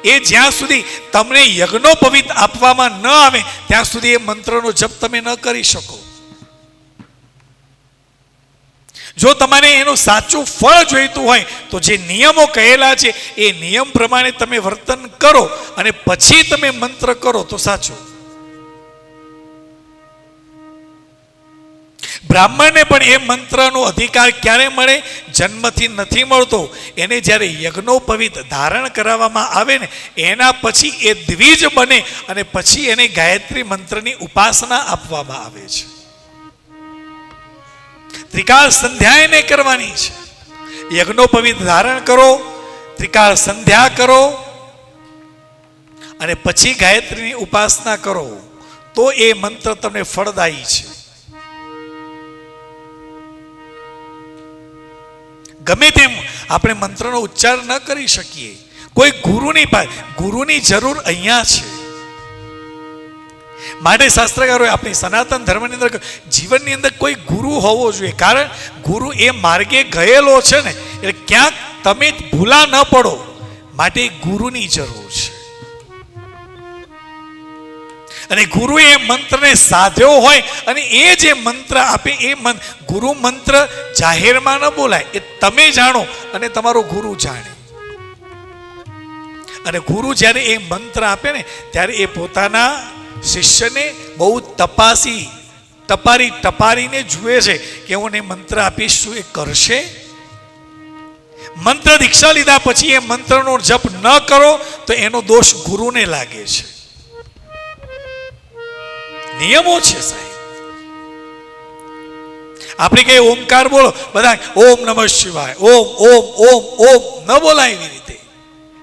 [SPEAKER 2] એ જ્યાં સુધી તમને યજ્ઞોપવિત આપવામાં ન આવે ત્યાં સુધી એ મંત્રનો જપ તમે ન કરી શકો. જો તમારે એનું સાચું ફળ જોઈતું હોય તો જે નિયમો કહેલા છે એ નિયમ પ્રમાણે તમે વર્તન કરો અને પછી તમે મંત્ર કરો તો સાચું. બ્રાહ્મણને પણ એ મંત્રનો અધિકાર ક્યારે મળે? જન્મથી નથી મળતો. એને જ્યારે યજ્ઞોપવિત ધારણ કરાવવામાં આવે ને એના પછી એ દ્વિજ બને અને પછી એને ગાયત્રી મંત્રની ઉપાસના આપવામાં આવે છે. ત્રિકાળ સંધ્યા એને કરવાની છે. યજ્ઞોપવિત ધારણ કરો, ત્રિકાળ સંધ્યા કરો અને પછી ગાયત્રીની ઉપાસના કરો તો એ મંત્ર તમને ફળદાયી છે. ગમે તેમ આપણે મંત્રનો ઉચ્ચાર ન કરી શકીએ. કોઈ ગુરુની જરૂર અહીંયા છે. માટે શાસ્ત્રકારોએ આપણી સનાતન ધર્મની અંદર જીવનની અંદર કોઈ ગુરુ હોવો જોઈએ. કારણ ગુરુ એ માર્ગે ગયેલો છે ને એટલે ક્યાંક તમે ભૂલા ન પડો માટે ગુરુની જરૂર છે. અને ગુરુએ એ મંત્રને સાધ્યો હોય અને એ જે મંત્ર આપે એ ગુરુ મંત્ર જાહેરમાં ન બોલાય. એ તમે જાણો અને તમારો ગુરુ જાણે. અને ગુરુ જ્યારે એ મંત્ર આપે ને ત્યારે એ પોતાના શિષ્યને બહુ ટપારીને જુએ છે કે હું મંત્ર આપીશ શું એ કરશે. મંત્ર દીક્ષા લીધા પછી એ મંત્રનો જપ ન કરો તો એનો દોષ ગુરુને લાગે છે. નિયમો છે સાહેબ. આપણે કહીએ ઓમકાર બોલો, બધા ઓમ નમઃ શિવાય, ઓમ ઓમ ઓમ ઓમ ન બોલાય એવી રીતે.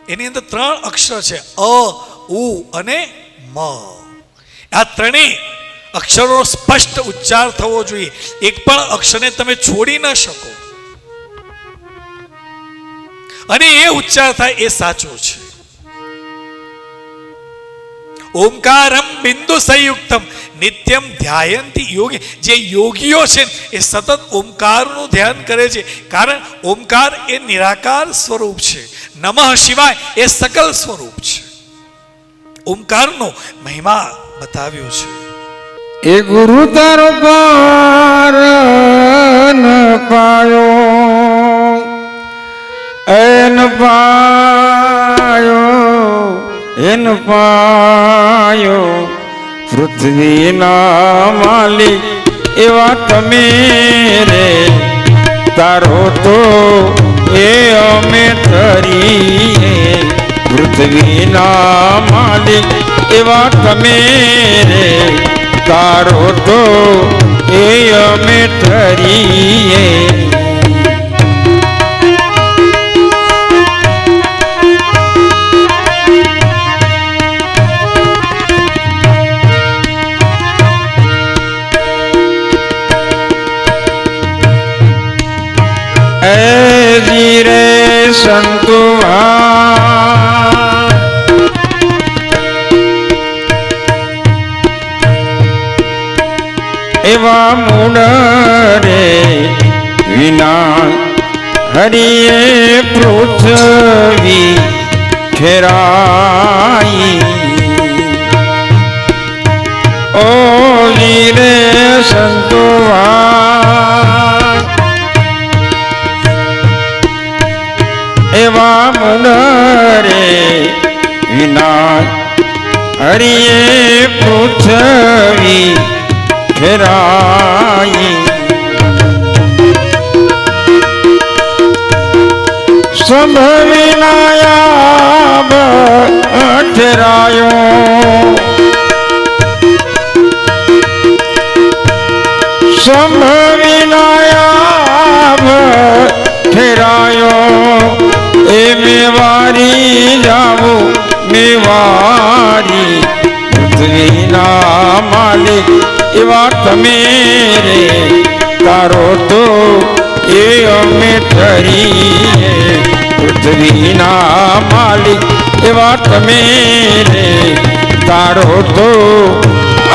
[SPEAKER 2] એની અંદર 3 અક્ષર છે, અ, ઉ અને મ. આ ત્રણેય અક્ષરો સ્પષ્ટ ઉચ્ચાર થવો જોઈએ. એક પણ અક્ષરને તમે છોડી ન શકો અને એ ઉચ્ચાર થાય એ સાચો છે. ઓમકારમ બિંદુ સંયુક્તમ નિત્યમ ધ્યાયંતિ યોગી. જે યોગીઓ છે એ સતત ઓમકારનું ધ્યાન કરે છે. કારણ ઓમકાર એ નિરાકાર સ્વરૂપ છે, નમઃ શિવાય એ સકલ સ્વરૂપ છે. ઓમકારનો મહિમા બતાવ્યો છે.
[SPEAKER 1] એ ગુરુ તારો પાર ન પાયો, એન પાયો પૃથ્વીના માલિક એવા તમે રે. તારો તો એ અમે ધરીએ, પૃથ્વીના માલિક એવા તમે રે. તારો તો એ અમે ધરીએ. રે સંતુઆ એવા મૂળ રે વિના હરિએ પૃથ્વી ખેરાઈ. ઓ વીરે સંતુઆ એવા મુનરે વિના હરિએ પૃથ્વી ખેરાઈ. સંભવિનાયા ઠેરાયો, સંભવિનાયા ઠેરાયો. એ મેવારી જાવું મેવારી, પૃથ્વીના માલિક એવા તમે રે. તારો તો એ અમે ધરીએ, પૃથ્વીના માલિક એવા તમે રે. તારો તો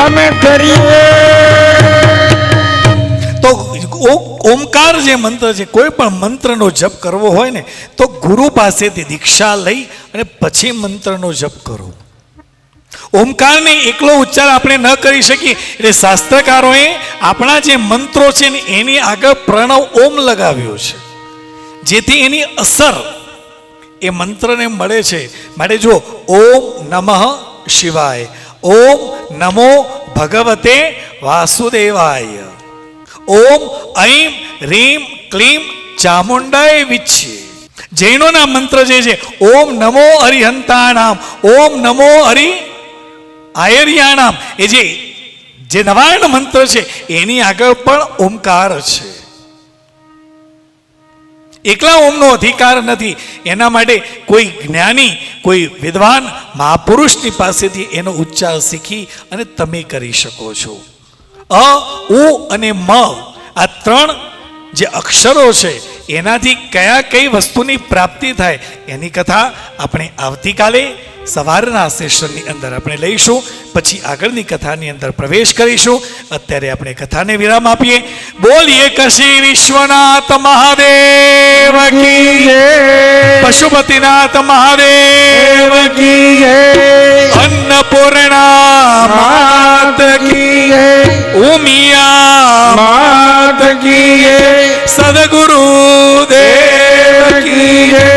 [SPEAKER 1] અમે ધરીએ.
[SPEAKER 2] તો ઓમકાર જે મંત્ર છે, કોઈ પણ મંત્રનો જપ કરવો હોય ને તો ગુરુ પાસેથી દીક્ષા લઈ અને પછી મંત્રનો જપ કરો. ઓમકારને એકલો ઉચ્ચાર આપણે ન કરી શકીએ, એટલે શાસ્ત્રકારોએ આપણા જે મંત્રો છે ને એની આગળ પ્રણવ ઓમ લગાવ્યો છે, જેથી એની અસર એ મંત્રને મળે છે. માટે જો ઓમ નમઃ શિવાય, ઓમ નમો ભગવતે વાસુદેવાય, ઓમ ઐમ રીમ ક્લીમ ચામુંડાય વિચ્છે. જૈનોના મંત્ર જે છે ઓમ નમો હરિહંતાણામ, ઓમ નમો હરિ આયર્યાણામ, એ જે નવાયણ મંત્ર છે એની આગળ પણ ઓમકાર છે. એકલા ઓમનો અધિકાર નથી. એના માટે કોઈ જ્ઞાની, કોઈ વિદ્વાન મહાપુરુષની પાસેથી એનો ઉચ્ચાર શીખી અને તમે કરી શકો છો. અ, ઉ અને મ આ ત્રણ જે અક્ષરો છે એનાથી કઈ વસ્તુની પ્રાપ્તિ થાય એની કથા આપણે આવતીકાલે સવારના સેશનની અંદર આપણે લઈશું. પછી આગળની કથાની અંદર પ્રવેશ કરીશું. અત્યારે આપણે કથાને વિરામ આપીએ. બોલીએ કાશી વિશ્વનાથ મહાદેવ કી જય, પશુપતિનાથ મહાદેવ કી જય, અન્નપૂર્ણા માત કી જય, ઉમિયા માત કી જય, સદગુરુ દેવ કી જય.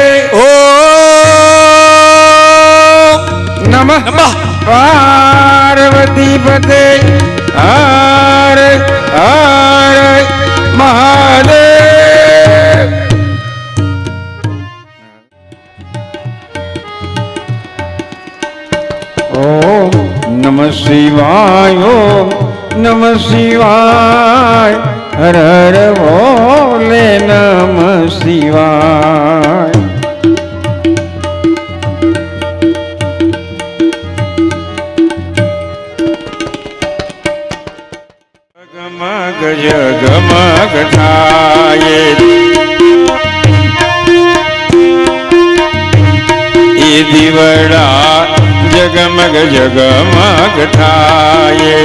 [SPEAKER 1] નમઃ પાર્વતી પતે હર હર મહાદેવ. ઓમ નમઃ શિવાય, ઓમ નમઃ શિવાય, હર હર ભોલે નમઃ શિવાય. જગમગ થાય એ દીવડા, જગમગ જગમગ થાય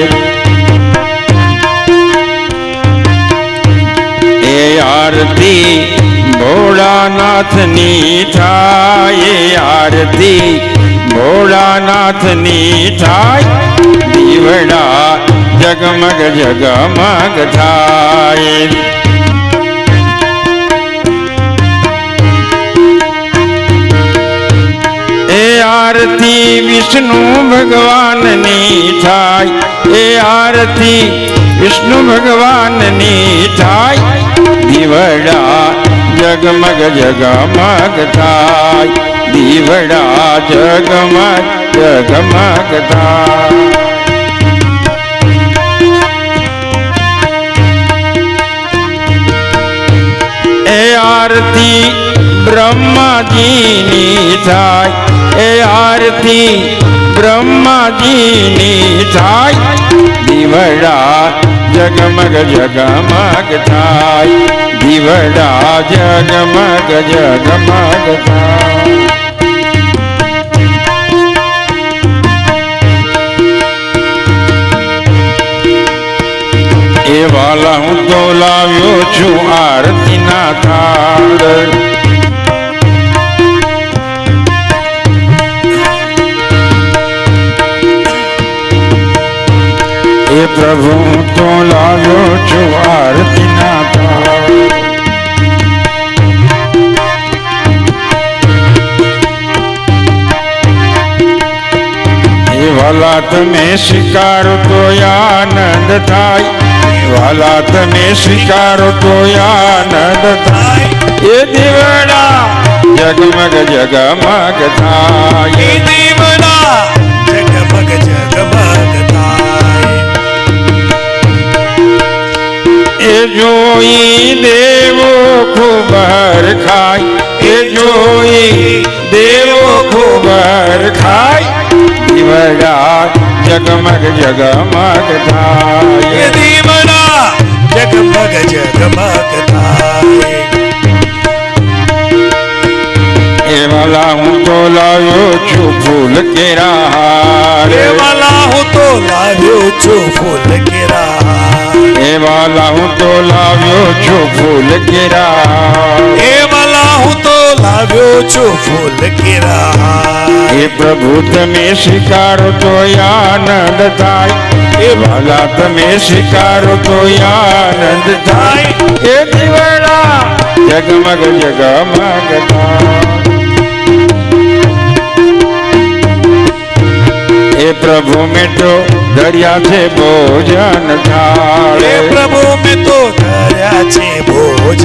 [SPEAKER 1] એ આરતી ભોળાનાથની થાય, એ આરતી ભોળાનાથની થાય. દીવડા જગમગ જગમગ થાય એ આરતી વિષ્ણુ ભગવાનની થાય, એ આરતી વિષ્ણુ ભગવાનની થાય. દીવડા જગમગ જગમગ થાય, દીવડા જગમગ જગમગ થાય. એ આરતી બ્રહ્માજીની થાય, એ આરતી બ્રહ્માજીની થાય. દીવડા જગમગ જગમગ થાય, દીવડા જગમગ જગમગ થાય. એ વાલા હું તો લાવ્યો છું આરતીના થાળ, એ પ્રભુ હું તો લાવ્યો છું આરતીના થાળ. એ વાલા તમે સ્વીકારો તો આનંદ થાય, વાલા તમે સ્વીકારો તો આનંદ થાય. એ દીવડા જગમગ જગમગ થાય,
[SPEAKER 2] એ દીવડા જગમગ જગમગ થાય.
[SPEAKER 1] એ જોઈ દેવો ખૂબ હરખાય, એ જોઈ દેવો ખૂબ હરખાય. દીવડા જગમગ જગમગ થાય,
[SPEAKER 2] એ દીવડા જગમગ જગમગ થાય.
[SPEAKER 1] એ વાલા હું તો લાવ્યો છું ફૂલ કેરા હાર,
[SPEAKER 2] એ વાલા હું તો લાવ્યો છું ફૂલ કેરા હાર.
[SPEAKER 1] એ વાલા હું તો લાવ્યો છું ફૂલ કેરા હાર.
[SPEAKER 2] એ વાલા હું તો લાવ્યો લાવ્યો છું ફૂલ કેરા.
[SPEAKER 1] એ પ્રભુ તમે સ્વીકારો તો આનંદ થાય, એ વાલા તમે સ્વીકારો તો આનંદ થાય. એ દીવડા જગમગ જગમગ થાય. એ પ્રભુ મેં તો ધર્યા છે ભોજન થાળ.
[SPEAKER 2] એ પ્રભુ મેં તો ધર્યા છે ભોજન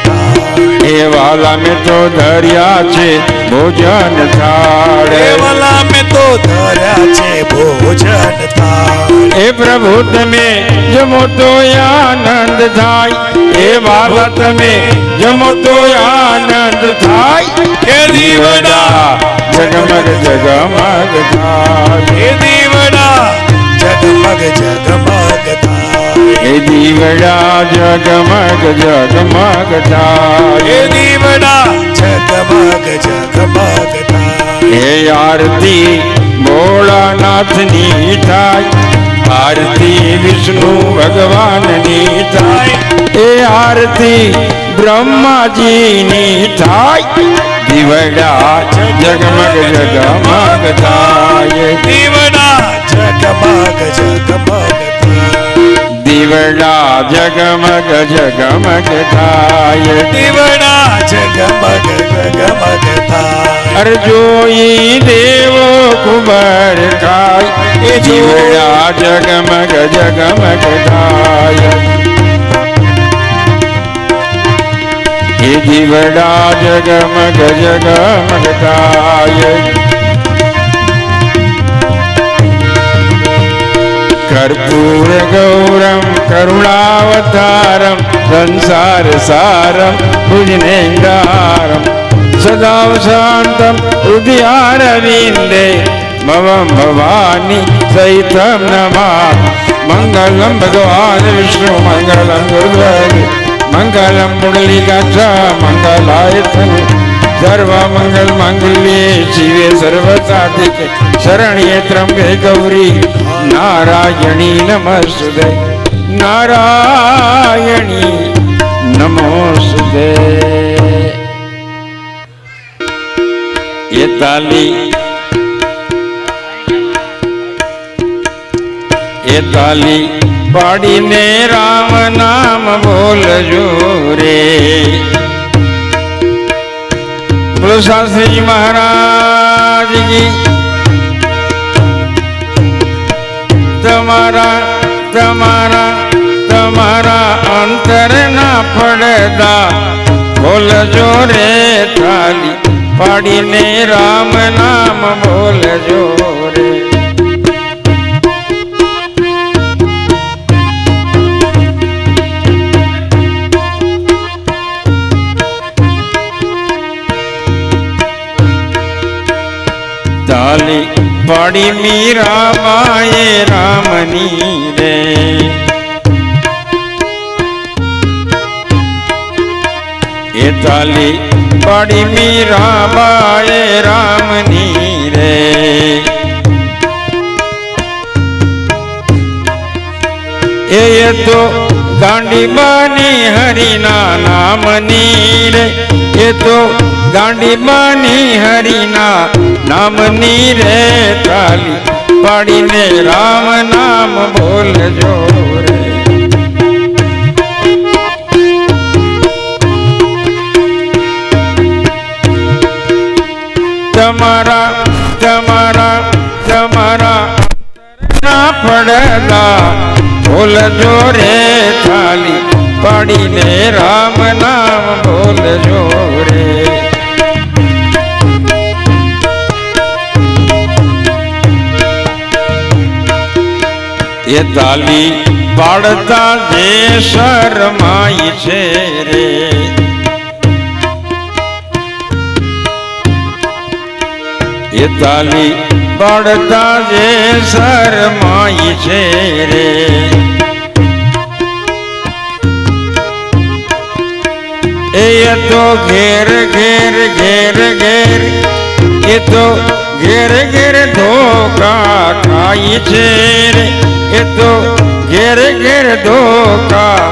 [SPEAKER 2] થાળ.
[SPEAKER 1] એ વાલા મેં તો ધર્યા છે ભોજન થાળ.
[SPEAKER 2] એ વાલા મેં તો ધર્યા છે ભોજન થાળ.
[SPEAKER 1] એ પ્રભુ તમે જમો તો આનંદ થાય, એ વાલા તમે જમો તો આનંદ થાય.
[SPEAKER 2] એ દીવડા
[SPEAKER 1] જગમગ જગમગ થાય.
[SPEAKER 2] એ દીવડા જગમગ જગમગ થાય.
[SPEAKER 1] એ દીવડા જગમગ જગમગ થાય.
[SPEAKER 2] એ દીવડા જગમગ જગમગ થાય.
[SPEAKER 1] એ આરતી ભોળાનાથની થાય, આરતી વિષ્ણુ ભગવાનની થાય. એ આરતી બ્રહ્માજીની થાય. દીવડા જગમગ જગમગ થાય.
[SPEAKER 2] દીવડા જગમગ જગમગ થાય.
[SPEAKER 1] દીવડા જગમગ જગમગ થાય.
[SPEAKER 2] દીવડા જગમગ જગમગ થાય.
[SPEAKER 1] અર જોઈ દેવો કુબર ખાય. એ દીવડા જગમગ જગમગ થાય. એ દીવડા જગમગ જગમગ થાય. કર્પૂર ગૌરમ કરુણાવતારમ સંસાર સારમ ભુજનેન્દારમ સદા શાંતમ હૃદયારવિંદે ભવમ ભવાની સહિતમ નમા. મંગલમ ભગવાન વિષ્ણુ મંગલમ ગુરુદ્વારે મંગલમ પુંડલીકાક્ષ મંગલાય તનુ સર્વ મંગલ માંગલ્યે શિવે સર્વસાધિકે શરણ્યે ત્રંબકે ગૌરી નારાયણી નમસ્તે. નારાયણી નમોસ્તે. એ તાલી પાડીને રામ નામ બોલજો રે. બોલો શાસ્ત્રીજી મહારાજ કી. તમારા તમારા તમારા અંતર ના પડદા બોલજો રે. થાલી પાડીને રામ નામ બોલજો રે. તાલી પાડી મીરા બાએ રામની રે. એ તાલી પાડી મીરા બાએ રામની રે. એ તો ગાંડી બાની હરિના નામની રે. એ તો ગાંડી બાની હરિના નામની રે. તાલી પાડીને રામ નામ બોલજો રે. તમારા તમારા તમારા ના પડદા બોલજો રે. થાલી પાડીને રામ નામ બોલજો રે. એ તાલી પાડતા જે શરમાય છે રે. એ તાલી પાડતા જે શરમાય છે રે. એ તો ઘેર ઘેર ઘેર ઘેર. એ તો ઘેર ઘેર ધોકા ખાય છે રે. એ તો ઘેર ઘેર ધોકા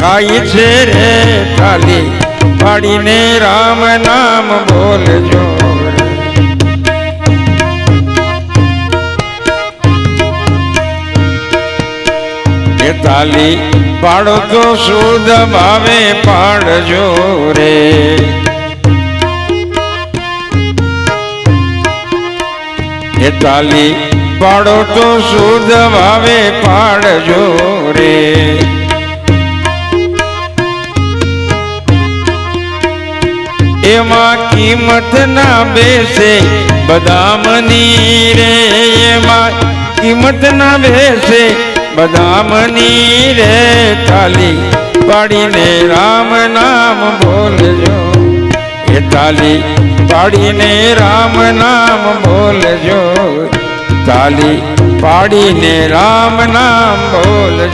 [SPEAKER 1] ખાય છે રે. તાલી પાડીને રામ નામ બોલજો એ તાલી પાડો તો શુદ્ધ ભાવે પાડજો રે એ તાલી પાડો તો શુદ્ધ ભાવે પાડજો રે એમાં કિંમત ના બેસે બદામની રે એમાં કિંમત ના બેસે બદામની રે તાલી પાડીને રામ નામ બોલજો એ તાલી પાડીને રામ નામ બોલજો તાલી પાડીને રામ નામ બોલજો